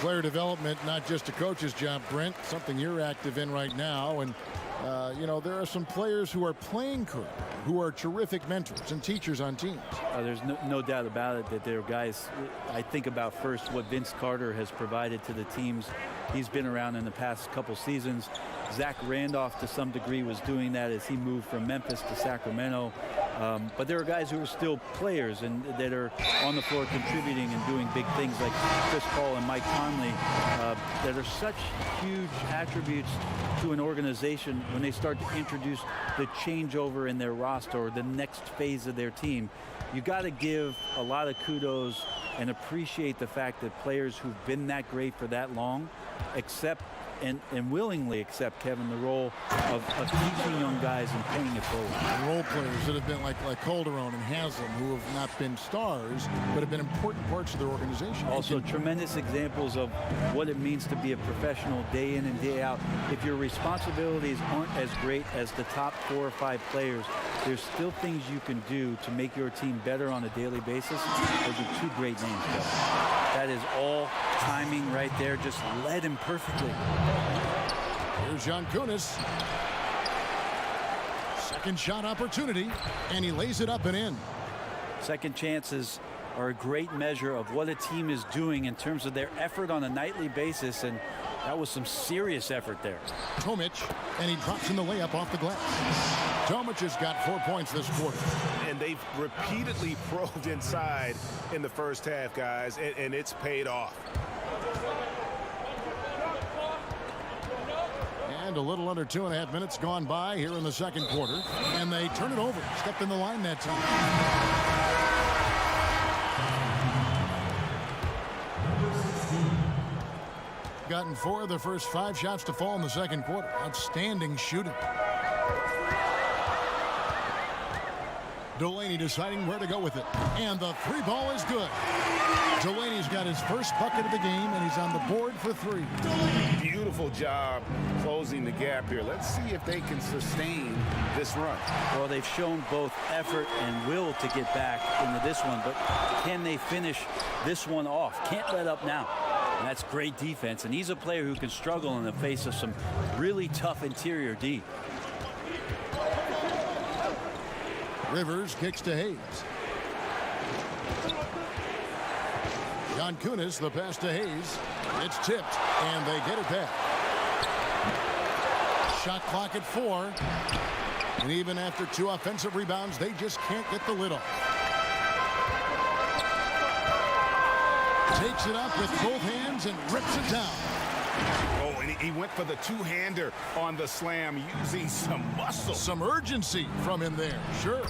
Player development, not just a coach's job, Brent, something you're active in right now. And, you know, there are some players who are playing career, who are terrific mentors and teachers on teams. There's no doubt about it that there are guys. I think about first what Vince Carter has provided to the teams he's been around in the past couple seasons. Zach Randolph, to some degree, was doing that as he moved from Memphis to Sacramento. But there are guys who are still players and that are on the floor contributing and doing big things, like Chris Paul and Mike Conley, that are such huge attributes to an organization when they start to introduce the changeover in their roster or the next phase of their team. You got to give a lot of kudos and appreciate the fact that players who've been that great for that long accept and willingly accept, Kevin, the role of teaching young guys and paying it forward. Role players that have been like Calderon and Haslam, who have not been stars, but have been important parts of their organization. Also, tremendous examples of what it means to be a professional day in and day out. If your responsibilities aren't as great as the top 4 or 5 players, there's still things you can do to make your team better on a daily basis. Those are 2 great names, Kevin. That is all timing right there. Just led him perfectly. Here's John Kunis. Second shot opportunity, and he lays it up and in. Second chances are a great measure of what a team is doing in terms of their effort on a nightly basis, and that was some serious effort there. Tomic, and he drops in the layup off the glass. Tomic has got 4 points this quarter. And they've repeatedly probed inside in the first half, guys, and it's paid off. And a little under 2.5 minutes gone by here in the second quarter. And they turn it over. Stepped in the line that time. Gotten 4 of the first 5 shots to fall in the second quarter. Outstanding shooting. Delaney deciding where to go with it. And the 3 ball is good. Delaney's got his first bucket of the game, and he's on the board for 3. Beautiful job closing the gap here. Let's see if they can sustain this run. Well, they've shown both effort and will to get back into this one, but can they finish this one off? Can't let up now. And that's great defense, and he's a player who can struggle in the face of some really tough interior D. Rivers kicks to Hayes. John Kunis, the pass to Hayes. It's tipped, and they get it back. Shot clock at 4. And even after 2 offensive rebounds, they just can't get the lid off. Takes it up with both hands and rips it down. Oh, and he went for the 2-hander on the slam, using some muscle. Some urgency from him there. Sure.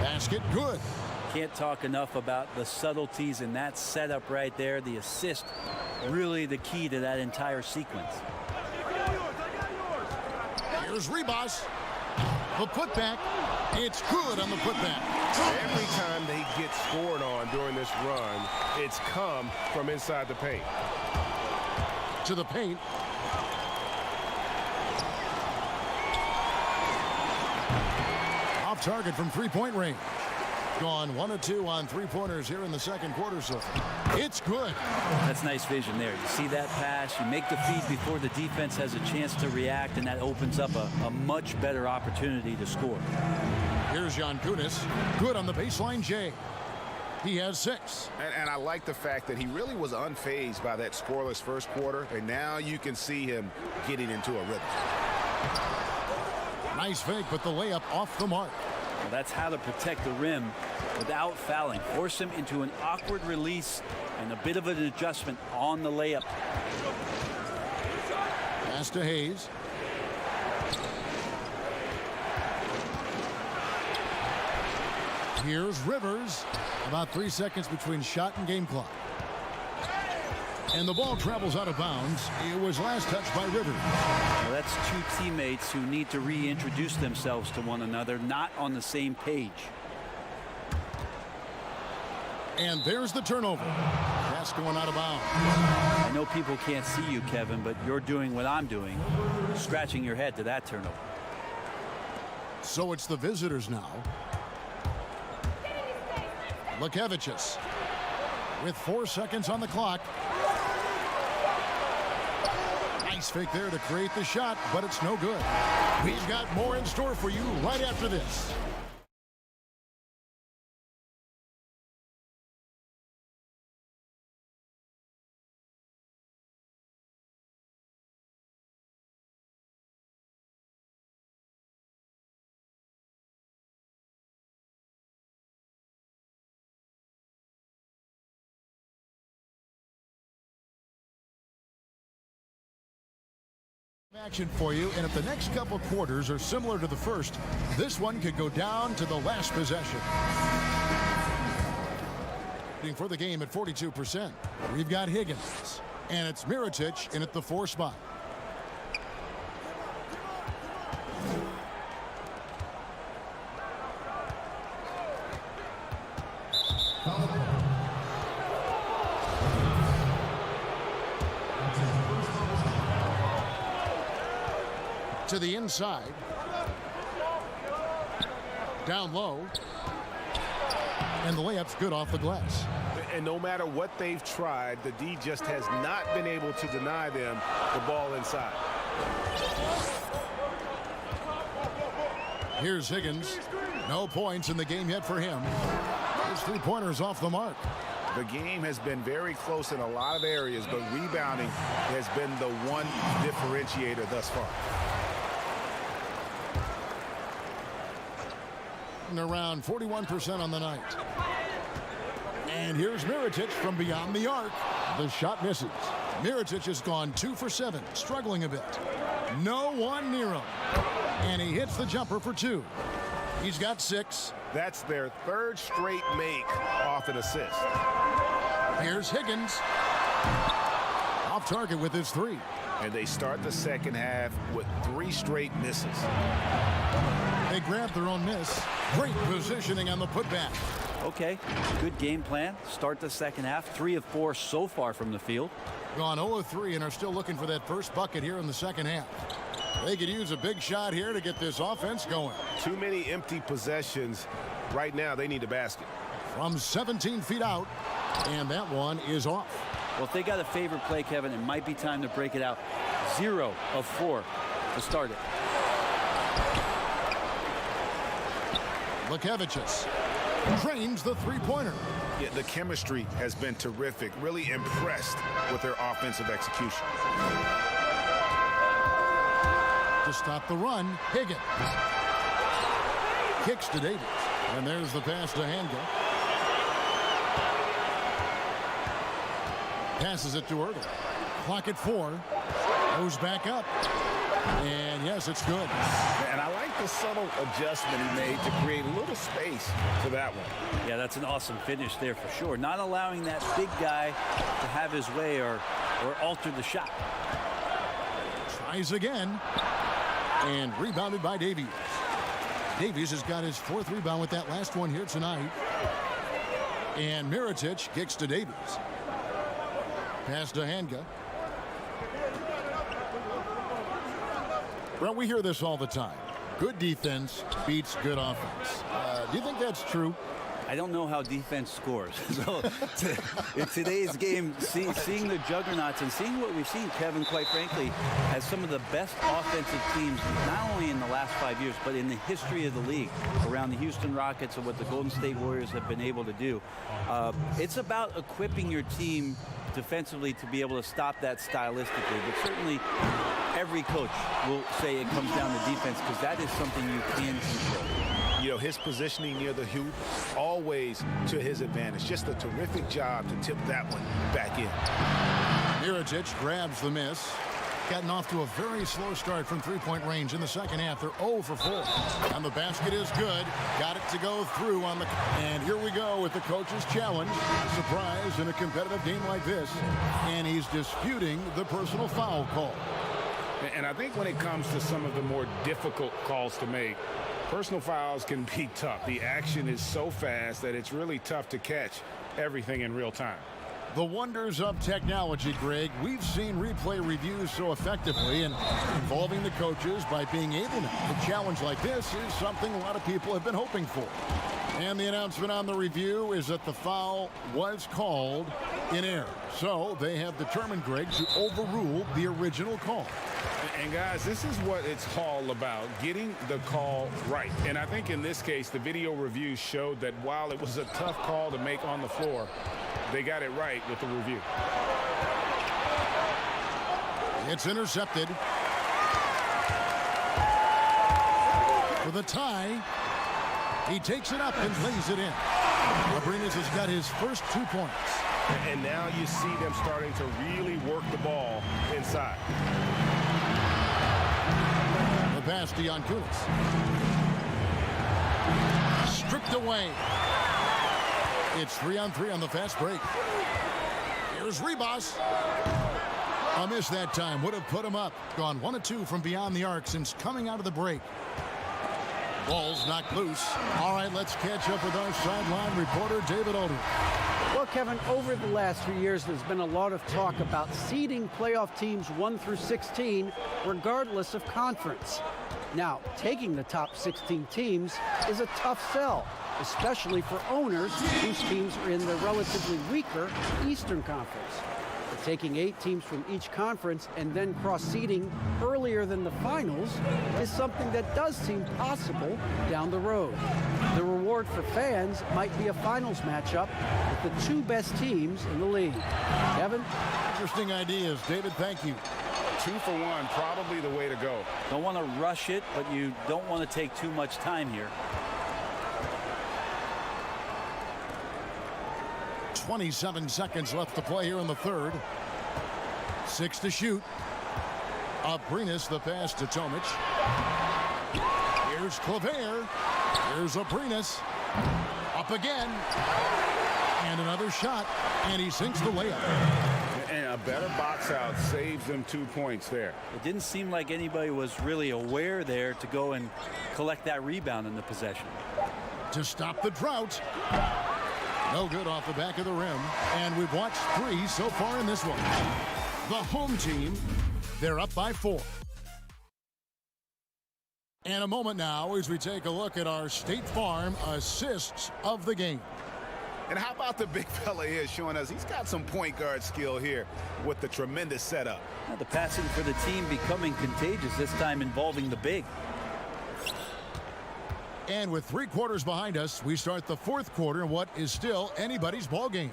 Basket good. Can't talk enough about the subtleties in that setup right there. The assist, really the key to that entire sequence. Here's Ribas. The putback. It's good on the putback. Every time they get scored on during this run, it's come from inside the paint. To the paint. Off target from 3-point range. Gone 1 of 2 on three-pointers here in the second quarter so far. It's good. That's nice vision there. You see that pass, you make the feed before the defense has a chance to react, and that opens up a much better opportunity to score. Here's Jan Kunis. Good on the baseline, Jay. He has 6. And I like the fact that he really was unfazed by that scoreless first quarter, and now you can see him getting into a rhythm. Nice fake, but the layup off the mark. Well, that's how to protect the rim without fouling. Force him into an awkward release and a bit of an adjustment on the layup. Pass to Hayes. Here's Rivers. About 3 seconds between shot and game clock. And the ball travels out of bounds. It was last touched by Rivers. Well, that's two teammates who need to reintroduce themselves to one another, not on the same page. And there's the turnover. Pass going out of bounds. I know people can't see you, Kevin, but you're doing what I'm doing, scratching your head to that turnover. So it's the visitors now. Lukevicius with 4 seconds on the clock. Nice fake there to create the shot, but it's no good. We've got more in store for you right after this. Action for you, and if the next couple quarters are similar to the first, this one could go down to the last possession. For the game at 42%, we've got Higgins, and it's Mirotic in at the 4 spot. To the inside. Down low. And the layup's good off the glass. And no matter what they've tried, the D just has not been able to deny them the ball inside. Here's Higgins. No points in the game yet for him. His 3-pointers off the mark. The game has been very close in a lot of areas, but rebounding has been the one differentiator thus far. Around 41% on the night. And here's Mirotic from beyond the arc. The shot misses. Mirotic has gone 2 for 7, struggling a bit. No one near him. And he hits the jumper for 2. He's got 6. That's their 3rd straight make off an assist. Here's Higgins. Off target with his 3. And they start the second half with 3 straight misses. They grab their own miss. Great positioning on the putback. Okay, good game plan. Start the second half. 3 of 4 so far from the field. Gone 0 of 3 and are still looking for that first bucket here in the second half. They could use a big shot here to get this offense going. Too many empty possessions. Right now, they need a basket. From 17 feet out, and that one is off. Well, if they got a favorite play, Kevin, it might be time to break it out. 0 of 4 to start it. Lukevicius trains the 3-pointer. Yeah, the chemistry has been terrific. Really impressed with their offensive execution. To stop the run, Higgins. Kicks to Davis. And there's the pass to Hanga. Passes it to Ertel. Clock at 4. Goes back up. And yes, it's good. And I like the subtle adjustment he made to create a little space for that one. Yeah, that's an awesome finish there for sure. Not allowing that big guy to have his way or alter the shot. Tries again. And rebounded by Davies. Davies has got his 4th rebound with that last one here tonight. And Mirotic kicks to Davies. Pass to Hanga. Well, we hear this all the time. Good defense beats good offense. Do you think that's true? I don't know how defense scores. So in today's game, seeing the juggernauts and seeing what we've seen, Kevin, quite frankly, as some of the best offensive teams, not only in the last 5 years, but in the history of the league, around the Houston Rockets and what the Golden State Warriors have been able to do. It's about equipping your team defensively to be able to stop that stylistically, but certainly every coach will say it comes down to defense, because that is something you can control. You know, his positioning near the hoop, always to his advantage. Just a terrific job to tip that one back in. Mirotic grabs the miss. Gotten off to a very slow start from three-point range in the second half. They're 0 for 4. And the basket is good. Got it to go through on the... And here we go with the coach's challenge. Surprise in a competitive game like this. And he's disputing the personal foul call. And I think when it comes to some of the more difficult calls to make, personal fouls can be tough. The action is so fast that it's really tough to catch everything in real time. The wonders of technology, Greg. We've seen replay reviews so effectively, and involving the coaches by being able to. A challenge like this is something a lot of people have been hoping for. And the announcement on the review is that the foul was called in error. So they have determined, Greg, to overrule the original call. And guys, this is what it's all about, getting the call right. And I think in this case, the video review showed that while it was a tough call to make on the floor, they got it right with the review. It's intercepted. For the tie, he takes it up and lays it in. Abrinas has got his first 2 points. And now you see them starting to really work the ball inside. The pass to Yankunis. Stripped away. It's 3-on-3 on the fast break. Here's Ribas. A miss that time. Would have put him up. Gone 1 of 2 from beyond the arc since coming out of the break. Ball's knocked loose. All right, let's catch up with our sideline reporter, David Aldridge. Well, Kevin, over the last few years, there's been a lot of talk about seeding playoff teams 1 through 16, regardless of conference. Now, taking the top 16 teams is a tough sell, especially for owners whose teams are in the relatively weaker Eastern Conference. But taking 8 teams from each conference and then cross-seeding earlier than the finals is something that does seem possible down the road. The reward for fans might be a finals matchup with the 2 best teams in the league. Kevin? Interesting ideas. David, thank you. 2 for 1, probably the way to go. Don't want to rush it, but you don't want to take too much time here. 27 seconds left to play here in the third. 6 to shoot. Abrinas, the pass to Tomic. Here's Claver. Here's Abrinas. Up again. And another shot. And he sinks the layup. And a better box out saves them 2 points there. It didn't seem like anybody was really aware there to go and collect that rebound in the possession. To stop the drought. No good off the back of the rim. And we've watched 3 so far in this one. The home team, they're up by 4. And a moment now as we take a look at our State Farm assists of the game. And how about the big fella here showing us he's got some point guard skill here with the tremendous setup. Now the passing for the team becoming contagious, this time involving the big. And with 3 quarters behind us, we start the 4th quarter in what is still anybody's ball game.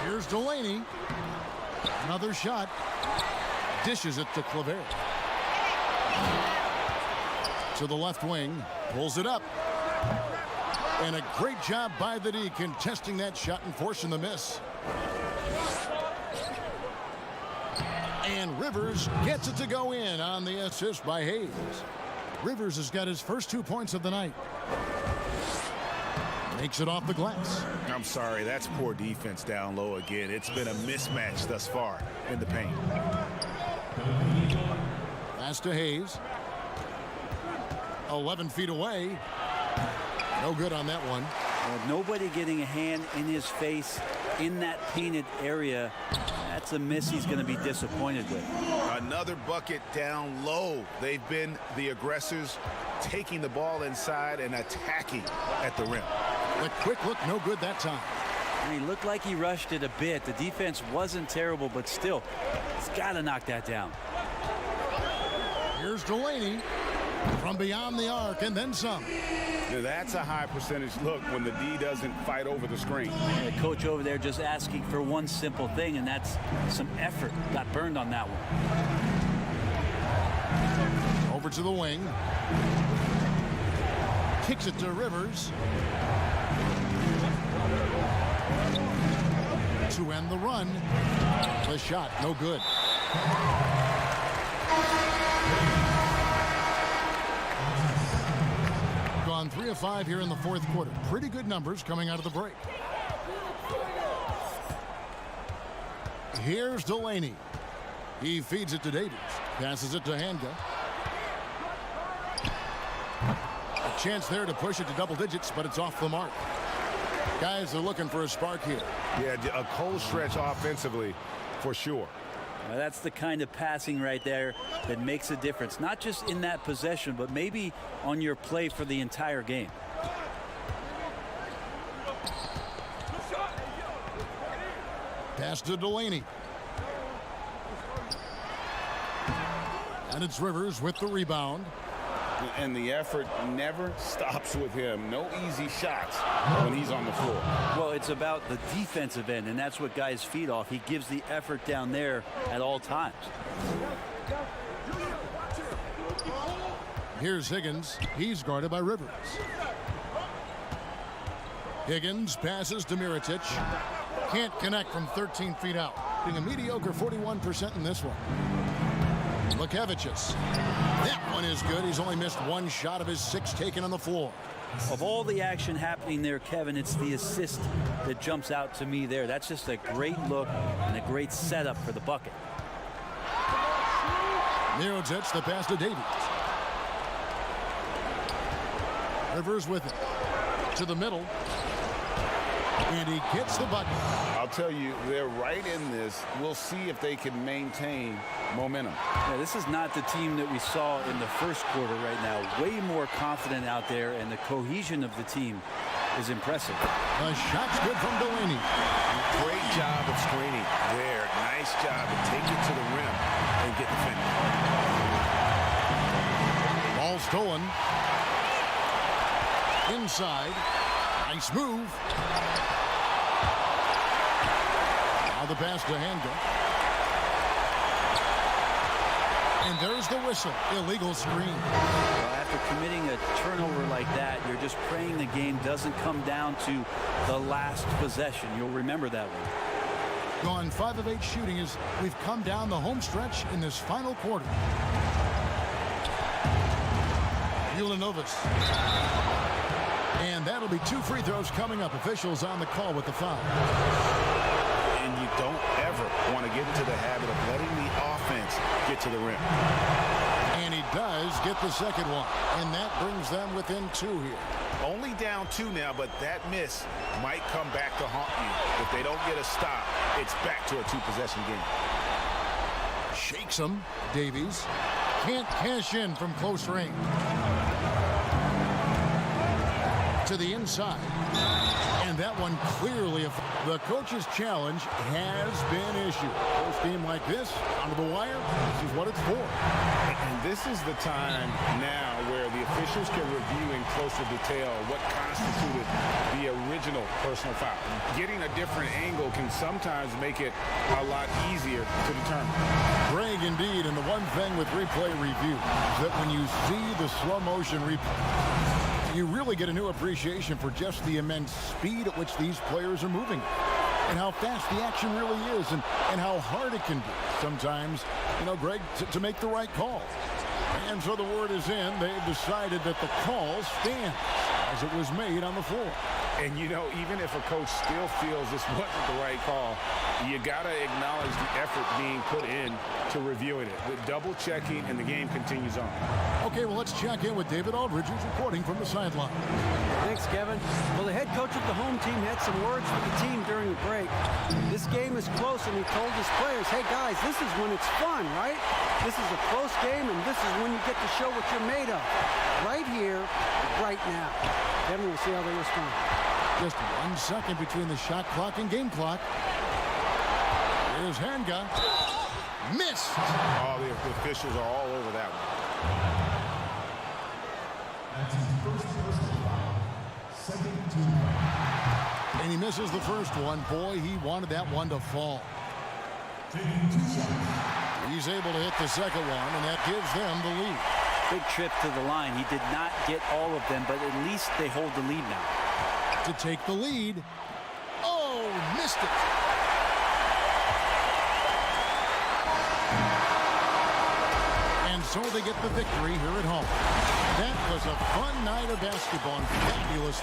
Here's Delaney. Another shot. Dishes it to Claver. To the left wing. Pulls it up. And a great job by the D contesting that shot and forcing the miss. And Rivers gets it to go in on the assist by Hayes. Rivers has got his first 2 points of the night. Makes it off the glass. I'm sorry, that's poor defense down low again. It's been a mismatch thus far in the paint. Pass to Hayes. 11 feet away. No good on that one. Well, nobody getting a hand in his face in that painted area. That's a miss he's going to be disappointed with. Another bucket down low. They've been the aggressors, taking the ball inside and attacking at the rim. The quick look, no good that time. And he looked like he rushed it a bit. The defense wasn't terrible, but still, he's got to knock that down. Here's Delaney from beyond the arc and then some. Now, that's a high percentage look when the D doesn't fight over the screen. The coach over there just asking for one simple thing, and that's some effort. Got burned on that one. Over to the wing. Kicks it to Rivers. To end the run. The shot, no good. Gone 3 of 5 here in the fourth quarter. Pretty good numbers coming out of the break. Here's Delaney. He feeds it to Davies. Passes it to Hanga. A chance there to push it to double digits, but it's off the mark. Guys are looking for a spark here. Yeah, a cold stretch offensively for sure. Now, that's the kind of passing right there that makes a difference, not just in that possession, but maybe on your play for the entire game. Pass to Delaney. And it's Rivers with the rebound. And the effort never stops with him. No easy shots when he's on the floor. Well, it's about the defensive end, and that's what guys feed off. He gives the effort down there at all times. Here's Higgins. He's guarded by Rivers. Higgins passes to Mirotic. Can't connect from 13 feet out. Being a mediocre 41% in this one. Lukevicius. That one is good. He's only missed one shot of his 6 taken on the floor. Of all the action happening there, Kevin, it's the assist that jumps out to me there. That's just a great look and a great setup for the bucket. Mirotic, the pass to Davies. Rivers with it. To the middle. And he gets the bucket. I'll tell you, they're right in this. We'll see if they can maintain momentum. Yeah, this is not the team that we saw in the first quarter right now. Way more confident out there, and the cohesion of the team is impressive. The shot's good from Delaney. Great job of screening there. Nice job to take it to the rim and get the finish. Ball stolen. Inside. Nice move. Now the pass to Hanga. And there's the whistle. Illegal screen. Well, after committing a turnover like that, you're just praying the game doesn't come down to the last possession. You'll remember that one. Gone 5 of 8 shooting as we've come down the home stretch in this final quarter. Ulanovas. And that'll be 2 free throws coming up. Officials on the call with the foul. And you don't ever want to get into the habit of letting the offense get to the rim. And he does get the second one. And that brings them within 2 here. Only down 2 now, but that miss might come back to haunt you. If they don't get a stop, it's back to a 2-possession game. Shakes him. Davies. Can't cash in from close range. To the inside. And that one clearly, the coach's challenge has been issued. First game like this, onto the wire, this is what it's for. And this is the time now where the officials can review in closer detail what constituted the original personal foul. Getting a different angle can sometimes make it a lot easier to determine. Greg, indeed, and the one thing with replay review is that when you see the slow motion replay, you really get a new appreciation for just the immense speed at which these players are moving and how fast the action really is and how hard it can be sometimes, you know, Greg, to make the right call. And so the word is in. They've decided that the call stands as it was made on the floor. And, you know, even if a coach still feels this wasn't the right call, you got to acknowledge the effort being put in to reviewing it. The double checking, and the game continues on. Okay, well, let's check in with David Aldridge, who's reporting from the sideline. Thanks, Kevin. Well, the head coach of the home team had some words for the team during the break. This game is close, and he told his players, hey, guys, this is when it's fun, right? This is a close game, and this is when you get to show what you're made of. Right here, right now. Kevin, we'll see how they respond. Just 1 second between the shot clock and game clock. Here's Hanga. Missed. Oh, the officials are all over that one. And he misses the first one. Boy, he wanted that one to fall. He's able to hit the second one, and that gives them the lead. Big trip to the line. He did not get all of them, but at least they hold the lead now. To take the lead. Oh, missed it. And so they get the victory here at home. That was a fun night of basketball and fabulous.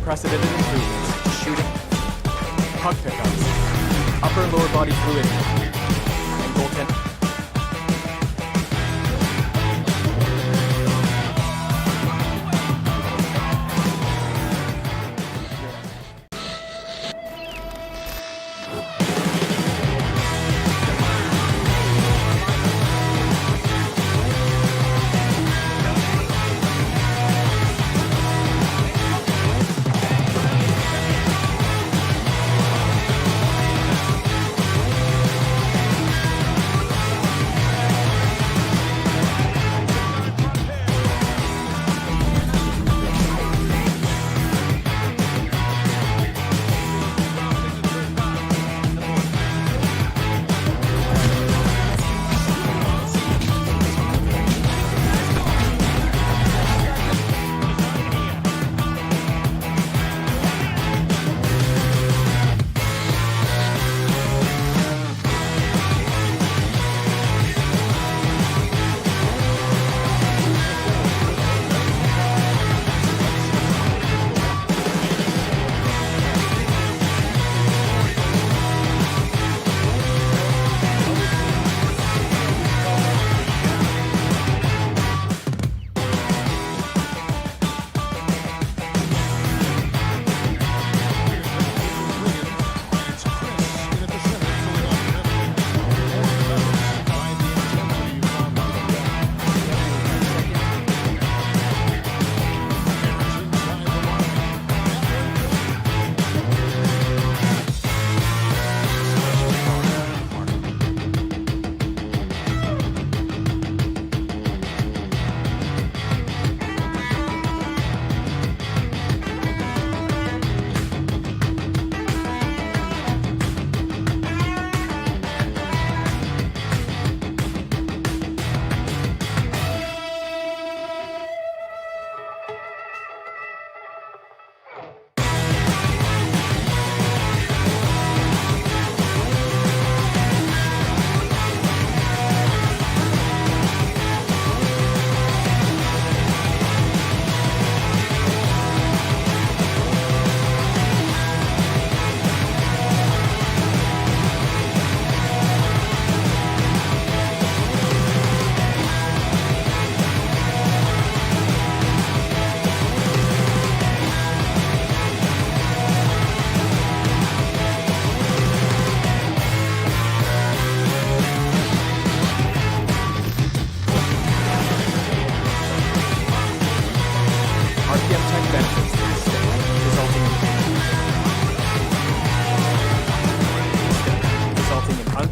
unprecedented improvements to shooting, puck pickups, upper and lower body fluidity, and goaltending.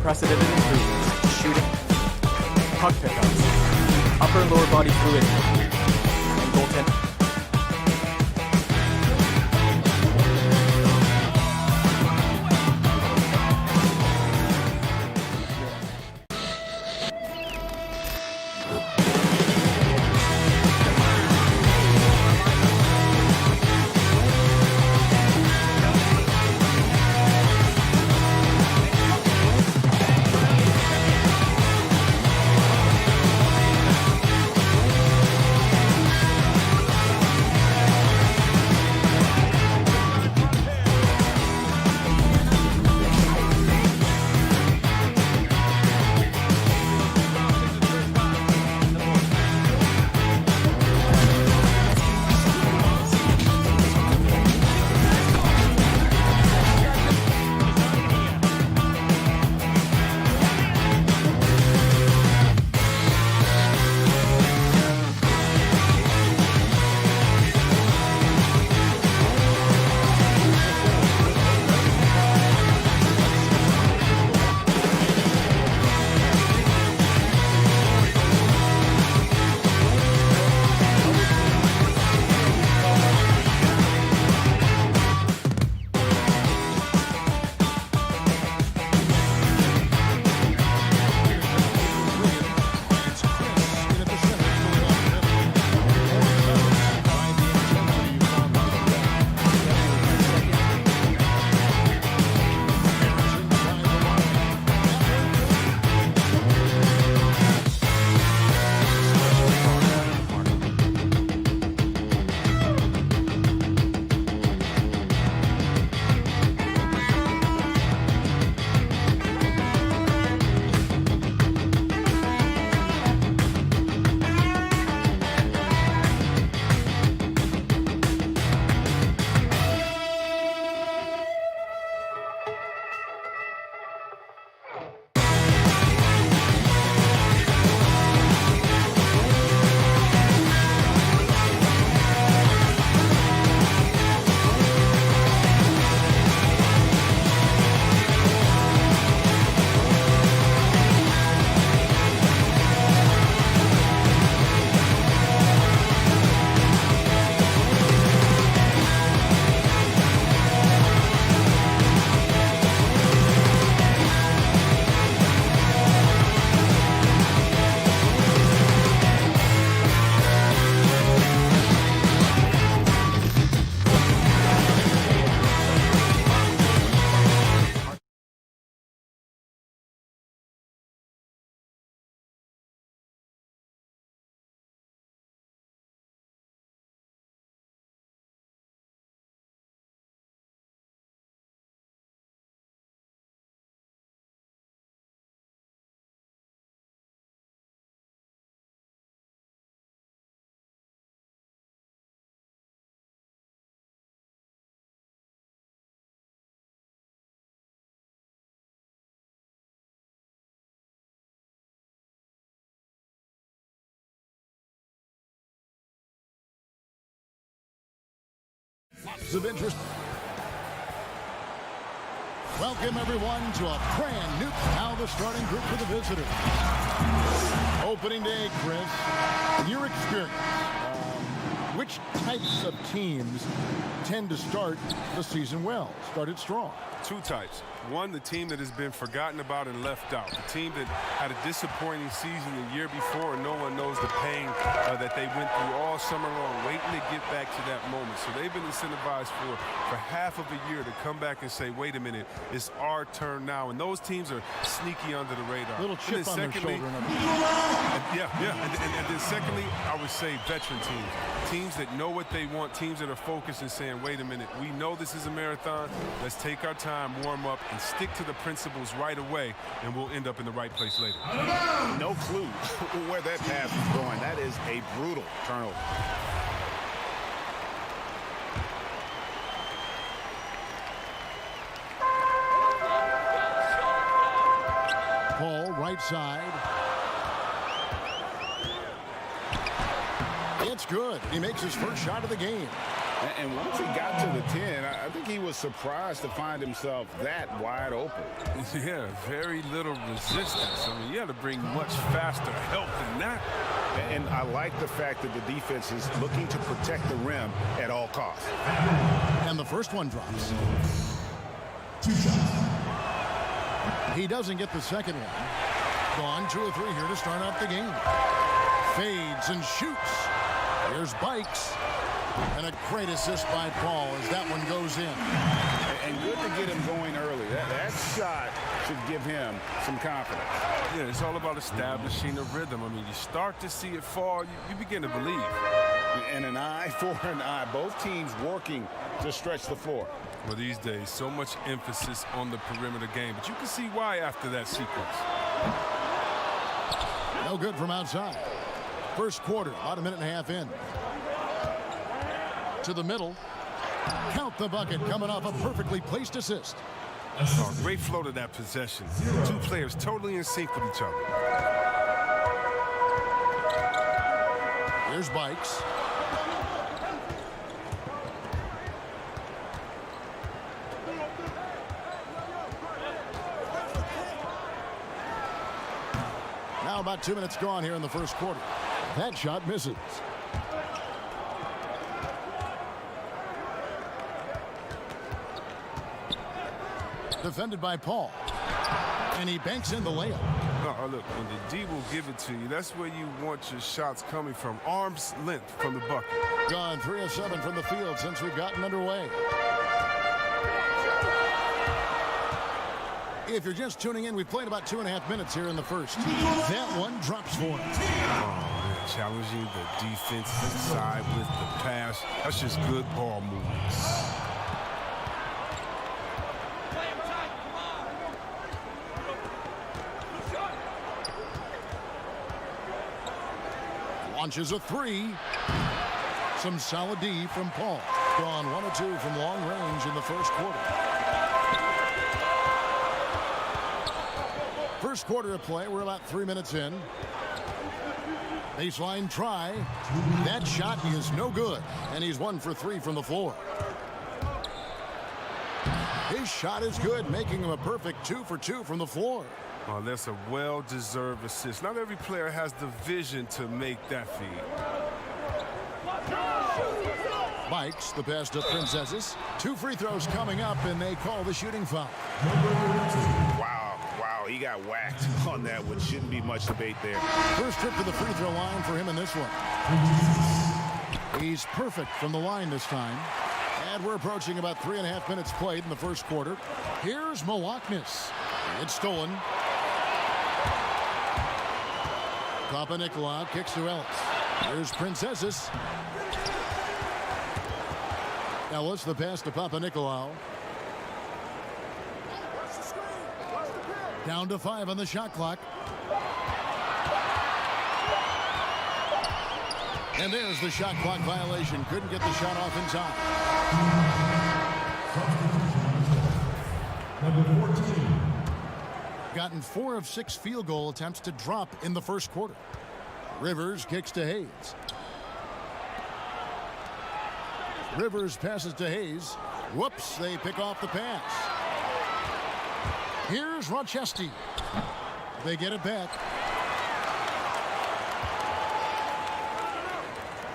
unprecedented improvements, shooting, puck pickups, upper and lower body fluidity, and goaltending. Lots of interest. Welcome, everyone, to a brand new, now the starting group for the visitors. Opening day, Chris, in your experience, which types of teams tend to start the season well, started strong? Two types. One, the team that has been forgotten about and left out. The team that had a disappointing season the year before, and no one knows the pain that they went through all summer long, waiting to get back to that moment. So they've been incentivized for half of a year to come back and say, wait a minute, it's our turn now. And those teams are sneaky under the radar. Little chip on their shoulder. And then secondly, I would say veteran teams. Teams that know what they want, teams that are focused and saying, wait a minute, we know this is a marathon. Let's take our time, warm up, and stick to the principles right away, and we'll end up in the right place later. No clue where that pass is going. That is a brutal turnover. Paul, right side. It's good. He makes his first shot of the game. And once he got to the 10, I think he was surprised to find himself that wide open. Yeah, very little resistance. I mean, you had to bring much faster help than that. And I like the fact that the defense is looking to protect the rim at all costs. And the first one drops. 2 shots. He doesn't get the second one. Gone 2 or 3 here to start out the game. Fades and shoots. Here's Bikes. And a great assist by Paul as that one goes in. And good to get him going early. That shot should give him some confidence. Yeah, it's all about establishing a rhythm. I mean, you start to see it fall, you begin to believe. And an eye for an eye. Both teams working to stretch the floor. Well, these days, so much emphasis on the perimeter game, but you can see why after that sequence. No good from outside. First quarter, about 1.5 minutes in. To the middle. Count the bucket coming off a perfectly placed assist. Oh, great flow to that possession. 2 players totally in sync with each other. Here's Bikes. Now about 2 minutes gone here in the first quarter. That shot misses. Defended by Paul. And he banks in the layup. Oh, look, when the D will give it to you, that's where you want your shots coming from. Arm's length from the bucket. Gone 3 of 7 from the field since we've gotten underway. If you're just tuning in, we've played about 2.5 minutes here in the first. That one drops for him. Oh, man, challenging the defense inside with the pass. That's just good ball movement. Launches a 3. Some solid D from Paul. Gone 1 or 2 from long range in the first quarter. First quarter of play, we're about 3 minutes in. Baseline try. That shot is no good, and he's 1 for 3 from the floor. His shot is good, making him a perfect 2 for 2 from the floor. Oh, that's a well-deserved assist. Not every player has the vision to make that feed. Bikes, the pass to Princesses. 2 free throws coming up, and they call the shooting foul. Wow, he got whacked on that one. Shouldn't be much debate there. First trip to the free throw line for him in this one. He's perfect from the line this time. And we're approaching about 3.5 minutes played in the first quarter. Here's Milwaukee. It's stolen. Papa Nicolau kicks to Ellis. Here's Princesses. Ellis, the pass to Papa Nicolau. Down to 5 on the shot clock. And there's the shot clock violation. Couldn't get the shot off in time. Number 14. Gotten 4 of 6 field goal attempts to drop in the first quarter. Rivers kicks to Hayes. Rivers passes to Hayes. Whoops, they pick off the pass. Here's Rochester. They get it back.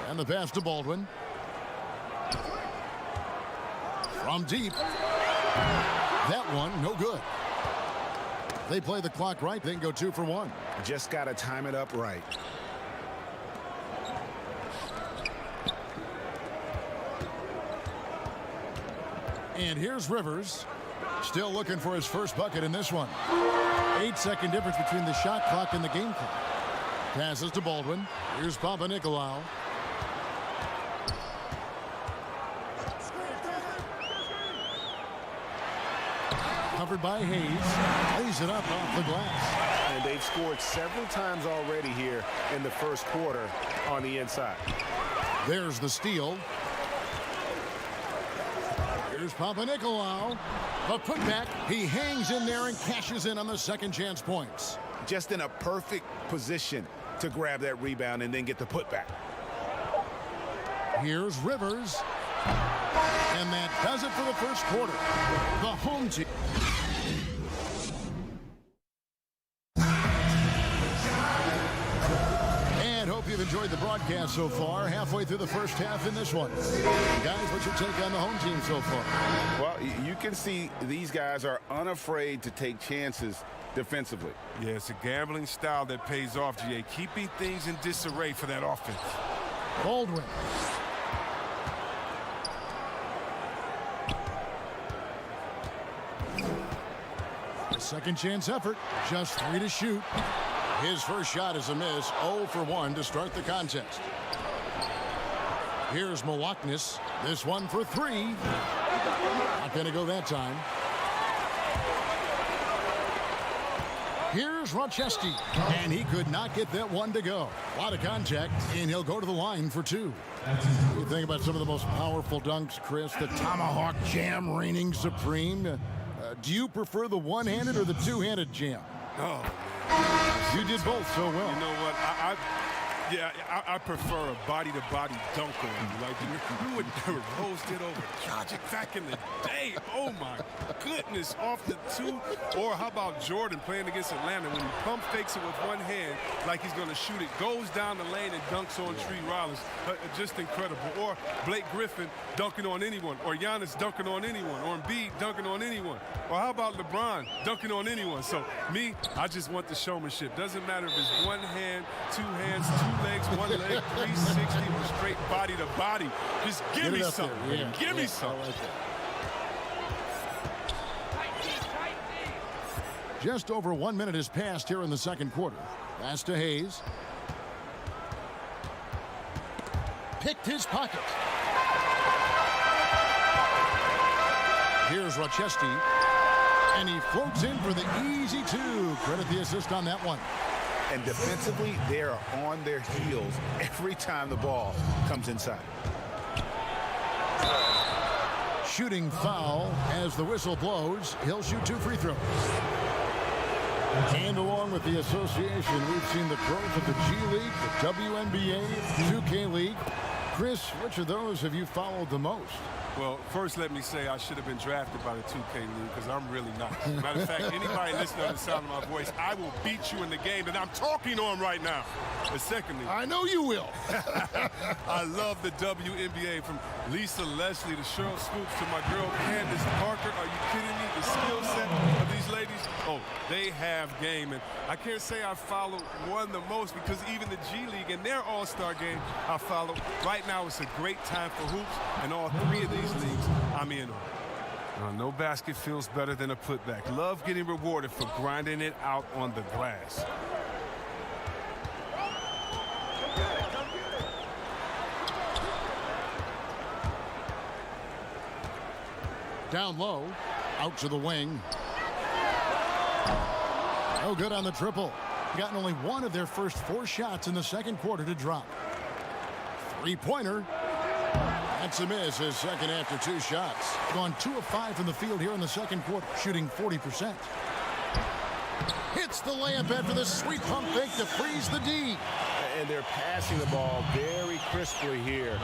And the pass to Baldwin. From deep. That one, no good. They play the clock right, they can go 2 for 1. Just got to time it up right. And here's Rivers. Still looking for his first bucket in this one. 8-second difference between the shot clock and the game clock. Passes to Baldwin. Here's Papa Nicolau. Covered by Hayes. Lays it up off the glass. And they've scored several times already here in the first quarter on the inside. There's the steal. Here's Papa Nicolau. A putback. He hangs in there and cashes in on the second chance points. Just in a perfect position to grab that rebound and then get the putback. Here's Rivers. And that does it for the first quarter. The home team. And hope you've enjoyed the broadcast so far. Halfway through the first half in this one. Guys, what's your take on the home team so far? Well, you can see these guys are unafraid to take chances defensively. Yeah, it's a gambling style that pays off, GA. Keeping things in disarray for that offense. Baldwin. A second chance effort. Just 3 to shoot. His first shot is a miss. 0 for 1 to start the contest. Here's Milwaukee. This one for 3. Not going to go that time. Here's Rochester, and he could not get that one to go. A lot of contact, and he'll go to the line for 2. You think about some of the most powerful dunks, Chris, the tomahawk jam reigning supreme. Do you prefer the one-handed or the two-handed jam? Oh, you did both so well. You know what? I prefer a body-to-body dunk on you. Like you would never Rose did over Dragic back in the day. Oh my goodness, off the 2. Or how about Jordan playing against Atlanta when he pump fakes it with one hand like he's going to shoot it, goes down the lane and dunks on Tree Rollins. Just incredible. Or Blake Griffin dunking on anyone, or Giannis dunking on anyone, or Embiid dunking on anyone. Or how about LeBron dunking on anyone? So me, I just want the showmanship. Doesn't matter if it's one hand, 2 hands, 2 legs, 1 leg, 360, or straight body to body. Just give me something. Yeah. Give me something. Like just over 1 minute has passed here in the second quarter. Pass to Hayes. Picked his pocket. Here's Rochester. And he floats in for the easy 2. Credit the assist on that one. And defensively, they are on their heels every time the ball comes inside. Shooting foul as the whistle blows. He'll shoot 2 free throws. And along with the association, we've seen the growth of the G League, the WNBA, 2K League. Chris, which of those have you followed the most? Well, first let me say I should have been drafted by the 2K League because I'm really not. Matter of fact, anybody listening to the sound of my voice, I will beat you in the game that I'm talking on right now. But secondly, I know you will. I love the WNBA, from Lisa Leslie to Cheryl Swoops to my girl Candace Parker. Are you kidding me? The skill set of these ladies, oh, they have game. And I can't say I follow one the most because even the G League and their all-star game I follow. Right now it's a great time for hoops, and all 3 of these leagues I'm in on. No basket feels better than a putback. Love getting rewarded for grinding it out on the glass. Down low, out to the wing. No good on the triple. Gotten only 1 of their first 4 shots in the second quarter to drop. 3-pointer. That's a miss, his second after 2 shots. Gone 2 of 5 from the field here in the second quarter, shooting 40%. Hits the layup after the sweet pump fake to freeze the D. And they're passing the ball very crisply here.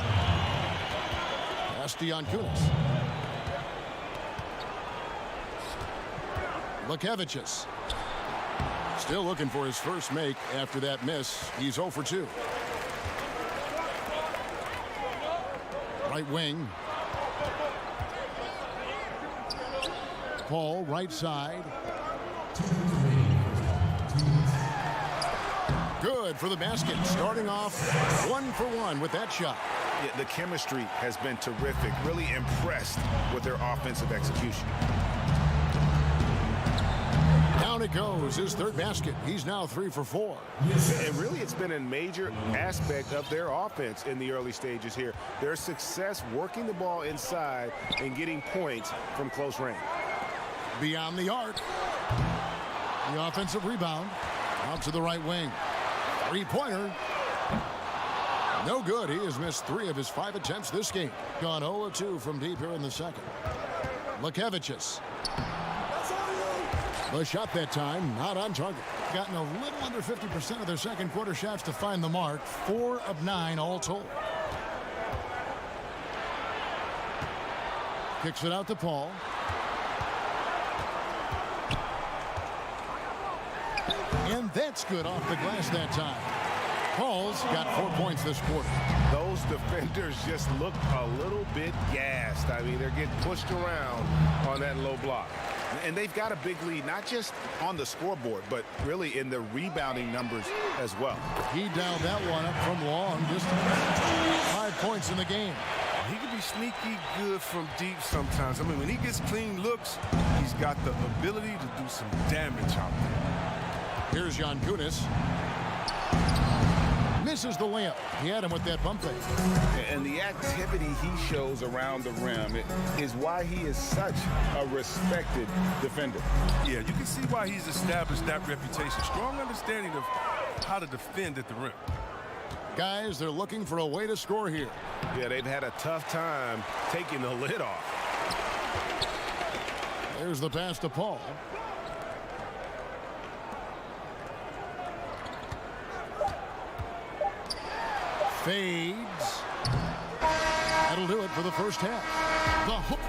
Kunis. Lukevicius. Still looking for his first make after that miss. He's 0 for 2. Right wing. Paul, right side. Good for the basket. Starting off 1 for 1 with that shot. Yeah, the chemistry has been terrific. Really impressed with their offensive execution. Down it goes, his 3rd basket. He's now 3 for 4. And really, it's been a major aspect of their offense in the early stages here. Their success working the ball inside and getting points from close range. Beyond the arc. The offensive rebound. Out to the right wing. 3-pointer. No good. He has missed 3 of his 5 attempts this game. Gone 0-2 from deep here in the second. Lukevicius. The shot that time, not on target. Gotten a little under 50% of their second quarter shots to find the mark. 4 of 9 all told. Kicks it out to Paul. And that's good off the glass that time. Paul's got 4 points this quarter. Those defenders just look a little bit gassed. I mean, they're getting pushed around on that low block. And they've got a big lead, not just on the scoreboard, but really in the rebounding numbers as well. He dialed that one up from long distance. 5 points in the game. He can be sneaky good from deep sometimes. I mean, when he gets clean looks, he's got the ability to do some damage out there. Here's Jan Kunis. Misses the layup. He had him with that bump fake. And the activity he shows around the rim is why he is such a respected defender. Yeah, you can see why he's established that reputation. Strong understanding of how to defend at the rim. Guys, they're looking for a way to score here. Yeah, they've had a tough time taking the lid off. There's the pass to Paul. Fades. That'll do it for the first half. The hook.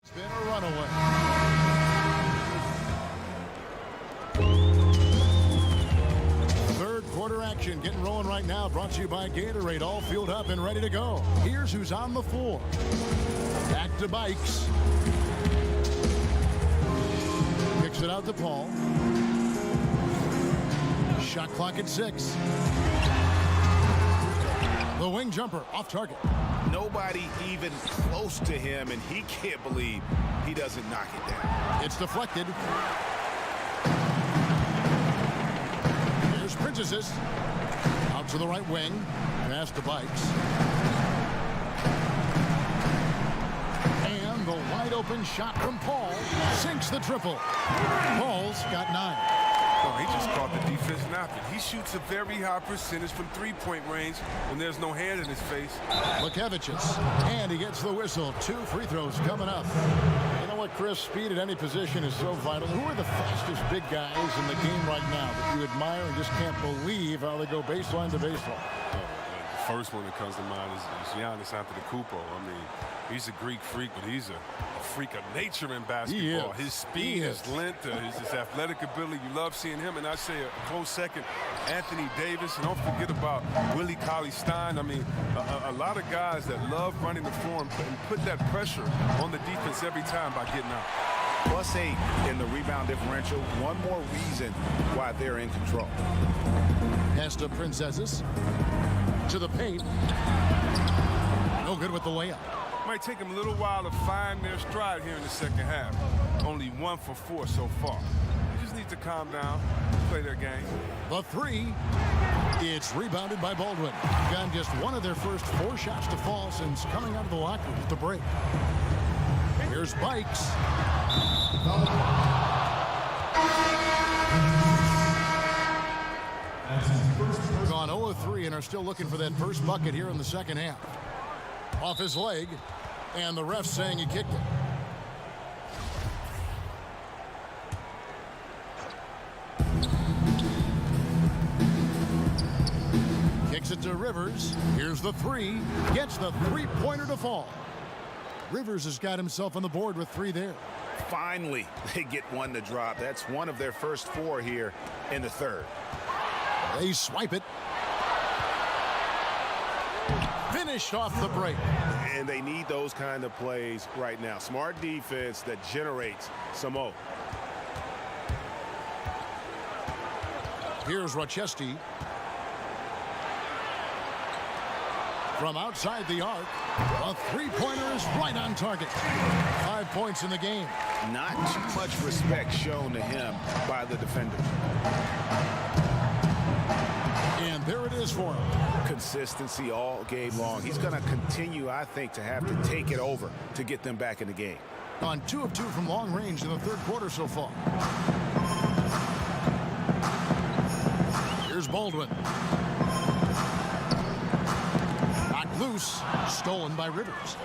It's been a runaway. Third quarter action getting rolling right now. Brought to you by Gatorade. All fueled up and ready to go. Here's who's on the floor. Back to Bikes. Kicks it out to Paul. Shot clock at 6. The wing jumper off target. Nobody even close to him, and he can't believe he doesn't knock it down. It's deflected. Here's Princesses. Out to the right wing. Pass to Bikes. And the wide open shot from Paul sinks the triple. Paul's got 9. Oh, he just caught the defense napping. He shoots a very high percentage from three-point range when there's no hand in his face. Lukevicius, and he gets the whistle. 2 free throws coming up. You know what, Chris? Speed at any position is so vital. Who are the fastest big guys in the game right now that you admire and just can't believe how they go baseline to baseline? The first one that comes to mind is Giannis Antetokounmpo. I mean, he's a Greek freak, but he's a freak of nature in basketball. His speed, his length, his athletic ability. You love seeing him. And I say a close second, Anthony Davis. And don't forget about Willie Cauley-Stein. I mean, a lot of guys that love running the floor and put that pressure on the defense every time by getting out. +8 in the rebound differential. One more reason why they're in control. Pass to Princesses. To the paint. No good with the layup. Might take them a little while to find their stride here in the second half. Only 1 for 4 so far. They just need to calm down, play their game. The 3. It's rebounded by Baldwin. Got just one of their first 4 shots to fall since coming out of the locker room at the break. Here's Bikes. Gone 0 of 3 and are still looking for that first bucket here in the second half. Off his leg, and the ref saying he kicked it. Kicks it to Rivers. Here's the 3. Gets the 3-pointer to fall. Rivers has got himself on the board with 3 there. Finally, they get one to drop. That's one of their first 4 here in the third. They swipe it. Finished off the break. And they need those kind of plays right now. Smart defense that generates some O. Here's Rochester. From outside the arc, a 3-pointer is right on target. 5 points in the game. Not too much respect shown to him by the defenders. And there it is for him. Consistency all game long. He's going to continue, I think, to have to take it over to get them back in the game. On 2 of 2 from long range in the third quarter so far. Here's Baldwin. Knocked loose. Stolen by Rivers.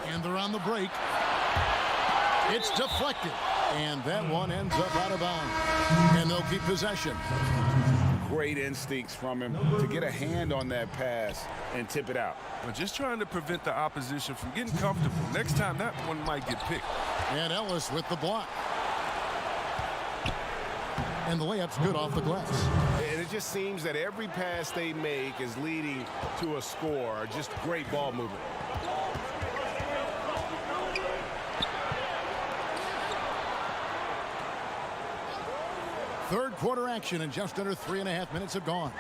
And they're on the break. It's deflected. And that one ends up out of bounds. And they'll keep possession. Great instincts from him to get a hand on that pass and tip it out. We're just trying to prevent the opposition from getting comfortable. Next time, that one might get picked. And Ellis with the block. And the layup's good off the glass. And it just seems that every pass they make is leading to a score. Just great ball movement. Third quarter action, and just under 3.5 minutes have gone.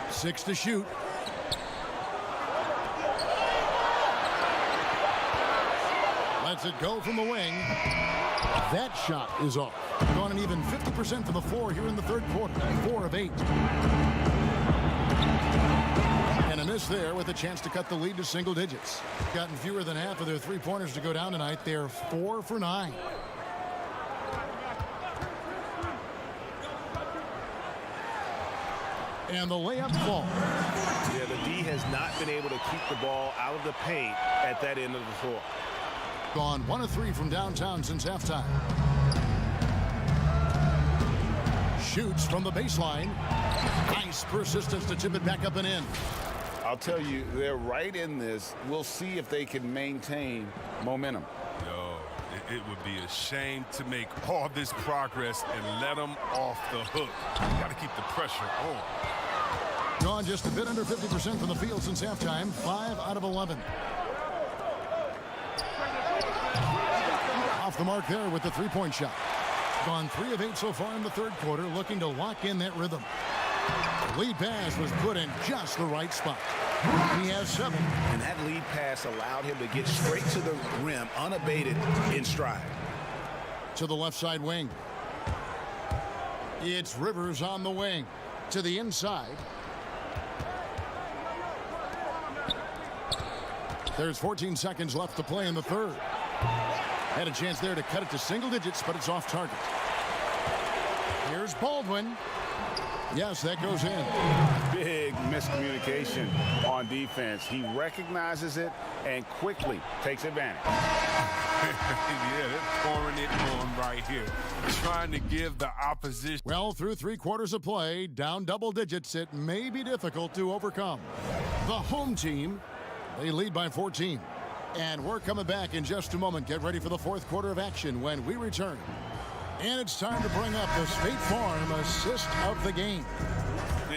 6 to shoot. Lets it go from the wing. That shot is off. Gone an even 50% from the floor here in the third quarter. 4 of 8. And a miss there with a chance to cut the lead to single digits. Gotten fewer than half of their three-pointers to go down tonight. They're 4 for 9. And the layup falls. Yeah, the D has not been able to keep the ball out of the paint at that end of the floor. Gone 1 of 3 from downtown since halftime. Shoots from the baseline. Nice persistence to tip it back up and in. I'll tell you, they're right in this. We'll see if they can maintain momentum. Yo, it would be a shame to make all this progress and let them off the hook. You got to keep the pressure on. Gone just a bit under 50% from the field since halftime. 5 out of 11. Off the mark there with the three-point shot. Gone 3 of 8 so far in the third quarter, looking to lock in that rhythm. The lead pass was put in just the right spot. He has 7. And that lead pass allowed him to get straight to the rim, unabated in stride. To the left side wing. It's Rivers on the wing. To the inside. There's 14 seconds left to play in the third. Had a chance there to cut it to single digits, but it's off target. Here's Baldwin. Yes, that goes in. Big miscommunication on defense. He recognizes it and quickly takes advantage. Yeah, they're pouring it on right here. Trying to give the opposition. Well, through 3 quarters of play, down double digits, it may be difficult to overcome. The home team, they lead by 14. And we're coming back in just a moment. Get ready for the fourth quarter of action when we return. And it's time to bring up the State Farm assist of the game.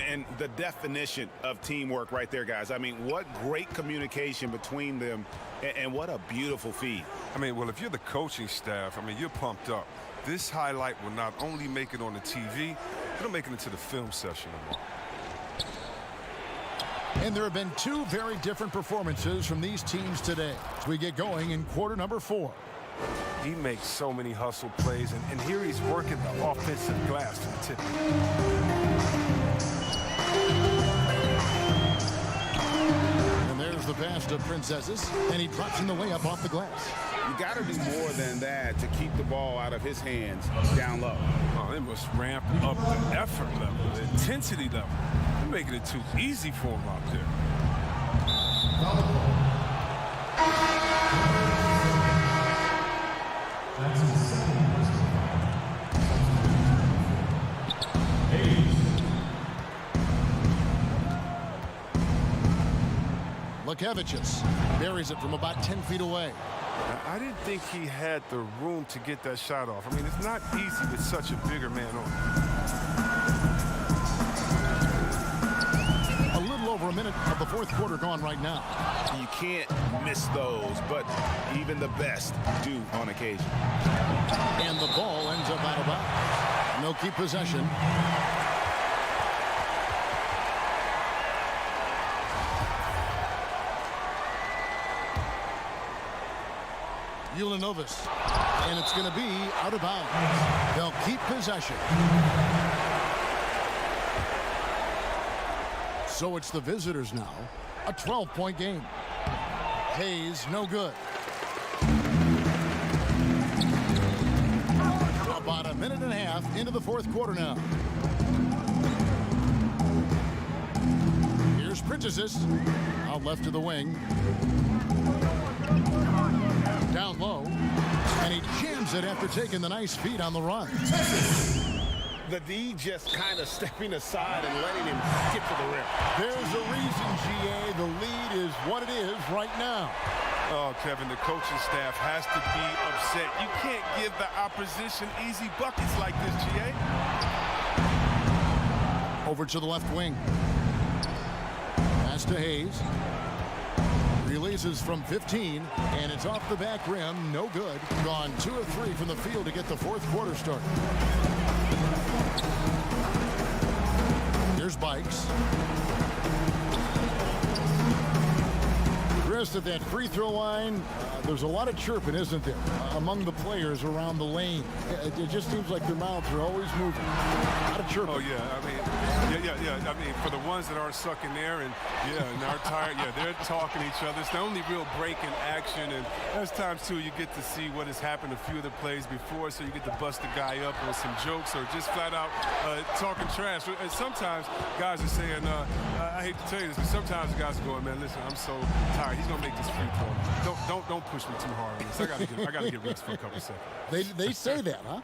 And the definition of teamwork right there, guys. I mean, what great communication between them, and what a beautiful feed. I mean, well, if you're the coaching staff, I mean, you're pumped up. This highlight will not only make it on the TV, it'll make it into the film session tomorrow. And there have been 2 very different performances from these teams today as we get going in quarter number 4. He makes so many hustle plays, and here he's working the offensive glass to the tip. And there's the pass to Princesses, and he drops in the layup off the glass. You got to do more than that to keep the ball out of his hands down low. Oh, they must ramp up the effort level, the intensity level. They're making it too easy for him out there. Lukevicius buries it from about 10 feet away. I didn't think he had the room to get that shot off. I mean, it's not easy with such a bigger man on. A little over a minute of the fourth quarter gone right now. You can't miss those, but even the best do on occasion. And the ball ends up out of bounds. No keep possession. Ulanovas, and it's going to be out of bounds. They'll keep possession. So it's the visitors now. A 12-point game. Hayes, no good. About a minute and a half into the fourth quarter now. Here's Prentices. Out left to the wing. Down low. And he jams it after taking the nice feed on the run. The D just kind of stepping aside and letting him get to the rim. There's a reason, GA. The lead is what it is right now. Oh, Kevin, the coaching staff has to be upset. You can't give the opposition easy buckets like this, GA. Over to the left wing. Pass to Hayes. Releases from 15, and it's off the back rim. No good. Gone 2 of 3 from the field to get the fourth quarter started. Here's Bikes. Chris, at that free throw line, there's a lot of chirping, isn't there, among the players around the lane. It just seems like their mouths are always moving. A lot of chirping. Oh, yeah. I mean, I mean, for the ones that aren't sucking there and are tired, they're talking to each other. It's the only real break in action, and there's times, too, you get to see what has happened a few of the plays before, so you get to bust the guy up on some jokes or just flat out talking trash. And sometimes guys are saying, I hate to tell you this, but sometimes the guys are going, man, listen, I'm so tired. He's gonna make this free throw. Don't push me too hard on this. I gotta get rest for a couple seconds. They say that, huh?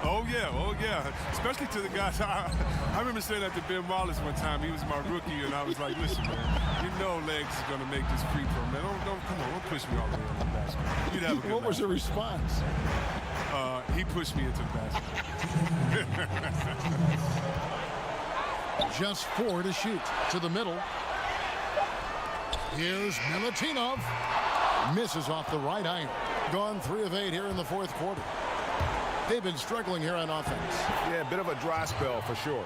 Oh yeah. Especially to the guys. I remember saying that to Ben Wallace one time. He was my rookie, and I was like, listen, man, you know Legs is gonna make this free throw, man. Don't come on, don't push me all the way on the basket. You'd have a good What was the response? He pushed me into the basket. Just 4 to shoot. To the middle. Here's Milutinov. Misses off the right iron. Gone 3 of 8 here in the fourth quarter. They've been struggling here on offense. Yeah, a bit of a dry spell for sure.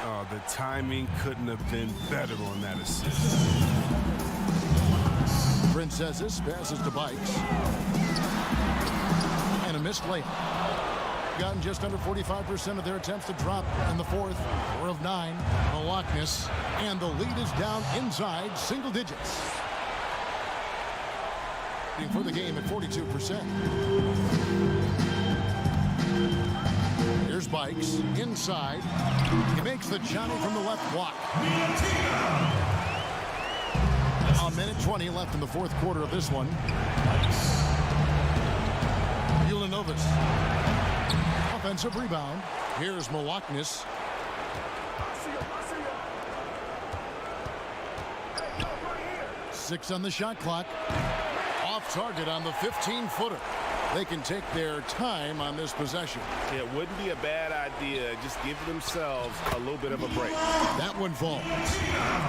Oh, the timing couldn't have been better on that assist. Princesses passes to Bikes. And a missed layup. Gotten just under 45% of their attempts to drop in the fourth. 4 of 9. Malaknis. And the lead is down inside single digits. For the game at 42%. Here's Bikes inside. He makes the Johnny from the left block. A minute 20 left in the fourth quarter of this one. Ulanovas. Offensive rebound. Here's Malaknis. Six on the shot clock. Off target on the 15-footer. They can take their time on this possession. It wouldn't be a bad idea. Just give themselves a little bit of a break. That one falls.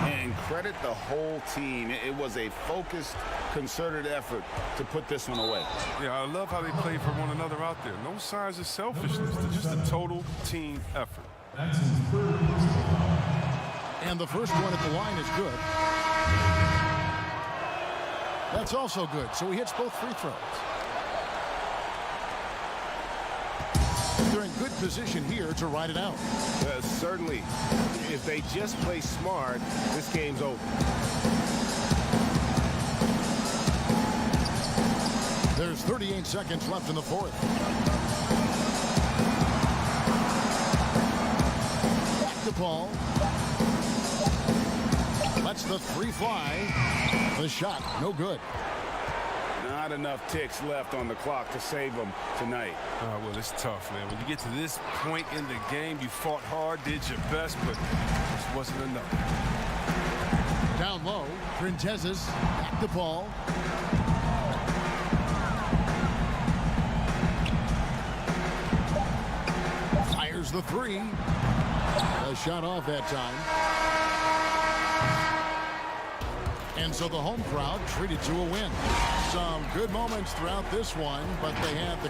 And credit the whole team. It was a focused, concerted effort to put this one away. Yeah, I love how they play for one another out there. No signs of selfishness. They're just a total team effort. And the first one at the line is good. That's also good. So he hits both free throws. They're in good position here to ride it out. Certainly. If they just play smart, this game's over. There's 38 seconds left in the fourth. Back to Paul. Lets the 3 fly. The shot, no good. Not enough ticks left on the clock to save them tonight. Well, it's tough, man. When you get to this point in the game, you fought hard, did your best, but this wasn't enough. Down low, Printezes, back to Paul. Fires the 3. A shot off that time. And so the home crowd treated to a win. Some good moments throughout this one, but they had the